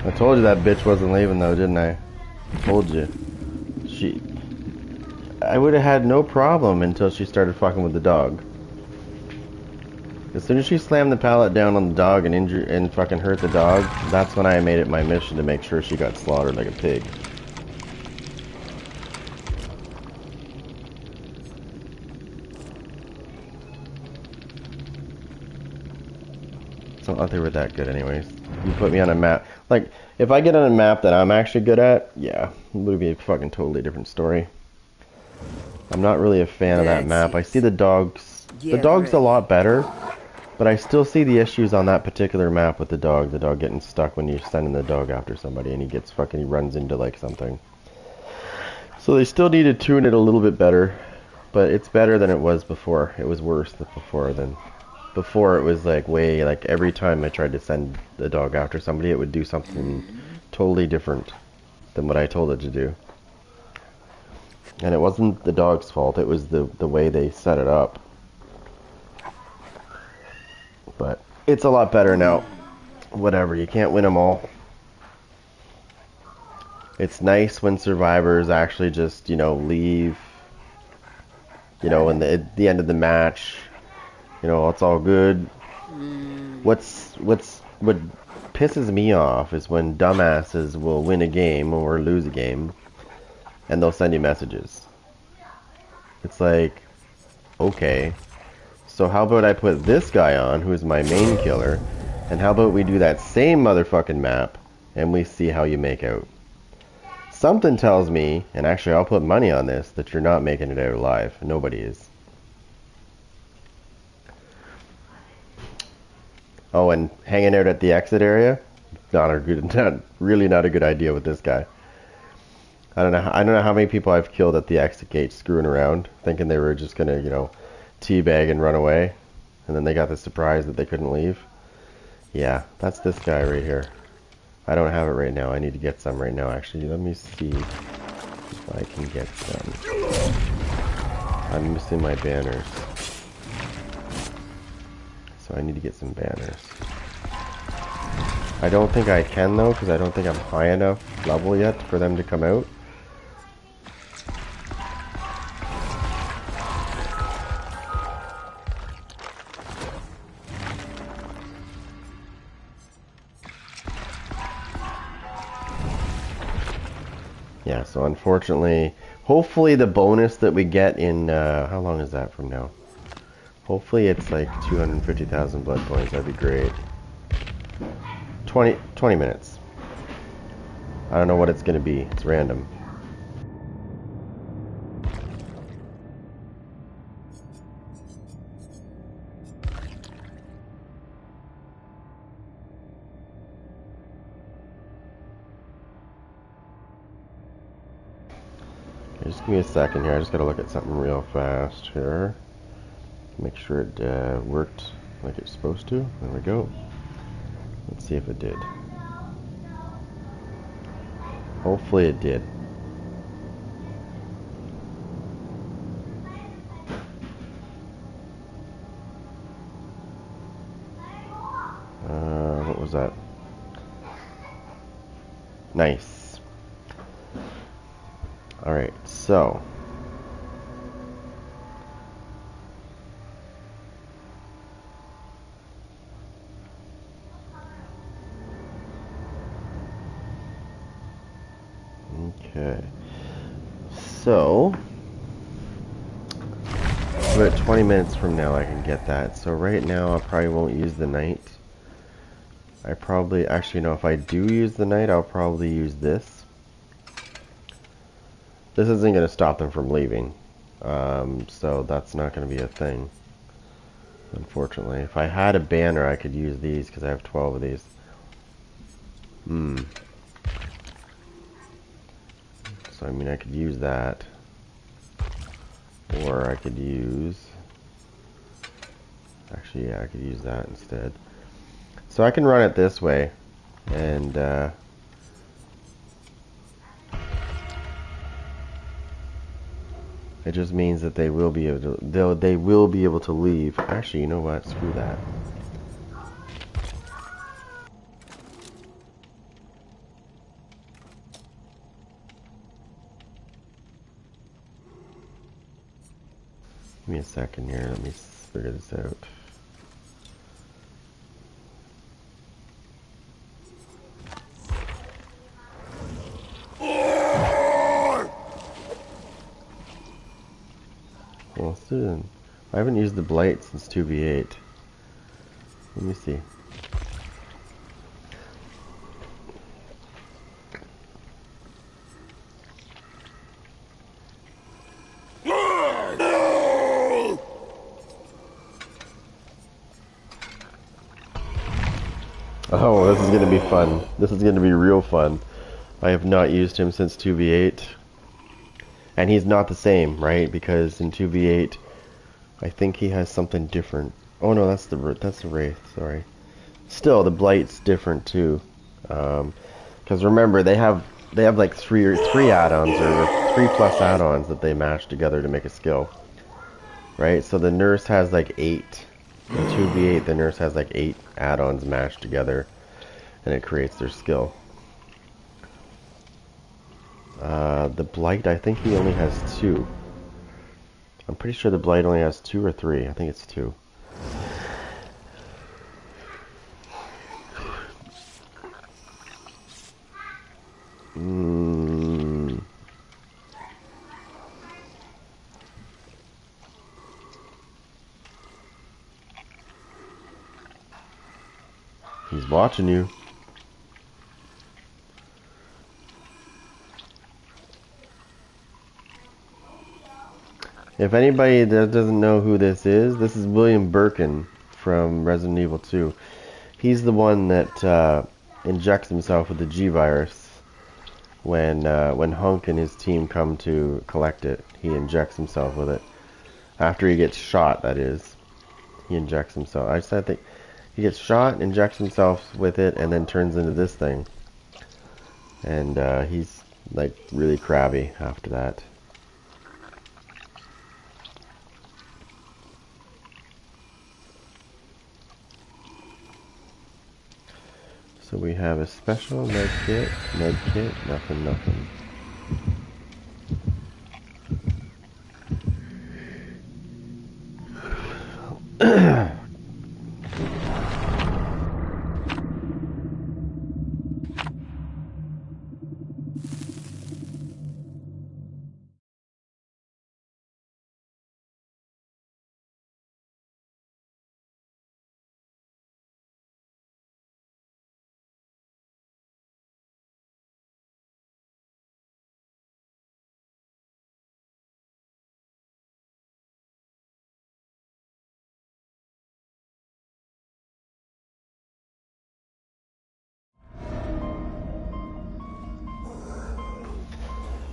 I told you that bitch wasn't leaving though, didn't I? Told you. I would have had no problem until she started fucking with the dog. As soon as she slammed the pallet down on the dog and fucking hurt the dog, that's when I made it my mission to make sure she got slaughtered like a pig. It's not like they were that good anyways. You put me on a map. Like, if I get on a map that I'm actually good at, yeah, it would be a fucking totally different story. I'm not really a fan of that map. I see the dogs. The dog's a lot better, but I still see the issues on that particular map with the dog. The dog getting stuck when you're sending the dog after somebody and he runs into like something. So they still need to tune it a little bit better, but it's better than it was before. It was worse than before. Before it was like every time I tried to send the dog after somebody, it would do something totally different than what I told it to do. And it wasn't the dog's fault, it was the way they set it up. But it's a lot better now. Whatever, you can't win them all. It's nice when survivors actually just, you know, leave, you know, at the end of the match, you know, it's all good. What pisses me off is when dumbasses will win a game or lose a game and they'll send you messages. It's like, okay, so how about I put this guy on, who's my main killer, and how about we do that same motherfucking map and we see how you make out. Something tells me, and actually I'll put money on this, that you're not making it out alive. Nobody is. Oh, and hanging out at the exit area? Really not a good idea with this guy. I don't know how many people I've killed at the exit gate screwing around, thinking they were just gonna, you know, teabag and run away, and then they got the surprise that they couldn't leave. Yeah, that's this guy right here. I don't have it right now. I need to get some right now, actually. Let me see if I can get some. I'm missing my banners. So I need to get some banners. I don't think I can, though, because I don't think I'm high enough level yet for them to come out. Yeah, so unfortunately, hopefully the bonus that we get in, how long is that from now? Hopefully it's like 250,000 blood points, that'd be great. 20 minutes. I don't know what it's gonna be, it's random. Okay, just give me a second here, I just gotta look at something real fast here. Make sure it worked like it's supposed to. There we go. Let's see if it did. Hopefully it did. What was that? Nice. Alright, so. Okay. So. About 20 minutes from now I can get that. So right now I probably won't use the night. I probably, actually no, if I do use the night, I'll probably use this. This isn't going to stop them from leaving. So that's not going to be a thing. Unfortunately. If I had a banner, I could use these because I have 12 of these. So I mean, I could use that. Or I could use... Actually, yeah, I could use that instead. So I can run it this way. And, it just means that they will be able to, they will be able to leave. Actually, you know what? Screw that. Give me a second here. Let me figure this out. Well, soon. I haven't used the blight since 2v8. Let me see. Oh, this is going to be fun. This is going to be real fun. I have not used him since 2v8. And he's not the same, right? Because in 2v8, I think he has something different. Oh no, that's the Wraith, sorry. Still, the Blight's different too. Because remember, they have like three add-ons, or 3+ add-ons that they mash together to make a skill. Right? So the Nurse has like 8. In 2v8, the Nurse has like 8 add-ons mashed together, and it creates their skill. The Blight, I think he only has 2. I'm pretty sure the Blight only has 2 or 3. I think it's 2. He's watching you. If anybody that doesn't know who this is William Birkin from Resident Evil 2. He's the one that injects himself with the G virus when Hunk and his team come to collect it. He injects himself with it after he gets shot. That is, he injects himself. I think he gets shot, injects himself with it, and then turns into this thing. And he's like really crabby after that. So we have a special med kit, nothing.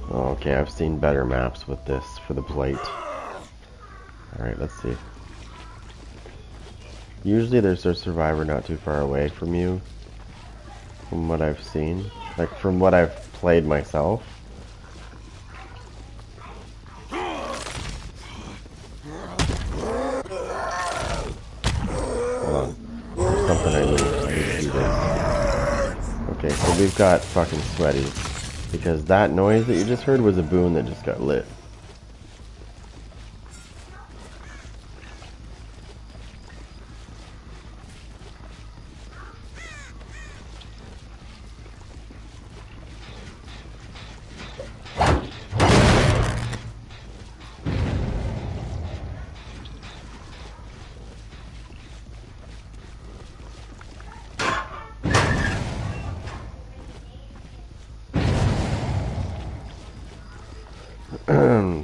Okay, I've seen better maps with this for the Blight. Alright, let's see. Usually there's a survivor not too far away from you, from what I've seen. Like, from what I've played myself. Hold on. There's something I need to do this. Okay, so we've got fucking sweaty. Because that noise that you just heard was a boon that just got lit.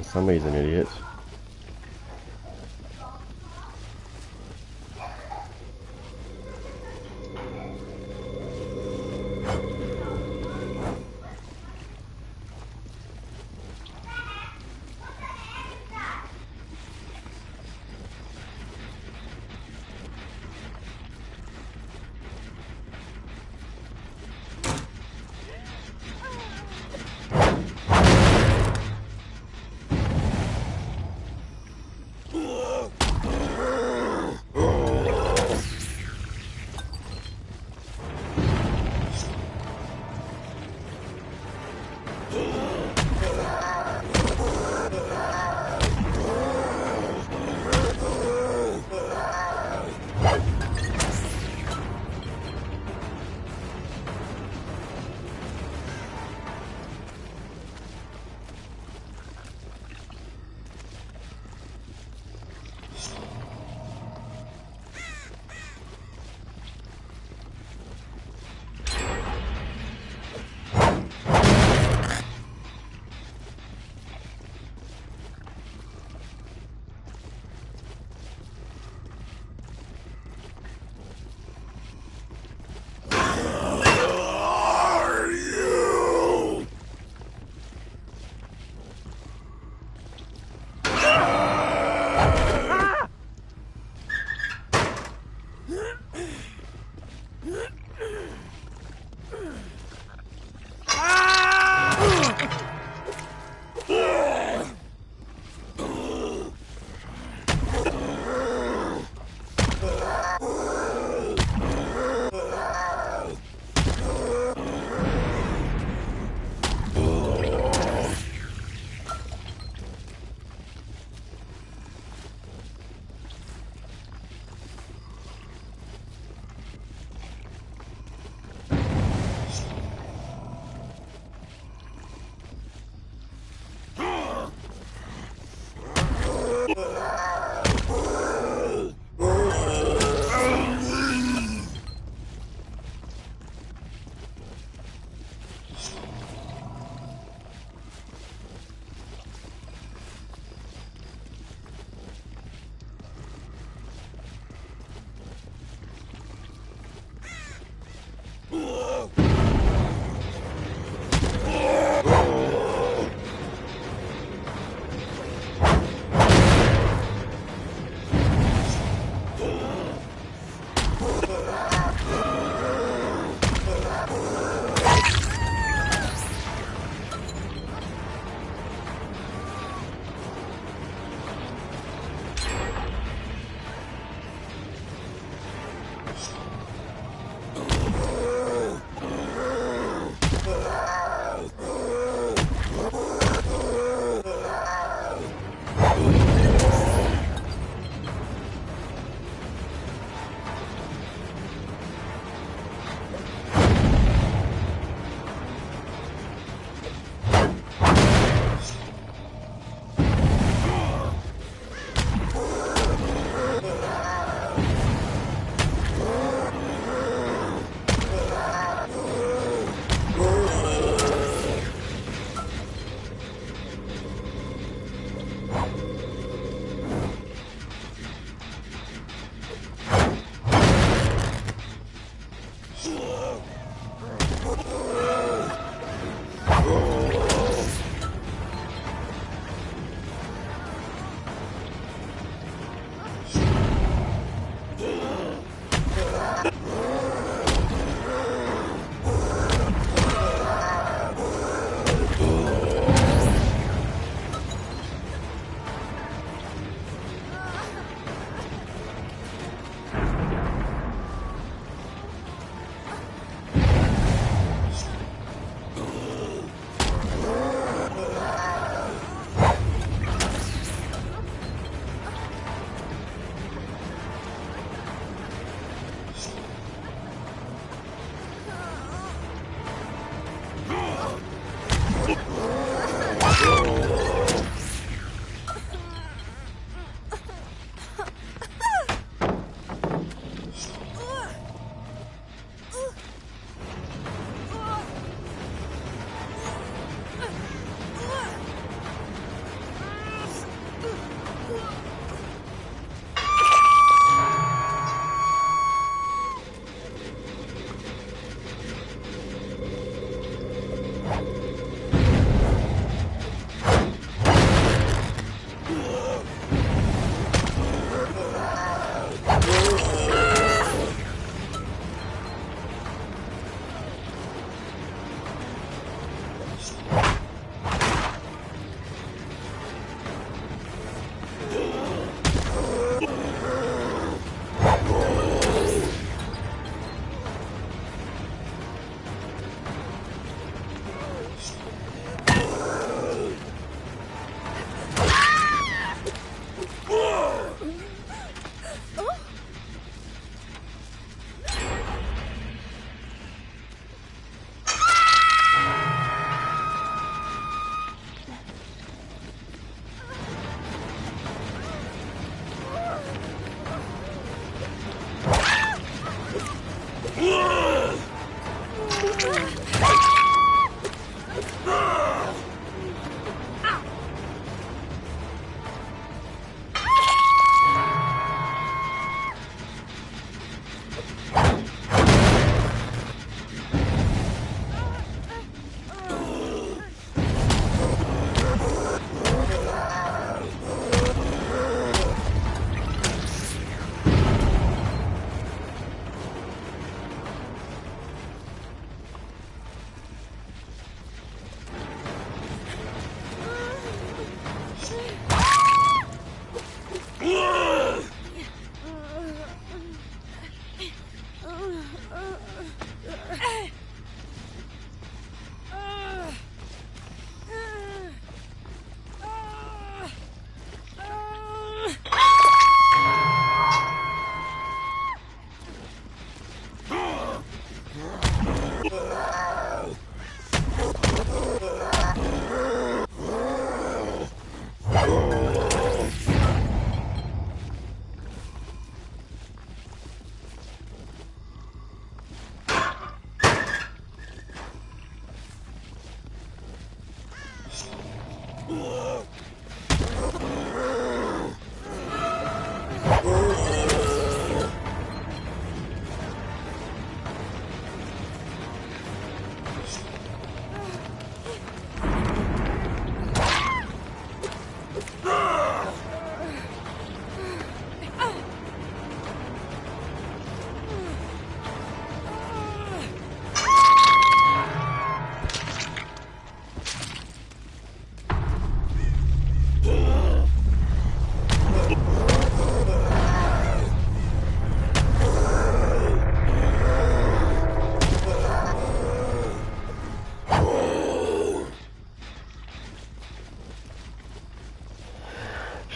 Somebody's an idiot.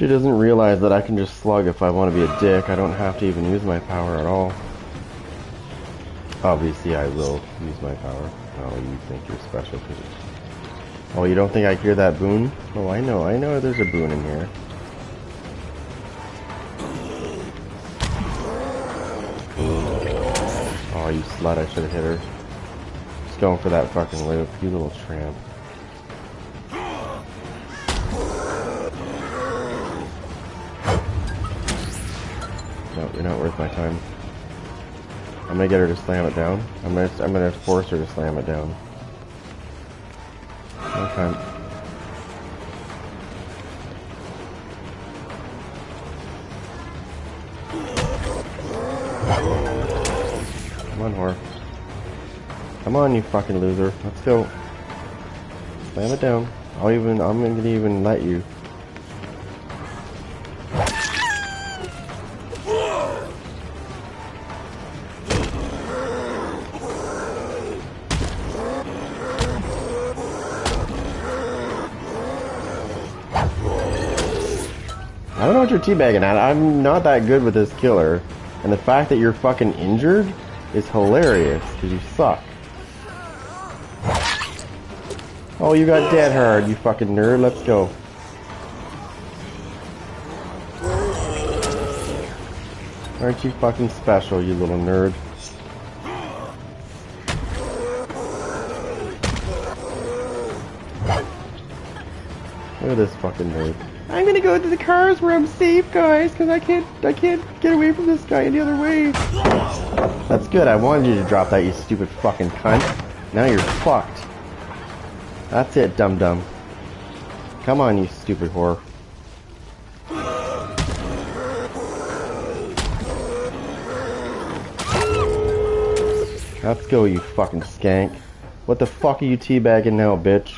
She doesn't realize that I can just slug if I want to be a dick. I don't have to even use my power at all. Obviously, I will use my power. Oh, you think you're special. Oh, you don't think I hear that boon? Oh, I know there's a boon in here. Oh, you slut, I should have hit her. Just going for that fucking loop, you little tramp. No, you're not worth my time. I'm gonna get her to slam it down. I'm gonna force her to slam it down. No time. Come on, whore. Come on, you fucking loser. Let's go. Slam it down. I'm gonna even let you. I don't know what you're teabagging at. I'm not that good with this killer. And the fact that you're fucking injured is hilarious, because you suck. Oh, you got dead hard, you fucking nerd. Let's go. Aren't you fucking special, you little nerd? Look at this fucking nerd. I'm gonna go to the cars where I'm safe, guys, because I can't get away from this guy any other way. That's good. I wanted you to drop that, you stupid fucking cunt. Now you're fucked. That's it, dum-dum. Come on, you stupid whore. Let's go, you fucking skank. What the fuck are you teabagging now, bitch?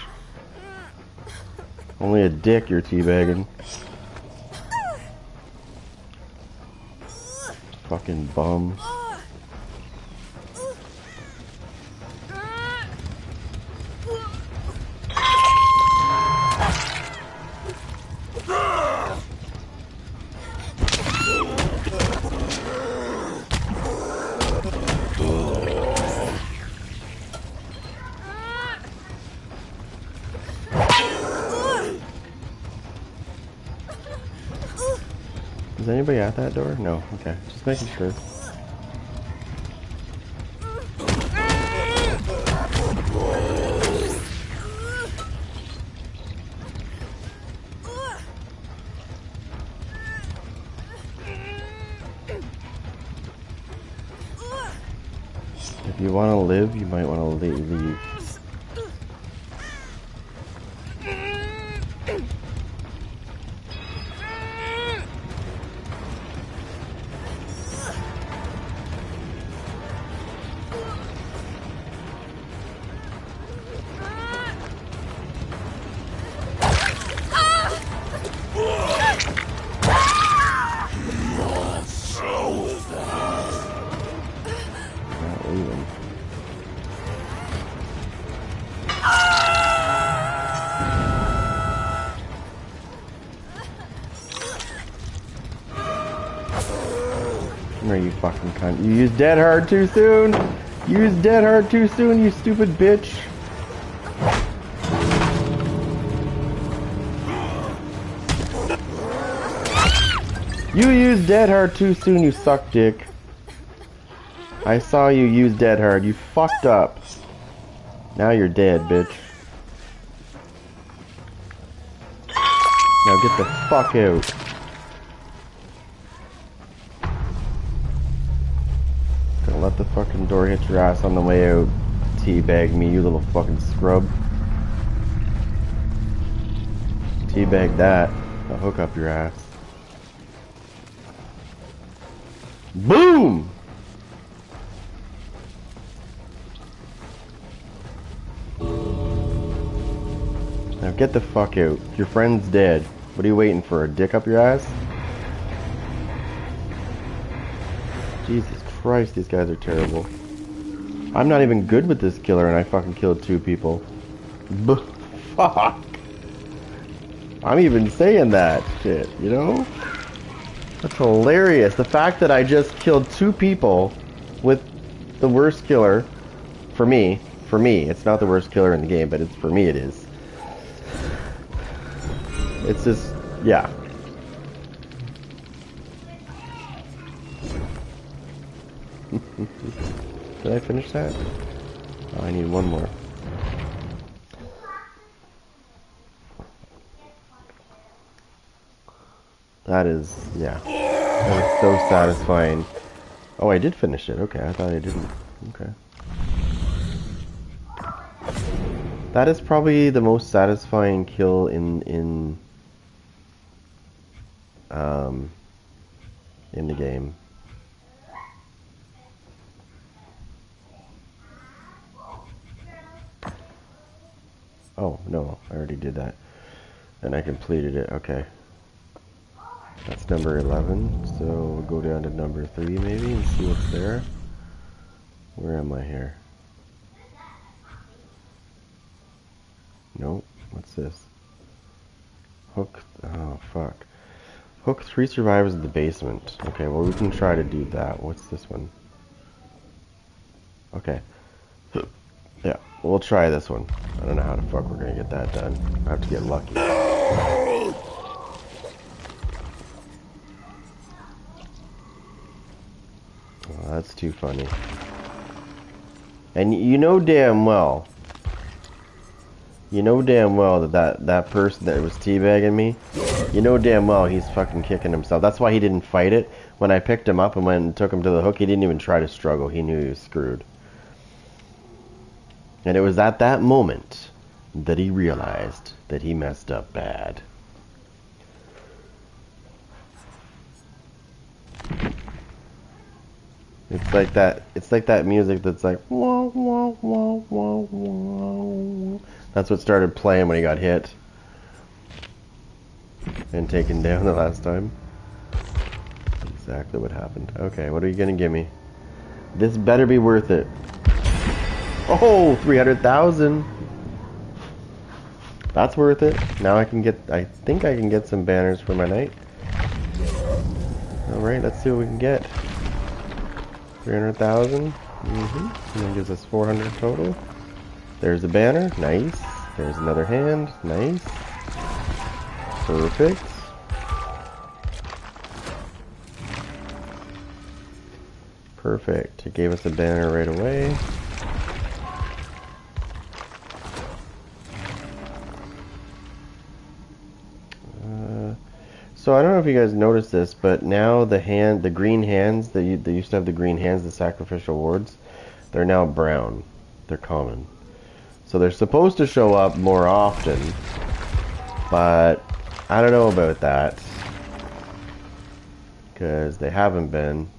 Only a dick you're teabagging. Fucking bum. Is anybody at that door? No. Okay. Just making sure. If you want to live, you might want to leave. You fucking cunt. You used dead hard too soon! You used dead hard too soon, you stupid bitch! You used dead hard too soon, you suck dick. I saw you use dead hard. You fucked up. Now you're dead, bitch. Now get the fuck out. Let the fucking door hit your ass on the way out. Teabag me, you little fucking scrub. Teabag that. I'll hook up your ass. Boom! Now get the fuck out. Your friend's dead. What are you waiting for? A dick up your ass? Jesus Christ, these guys are terrible. I'm not even good with this killer and I fucking killed 2 people. Fuck. I'm even saying that shit, you know? That's hilarious. The fact that I just killed 2 people with the worst killer, for me, it's not the worst killer in the game, but it's for me it is. It's just, yeah. Did I finish that? Oh, I need one more. That is, yeah. That is so satisfying. Oh, I did finish it. Okay, I thought I didn't. Okay. That is probably the most satisfying kill in the game. Oh, no, I already did that. And I completed it. Okay. That's number 11. So we'll go down to number 3 maybe and see what's there. Where am I here? Nope. What's this? Hook. Oh, fuck. Hook 3 survivors in the basement. Okay, well, we can try to do that. What's this one? Okay. Yeah, we'll try this one. I don't know how the fuck we're gonna get that done. I have to get lucky. Oh, that's too funny. And you know damn well that person that was teabagging me, you know damn well he's fucking kicking himself. That's why he didn't fight it. When I picked him up and went and took him to the hook, he didn't even try to struggle. He knew he was screwed. And it was at that moment that he realized that he messed up bad. It's like that music that's like wah, wah, wah, wah, wah. That's what started playing when he got hit and taken down the last time. Exactly what happened. Okay, what are you gonna give me? This better be worth it. Oh, 300,000. That's worth it. Now I think I can get some banners for my night. Alright, let's see what we can get. 300,000. And that gives us 400 total. There's a banner. Nice. There's another hand. Nice. Perfect. Perfect. It gave us a banner right away. So I don't know if you guys noticed this, but now the green hands, they used to have the green hands, the sacrificial wards, they're now brown. They're common. So they're supposed to show up more often, but I don't know about that, because they haven't been.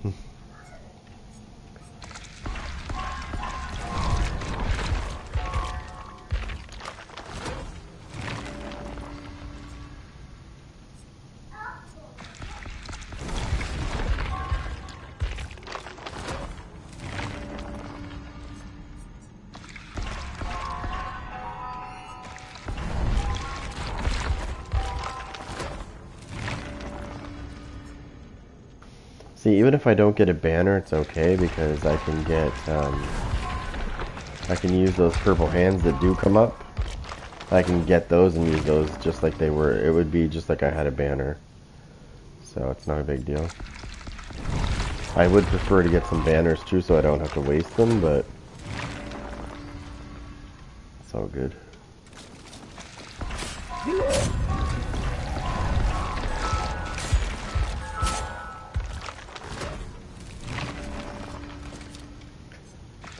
See, even if I don't get a banner, it's okay, because I can get, I can use those purple hands that do come up. I can get those and use those just like they were. It would be just like I had a banner. So it's not a big deal. I would prefer to get some banners too, so I don't have to waste them, but it's all good.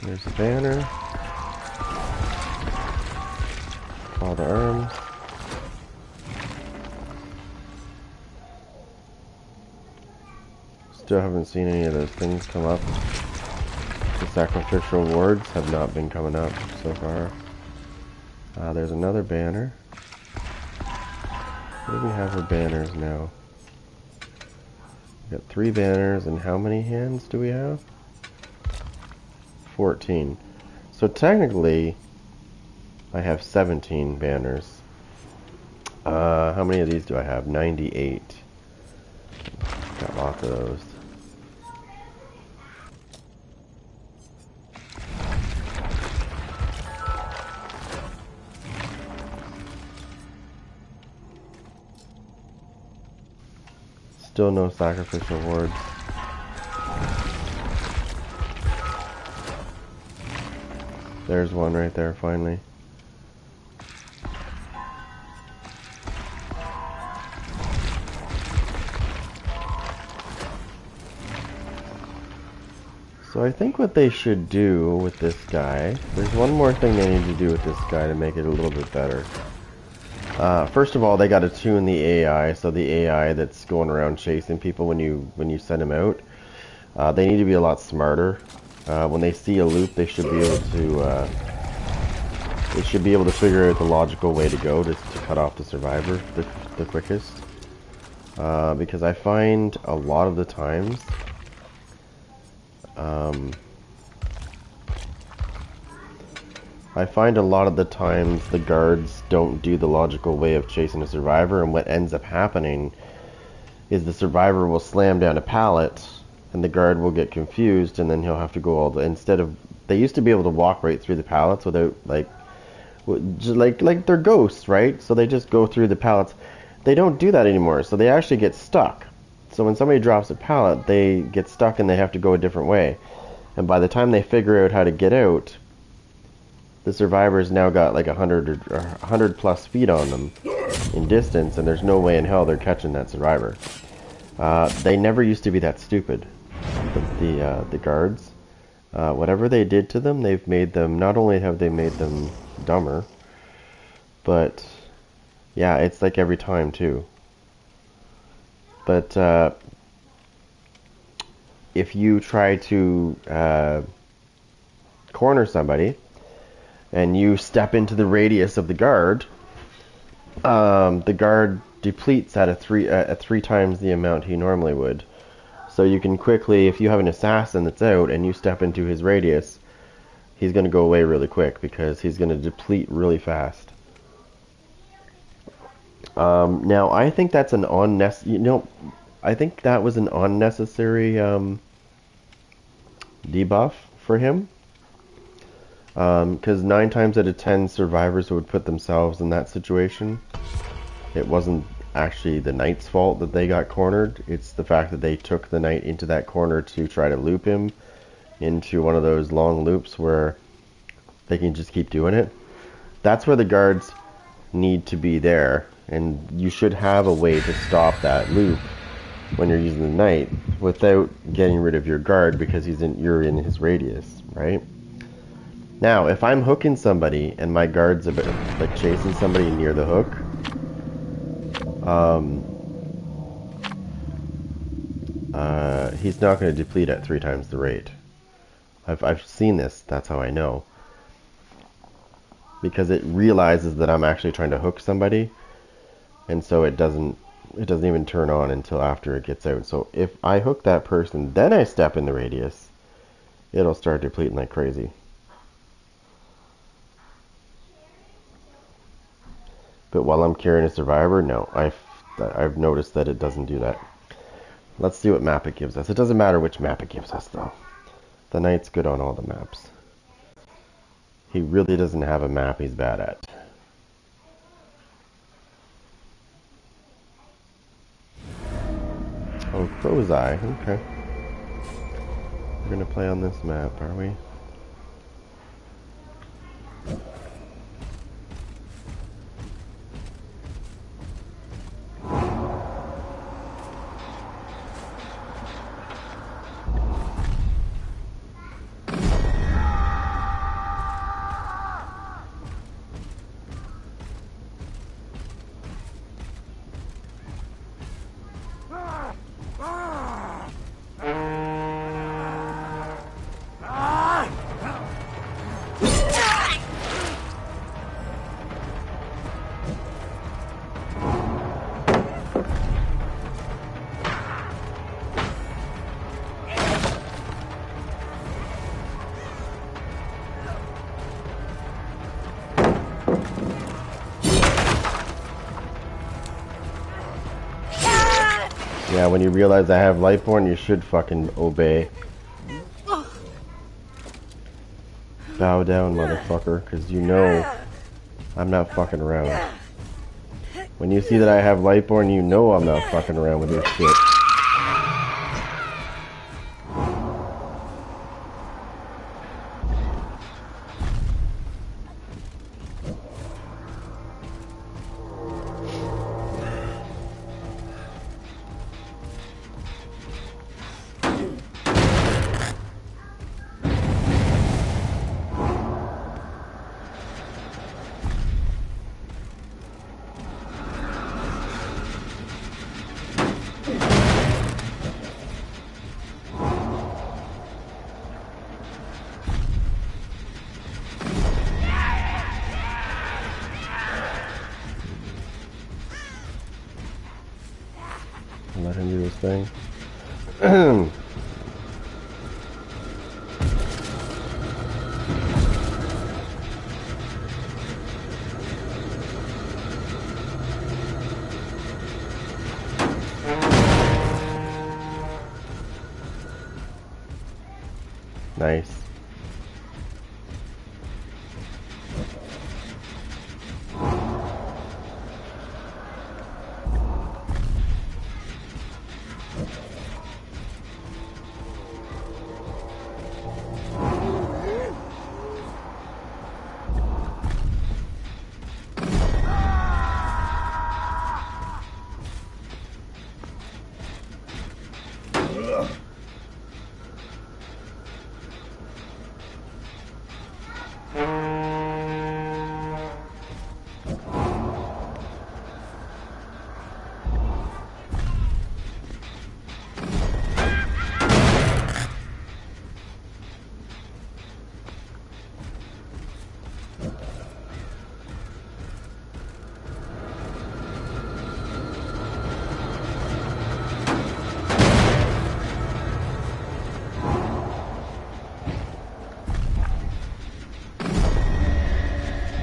There's a banner. All the arms. Still haven't seen any of those things come up. The sacrificial wards have not been coming up so far. There's another banner. What do we have for banners now? We got 3 banners, and how many hands do we have? 14. So technically, I have 17 banners. How many of these do I have? 98. Got lots of those. Still no sacrificial wards. There's one right there, finally. So I think what they should do with this guy, there's one more thing they need to do with this guy to make it a little bit better. First of all, they got to tune the AI, so the AI that's going around chasing people when you send them out, they need to be a lot smarter. When they see a loop, they should be able to figure out the logical way to go to cut off the survivor the quickest. Because I find a lot of the times, the guards don't do the logical way of chasing a survivor, and what ends up happening is the survivor will slam down a pallet, and the guard will get confused, and then he'll have to go all the... Instead of... They used to be able to walk right through the pallets without, like they're ghosts, right? So they just go through the pallets. They don't do that anymore, so they actually get stuck. So when somebody drops a pallet, they get stuck and they have to go a different way. And by the time they figure out how to get out, the survivor's now got like 100 plus feet on them in distance, and there's no way in hell they're catching that survivor. They never used to be that stupid, the guards. Whatever they did to them, they've made them, not only have they made them dumber, but yeah, it's like every time too. But if you try to corner somebody and you step into the radius of the guard depletes at three times the amount he normally would. So you can quickly, if you have an assassin that's out and you step into his radius, he's going to go away really quick because he's going to deplete really fast. Now I think that's an I think that was an unnecessary debuff for him. Because 9 times out of 10 survivors would put themselves in that situation. It wasn't actually the knight's fault that they got cornered. It's the fact that they took the knight into that corner to try to loop him into one of those long loops where they can just keep doing it. That's where the guards need to be there, and you should have a way to stop that loop when you're using the knight without getting rid of your guard because you're in his radius, right? Now, if I'm hooking somebody and my guard's like chasing somebody near the hook, he's not going to deplete at 3 times the rate. I've seen this. That's how I know. Because it realizes that I'm actually trying to hook somebody, and so it doesn't even turn on until after it gets out. So if I hook that person, then I step in the radius, it'll start depleting like crazy. But while I'm carrying a survivor, no, I've noticed that it doesn't do that. Let's see what map it gives us. It doesn't matter which map it gives us, though. The knight's good on all the maps. He really doesn't have a map he's bad at. Oh, Crow's Eye. Okay. We're gonna play on this map, are we? Now, when you realize I have Lightborn, you should fucking obey. Bow down, motherfucker, because you know I'm not fucking around. When you see that I have Lightborn, you know I'm not fucking around with your shit. Let him do his thing. Nice.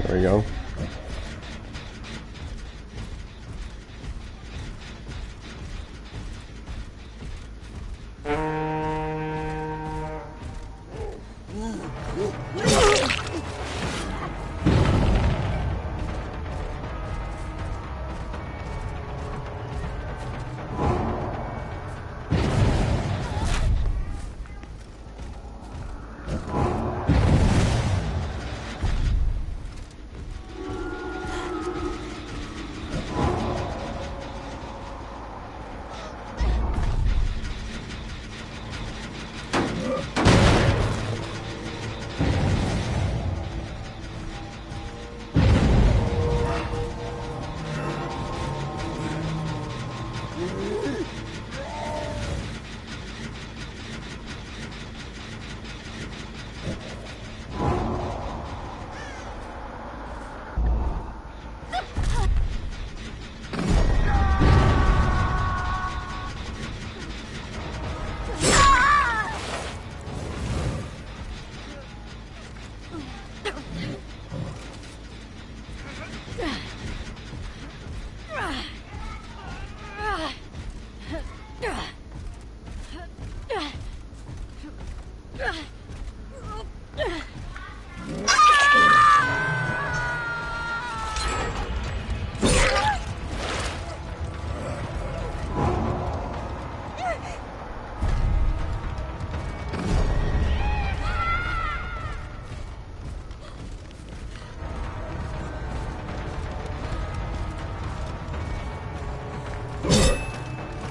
There we go.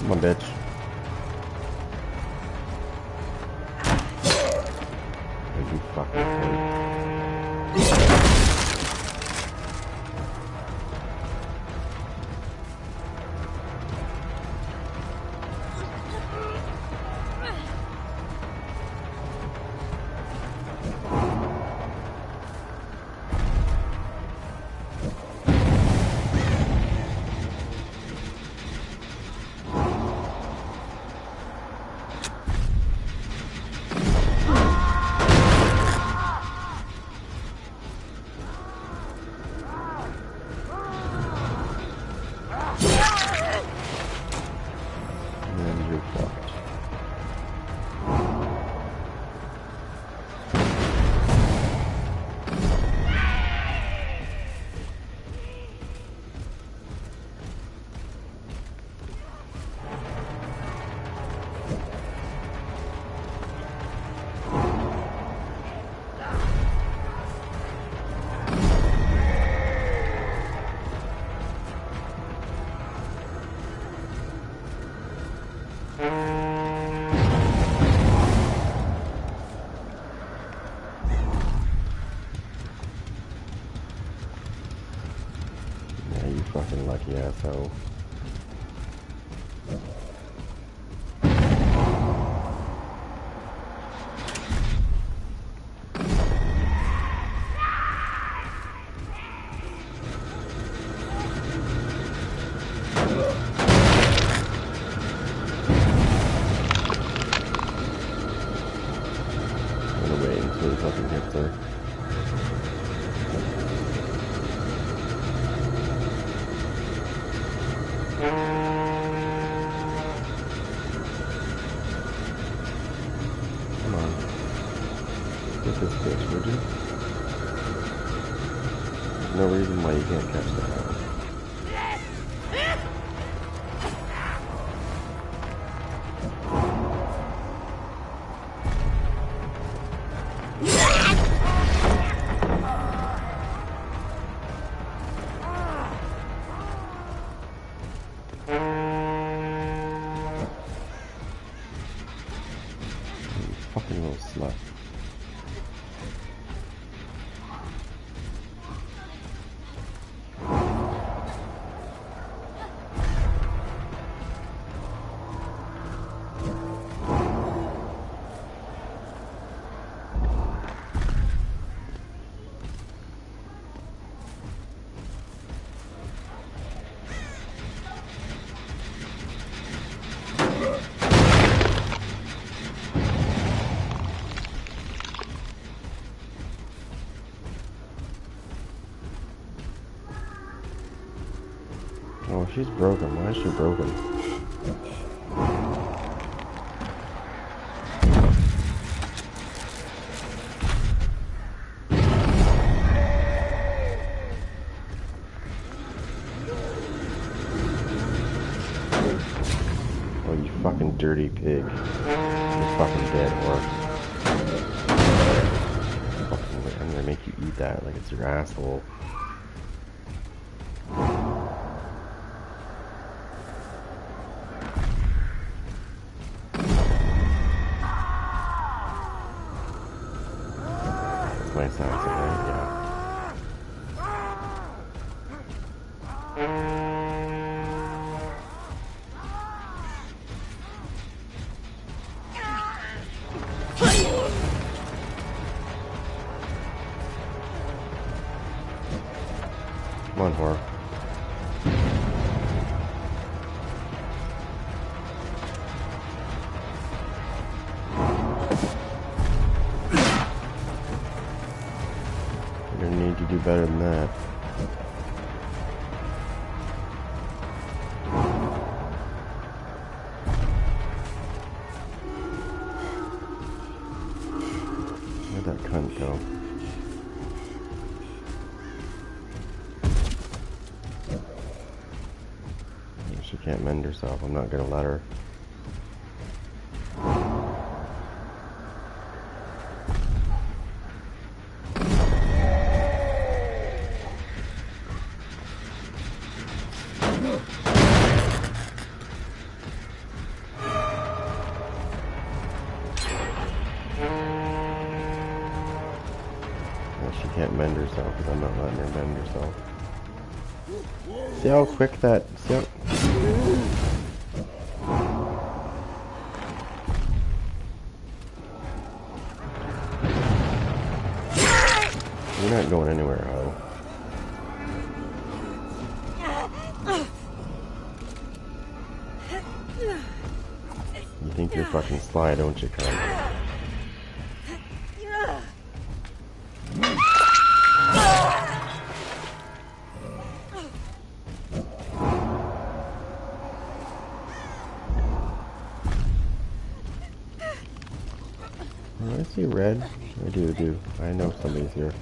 Come on, bitch. You fucking cunt. Yeah, so... I'm gonna wait until he fucking gets there. Come on. Get this bitch, would you? There's no reason why you can't catch that out. Fucking little slut. Oh, she's broken. Why is she broken? Oh, you fucking dirty pig. You're fucking dead horse. I'm gonna make you eat that like it's your asshole. My assassin, right? Yeah. Come on, whore. You're gonna need to do better than that. Where'd that cunt go? She can't mend herself. I'm not gonna let her. Well, she can't mend herself because I'm not letting her mend herself. See how quick that... See how... You're not going anywhere, ho. You think you're fucking sly, don't you, cunt? Oh, I see red. I do. I know somebody's here.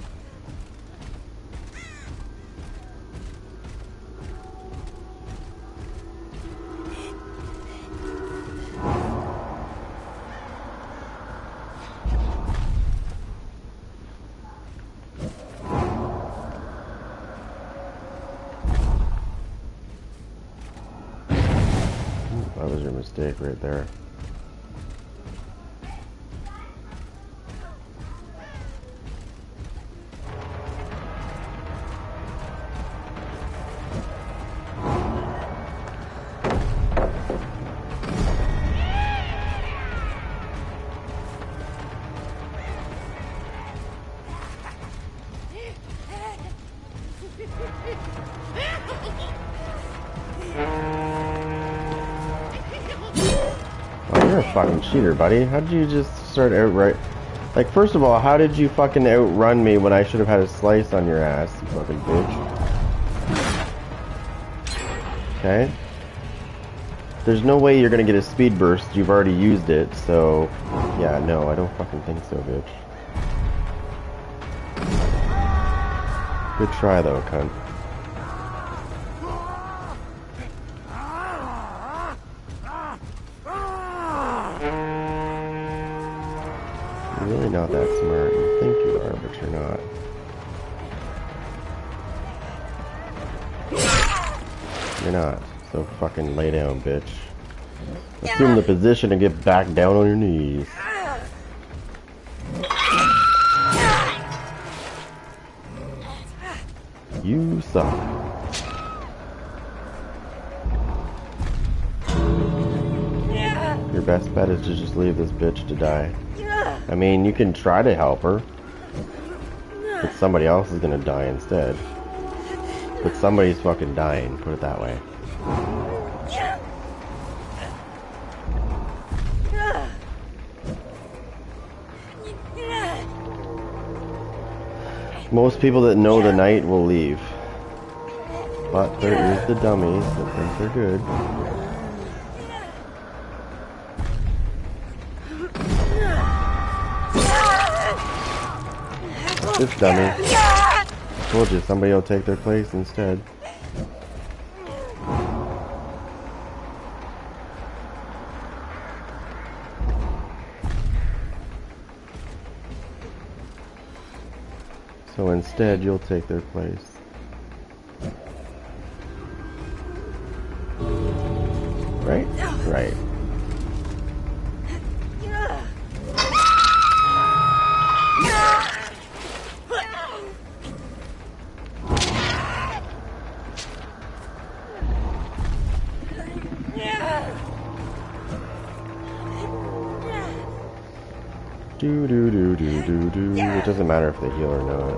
That was your mistake right there. You're a fucking cheater, buddy. How did you just start outright? Like, first of all, how did you fucking outrun me when I should have had a slice on your ass, you fucking bitch? Okay. There's no way you're gonna get a speed burst. You've already used it, so... Yeah, no, I don't fucking think so, bitch. Good try, though, cunt. You're really not that smart. You think you are, but you're not. You're not. So fucking lay down, bitch. Assume the position and get back down on your knees. You suck. Your best bet is to just leave this bitch to die. I mean, you can try to help her, but somebody else is gonna die instead. But somebody's fucking dying, put it that way. Most people that know the night will leave. But there is the dummies that think they're good. This dummy. Told you, somebody will take their place instead. So instead, you'll take their place. Right? Right. It doesn't matter if they heal or not.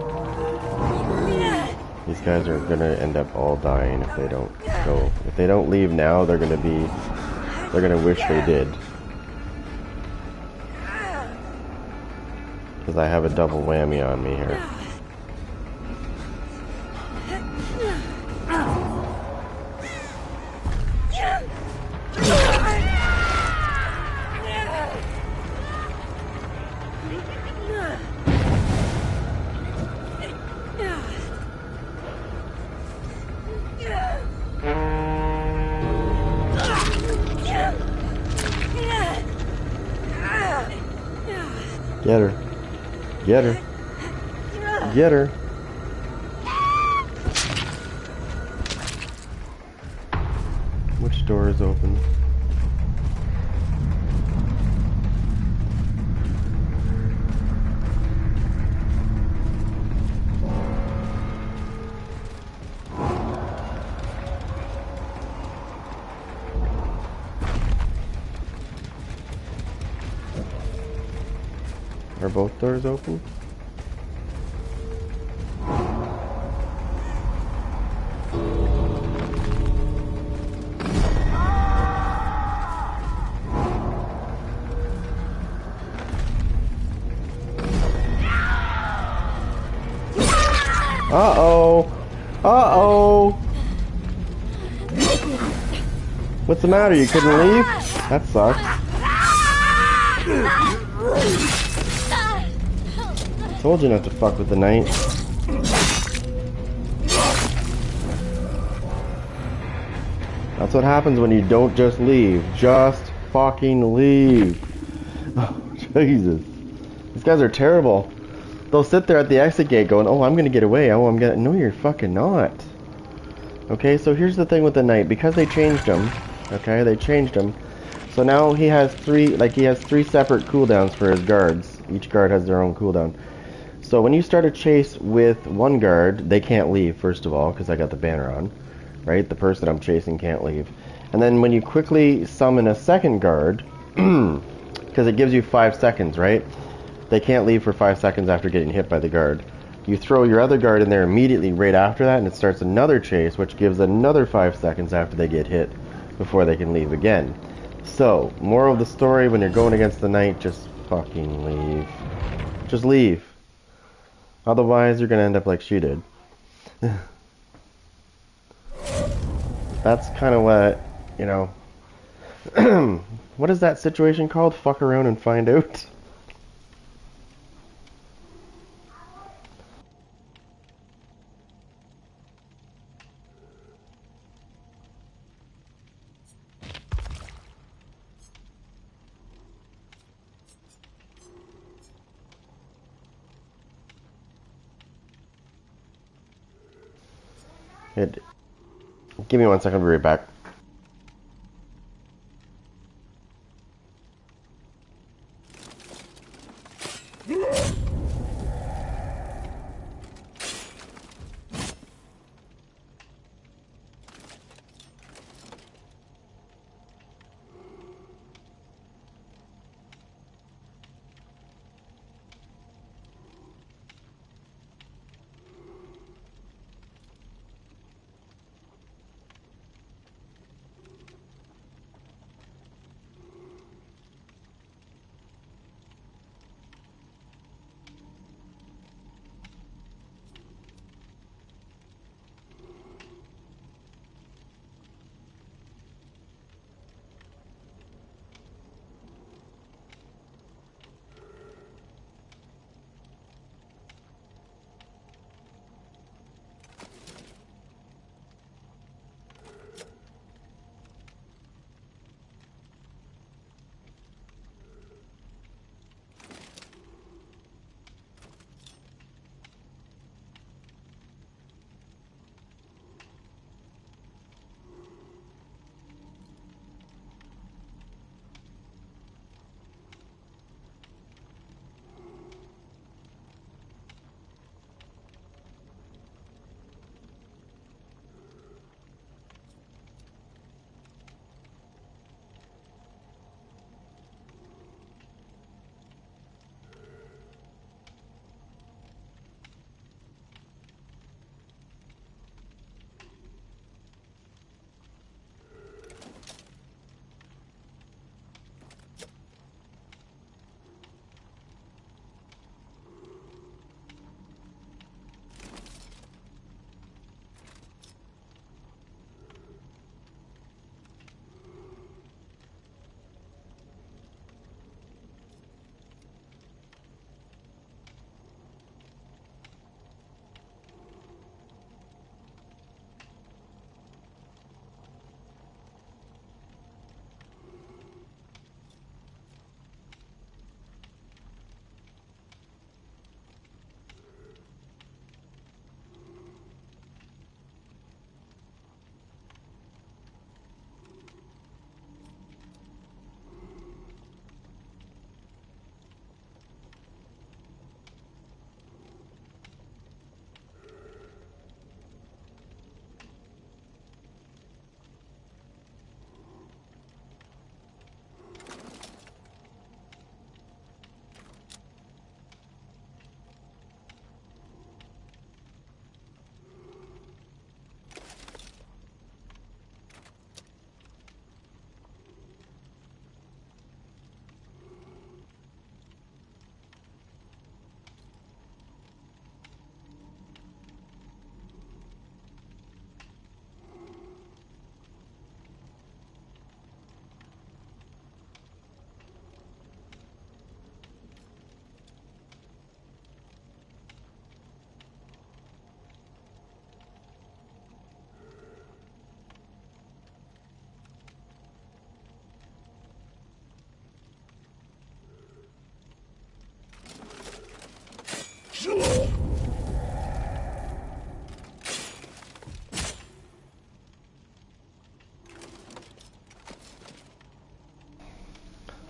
These guys are gonna end up all dying if they don't go. If they don't leave now, they're gonna wish they did. Because I have a double whammy on me here. Get her. Get her. Get her. Which door is open? Are both doors open? Uh-oh! Uh-oh! What's the matter? You couldn't leave? That sucks. Told you not to fuck with the night. That's what happens when you don't just leave. Just fucking leave. Oh, Jesus. These guys are terrible. They'll sit there at the exit gate going, oh, I'm gonna get away. Oh, I'm gonna... No, you're fucking not. Okay, so here's the thing with the knight. Because they changed him, okay, they changed him. So now he has three separate cooldowns for his guards. Each guard has their own cooldown. So when you start a chase with one guard, they can't leave, first of all, because I got the banner on, right? The person I'm chasing can't leave. And then when you quickly summon a second guard, because it gives you 5 seconds, right? They can't leave for 5 seconds after getting hit by the guard. You throw your other guard in there immediately right after that, and it starts another chase, which gives another 5 seconds after they get hit before they can leave again. So, moral of the story, when you're going against the knight, just fucking leave. Just leave. Otherwise, you're gonna end up like she did. That's kind of what, you know... what is that situation called? Fuck around and find out? It... Give me 1 second, I'll be right back.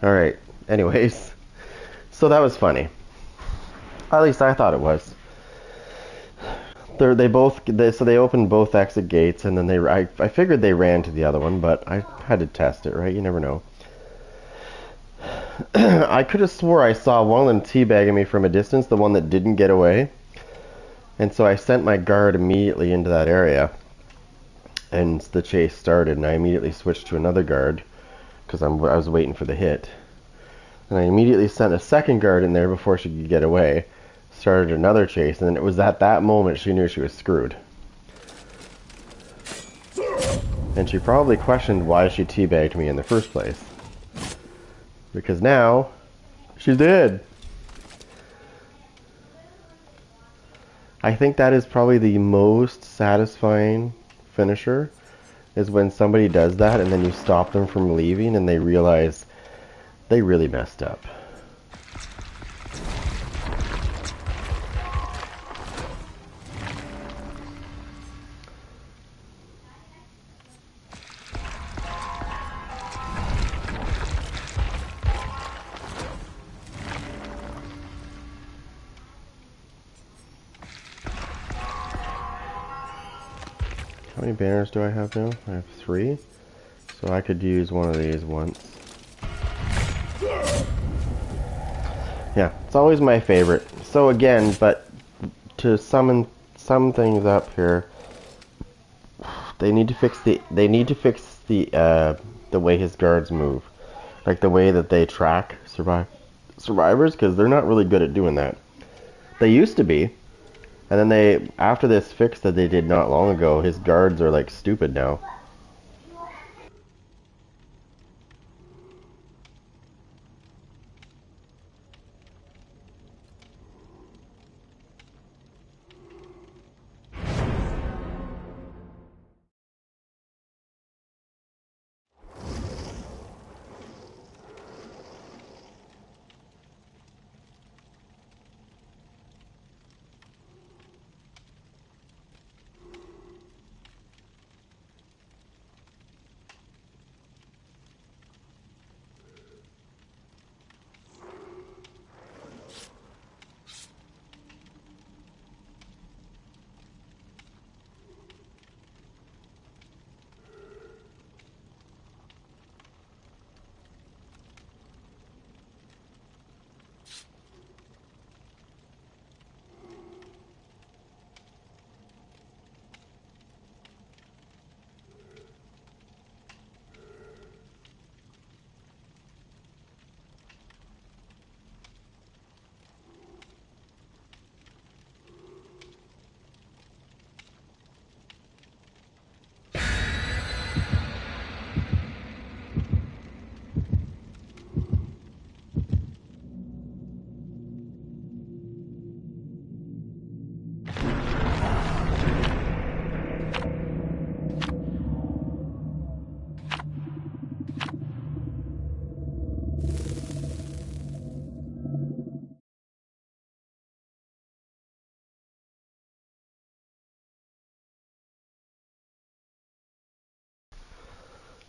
Alright, anyways. So that was funny. At least I thought it was. So they opened both exit gates, and then I figured they ran to the other one, but I had to test it, right? You never know. I could have swore I saw one of them teabagging me from a distance, the one that didn't get away. And so I sent my guard immediately into that area. And the chase started, and I immediately switched to another guard because I was waiting for the hit. And I immediately sent a second guard in there before she could get away. Started another chase, and it was at that moment she knew she was screwed. And she probably questioned why she teabagged me in the first place. Because now, she's dead. I think that is probably the most satisfying finisher, is when somebody does that and then you stop them from leaving and they realize they really messed up. How many banners do I have now? I have 3. So I could use one of these once. Yeah, it's always my favorite. So again, but to summon some things up here, they need to fix the way his guards move. Like the way that they track survivors, because they're not really good at doing that. They used to be. And then after this fix that they did not long ago, his guards are like stupid now.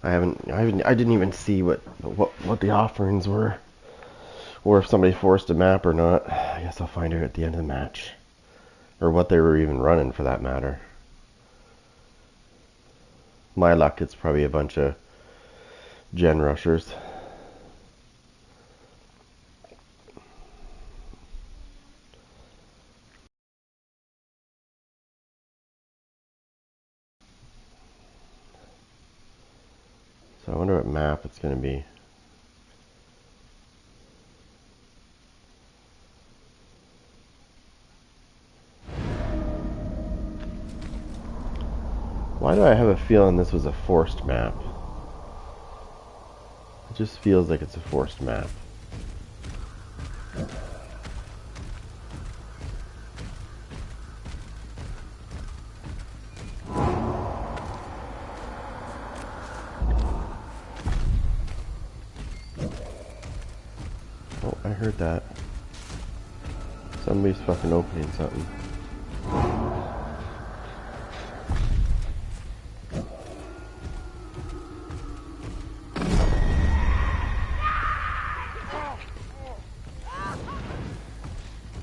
I didn't even see what the offerings were, or if somebody forced a map or not. I guess I'll find out at the end of the match, or what they were even running for that matter. My luck, it's probably a bunch of gen rushers. So I wonder what map it's going to be. Why do I have a feeling this was a forced map? It just feels like it's a forced map. Oh, I heard that. Somebody's fucking opening something.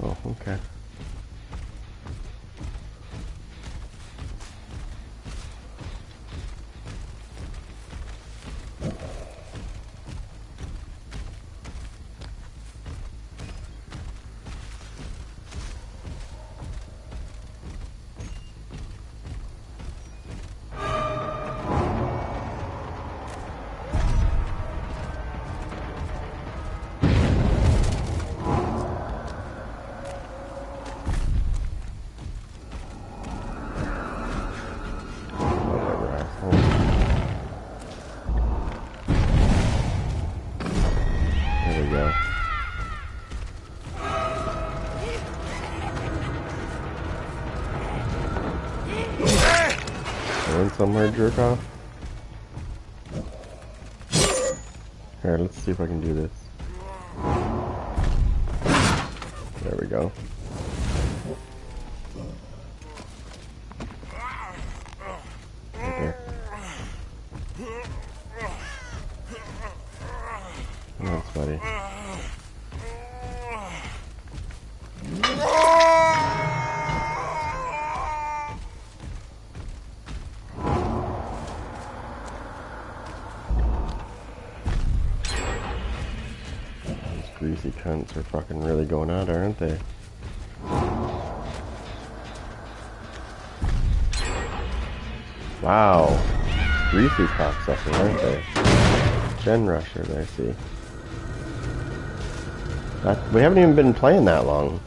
Oh, okay. Going somewhere, jerk off? Here, let's see if I can do this. There we go. Okay. That's funny. Greasy cunts are fucking really going out, aren't they? Wow. Greasy cocksuckers, aren't they? Gen rushers, I see. We haven't even been playing that long.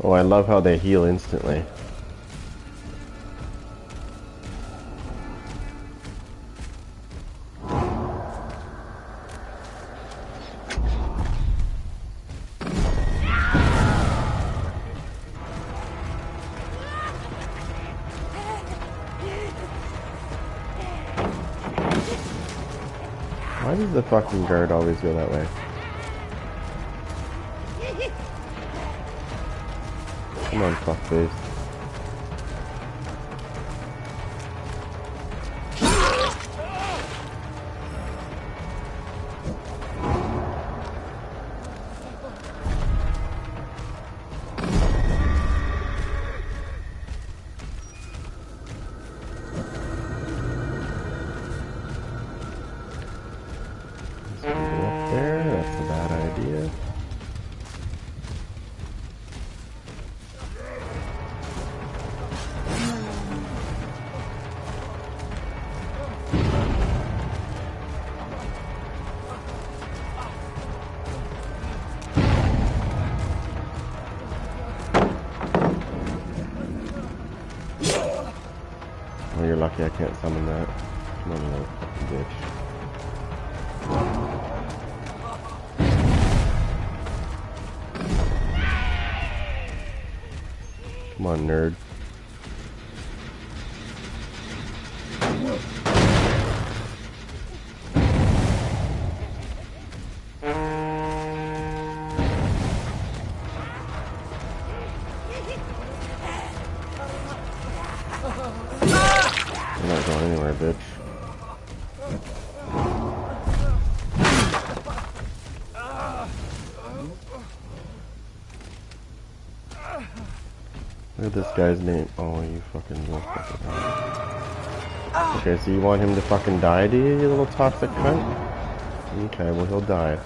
Oh, I love how they heal instantly. Why does the fucking guard always go that way? Come on, fuckface. Up there, that's a bad idea. Oh, you're lucky I can't summon that. Come on, you little fucking bitch. Come on, nerd. You're not going anywhere, bitch. Look at this guy's name. Oh, you fucking little fucking cunt. Okay, so you want him to fucking die, do you little toxic cunt? Okay, well he'll die.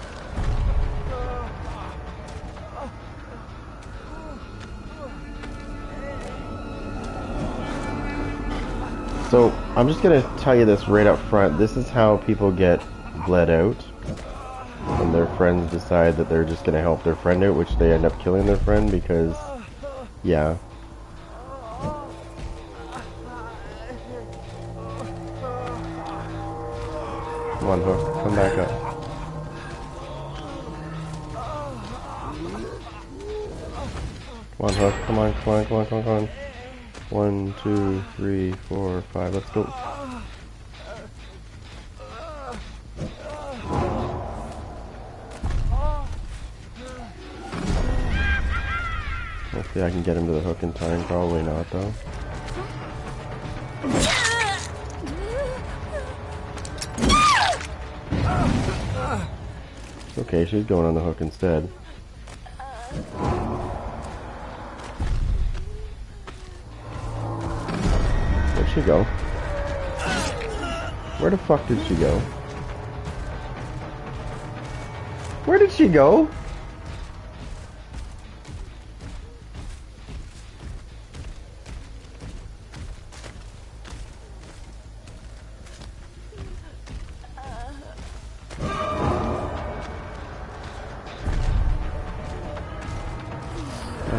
So, I'm just gonna tell you this right up front. This is how people get bled out. When their friends decide that they're just gonna help their friend out, which they end up killing their friend because, yeah. Come on, Hook, come back up. Come on, Hook, come on, come on, come on, come on, come on. 1, 2, 3, 4, 5, let's go. Hopefully I can get him to the hook in time, probably not though. Okay, she's going on the hook instead. Where'd she go? Where the fuck did she go? Where did she go?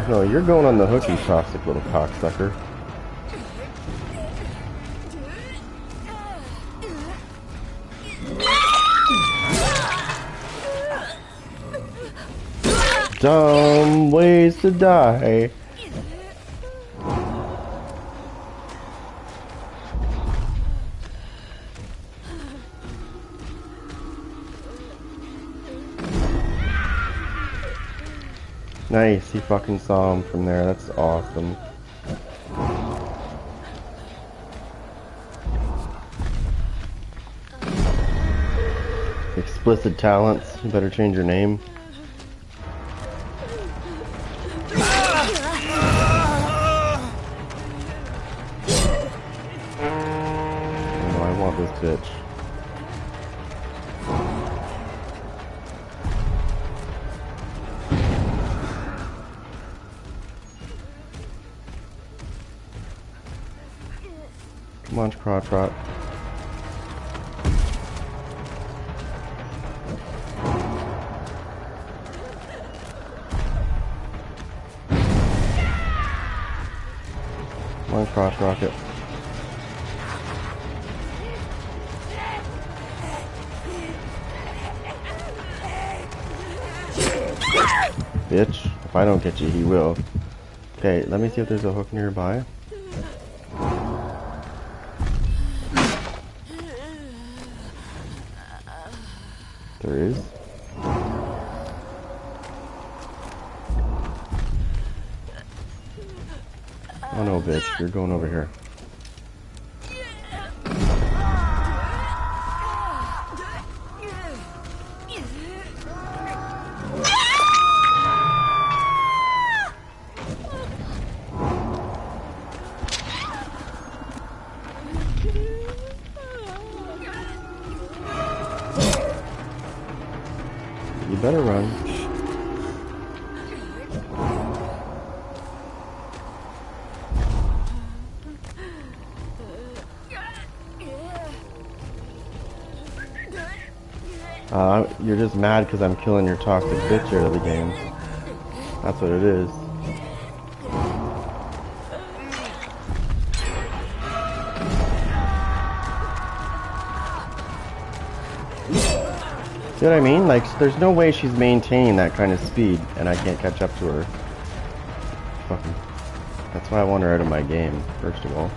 No, you're going on the hook, you caustic little cocksucker. Dumb ways to die. Nice, he fucking saw him from there. That's awesome. Explicit talents. You better change your name. Oh, I want this bitch. Come on, Craw Trot. Come on, Cross Rocket. Bitch. If I don't get you, he will. Okay, let me see if there's a hook nearby. There is. Oh no, bitch, you're going over here. You better run. You're just mad because I'm killing your toxic bitch out of the game. That's what it is. See what I mean? Like, there's no way she's maintaining that kind of speed, and I can't catch up to her. Fucking. That's why I want her out of my game, first of all.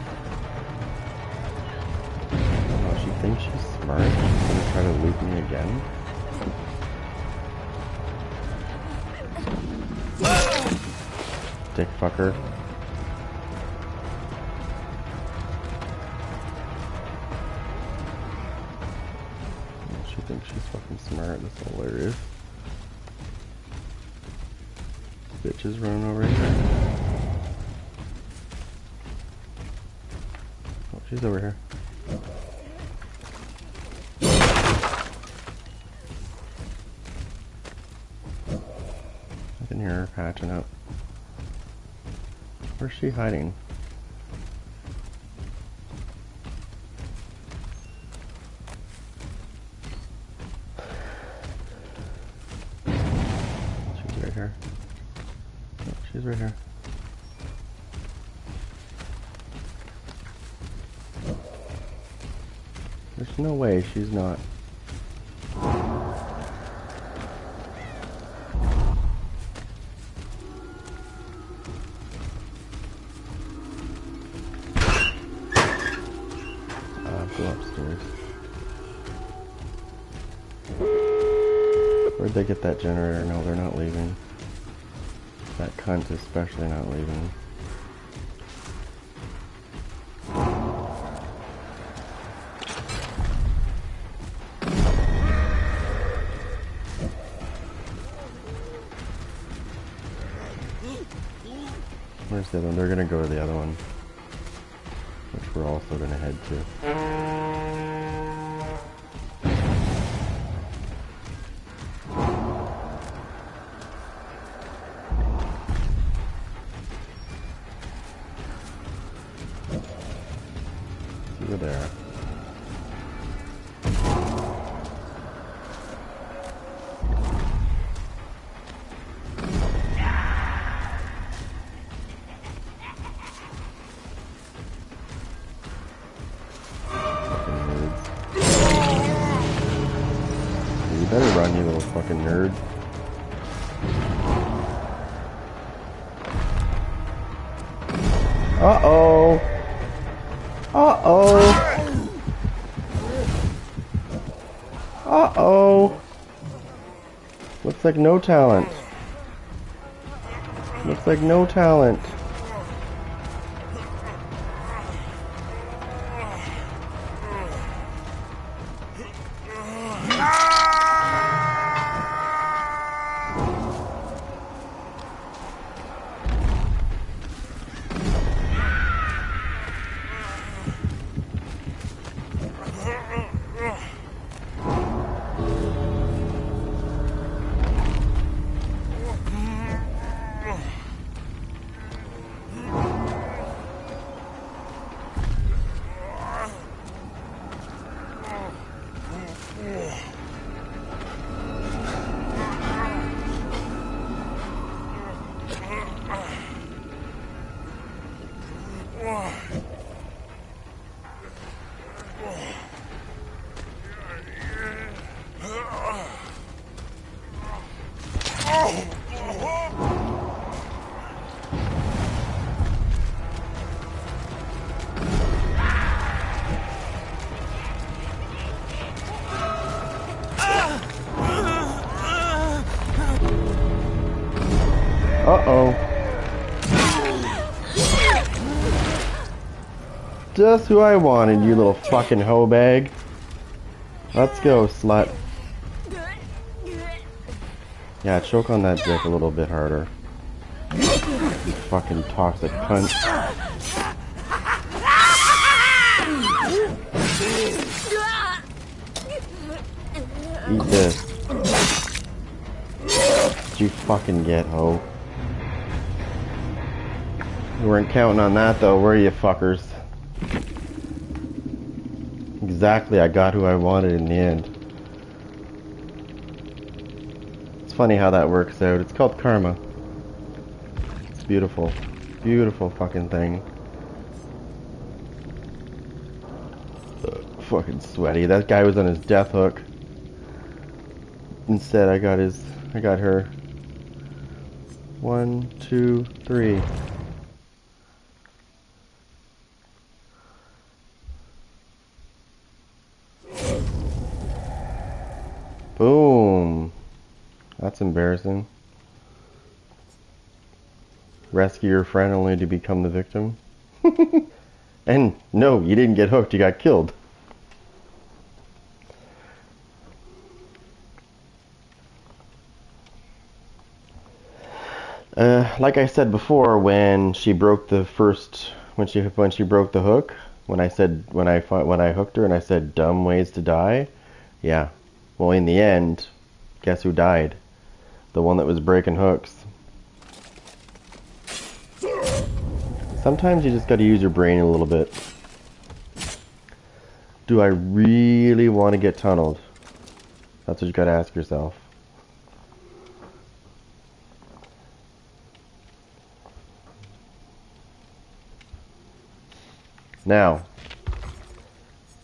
Oh, she thinks she's smart. She's gonna try to loop me again. Dick fucker. She thinks she's fucking smart. That's hilarious. Bitch is running over here. Oh, she's over here. I can hear her patching up. Where's she hiding? She's right here. Oh, she's right here. There's no way she's not. Go upstairs. Where'd they get that generator? No, they're not leaving. That cunt especially not leaving. Where's the other one? They're gonna go to the other one, which we're also gonna head to. over there. You better run, you little fucking nerd. Uh-oh. Uh-oh. Uh-oh. Looks like no talent. Looks like no talent. Uh-oh. Just who I wanted, you little fucking hoe bag. Let's go, slut. Yeah, choke on that dick a little bit harder. You fucking toxic cunt. Eat this. What you fucking get, hoe? You weren't counting on that though, were you fuckers? Exactly, I got who I wanted in the end. It's funny how that works out. It's called karma. It's beautiful. Beautiful fucking thing. Fucking sweaty. That guy was on his death hook. Instead, I got her. 1, 2, 3. Boom. That's embarrassing. Rescue your friend only to become the victim. And no, you didn't get hooked, you got killed. Like I said before, when she broke the when she broke the hook, when I hooked her and I said dumb ways to die, yeah. Well, in the end, guess who died? The one that was breaking hooks. Sometimes you just gotta use your brain a little bit. Do I really want to get tunneled? That's what you gotta ask yourself. Now,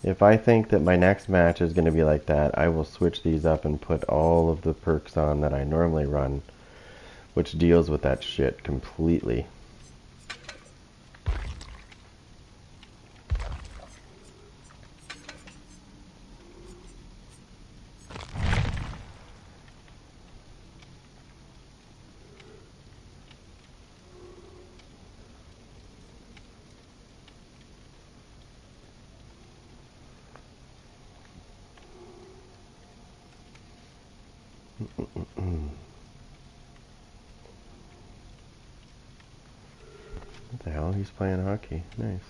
if I think that my next match is going to be like that, I will switch these up and put all of the perks on that I normally run, which deals with that shit completely. What the hell? He's playing hockey. Nice.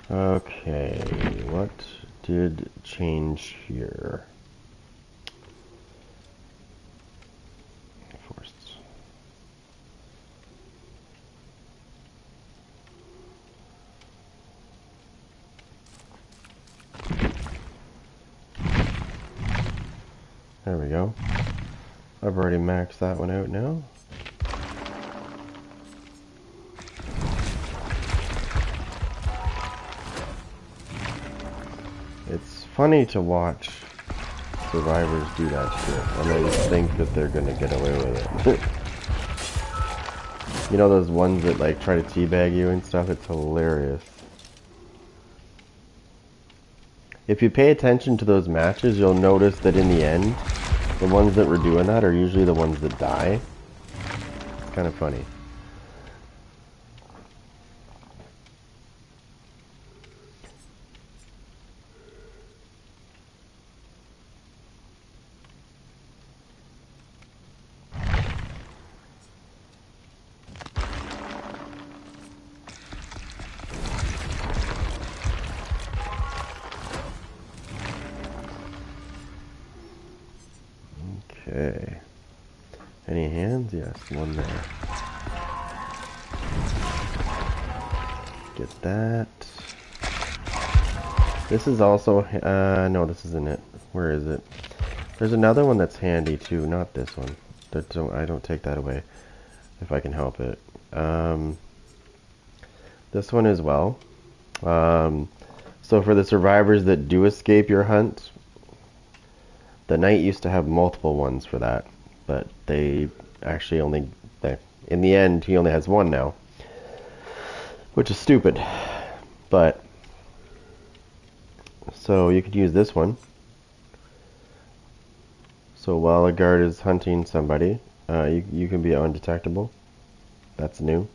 Okay, what did change here? Forced. There we go. I've already maxed that one out now. It's funny to watch survivors do that shit, and they think that they're gonna get away with it. You know those ones that like try to teabag you and stuff? It's hilarious. If you pay attention to those matches, you'll notice that in the end, the ones that were doing that are usually the ones that die. It's kind of funny. Okay. Any hands? Yes, one there. Get that. This is also, no, this isn't it. Where is it? There's another one that's handy too, not this one. I don't take that away if I can help it. This one as well. So for the survivors that do escape your hunt, the knight used to have multiple ones for that, but they actually only, in the end, he only has one now, which is stupid. But so you could use this one. So while a guard is hunting somebody, you can be undetectable. That's new.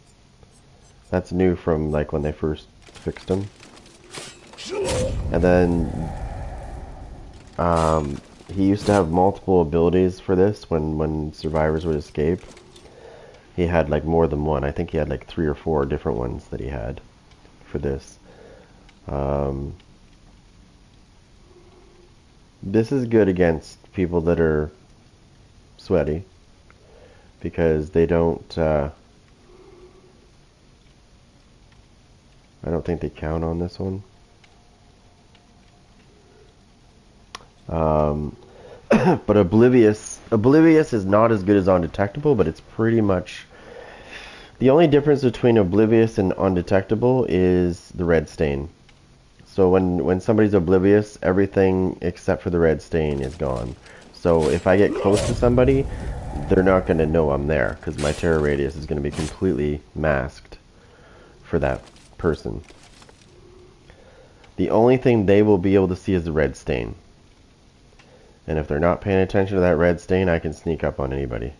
That's new from like when they first fixed them. And then he used to have multiple abilities for this when survivors would escape. He had like more than one. I think he had like 3 or 4 different ones that he had for this. This is good against people that are sweaty because they don't I don't think they count on this one. But Oblivious is not as good as Undetectable, but it's pretty much the only difference between Oblivious and Undetectable is the red stain. So when somebody's Oblivious, everything except for the red stain is gone. So if I get close to somebody, they're not going to know I'm there because my terror radius is going to be completely masked for that person. The only thing they will be able to see is the red stain. And if they're not paying attention to that red stain, I can sneak up on anybody.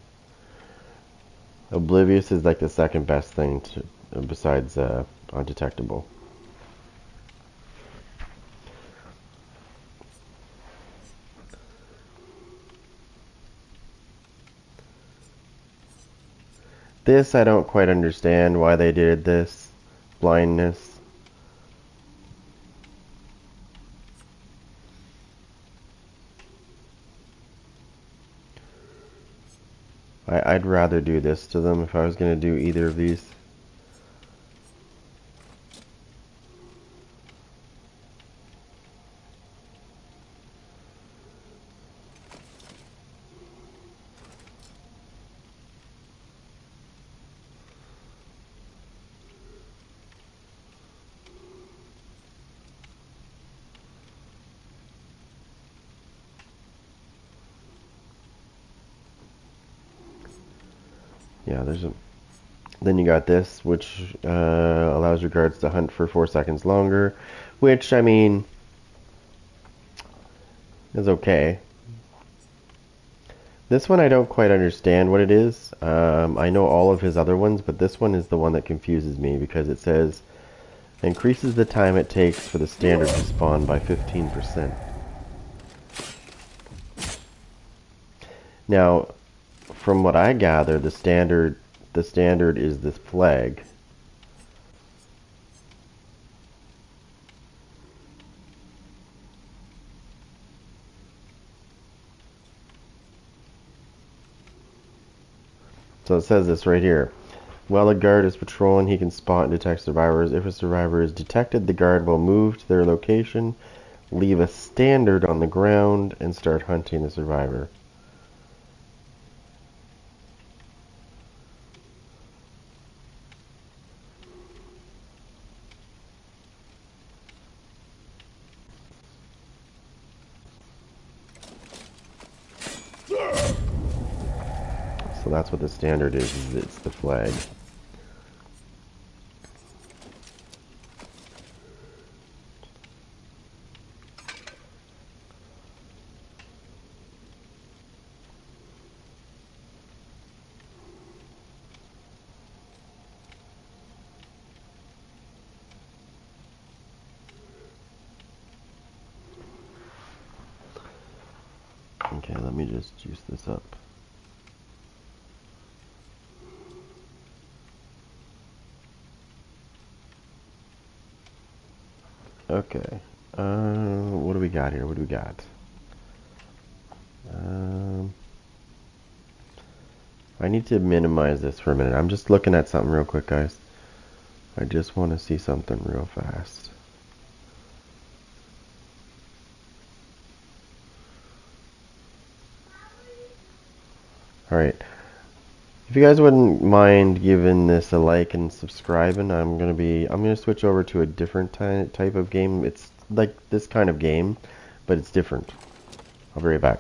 Oblivious is like the second best thing besides Undetectable. This I don't quite understand why they did this. Blindness. I'd rather do this to them if I was going to do either of these. Yeah, then you got this, which allows your guards to hunt for 4 seconds longer, which, I mean, is okay. This one I don't quite understand what it is. I know all of his other ones, but this one is the one that confuses me because it says increases the time it takes for the standard to spawn by 15%. Now, from what I gather, the standard is this flag. So it says this right here. While a guard is patrolling, he can spot and detect survivors. If a survivor is detected, the guard will move to their location, leave a standard on the ground, and start hunting the survivor. So that's what the standard is it's the flag. Okay, let me just juice this up. Okay. What do we got here? What do we got? I need to minimize this for a minute. I'm just looking at something real quick, guys. I just want to see something real fast. Alright. If you guys wouldn't mind giving this a like and subscribing, I'm gonna switch over to a different type of game. It's like this kind of game, but it's different. I'll be right back.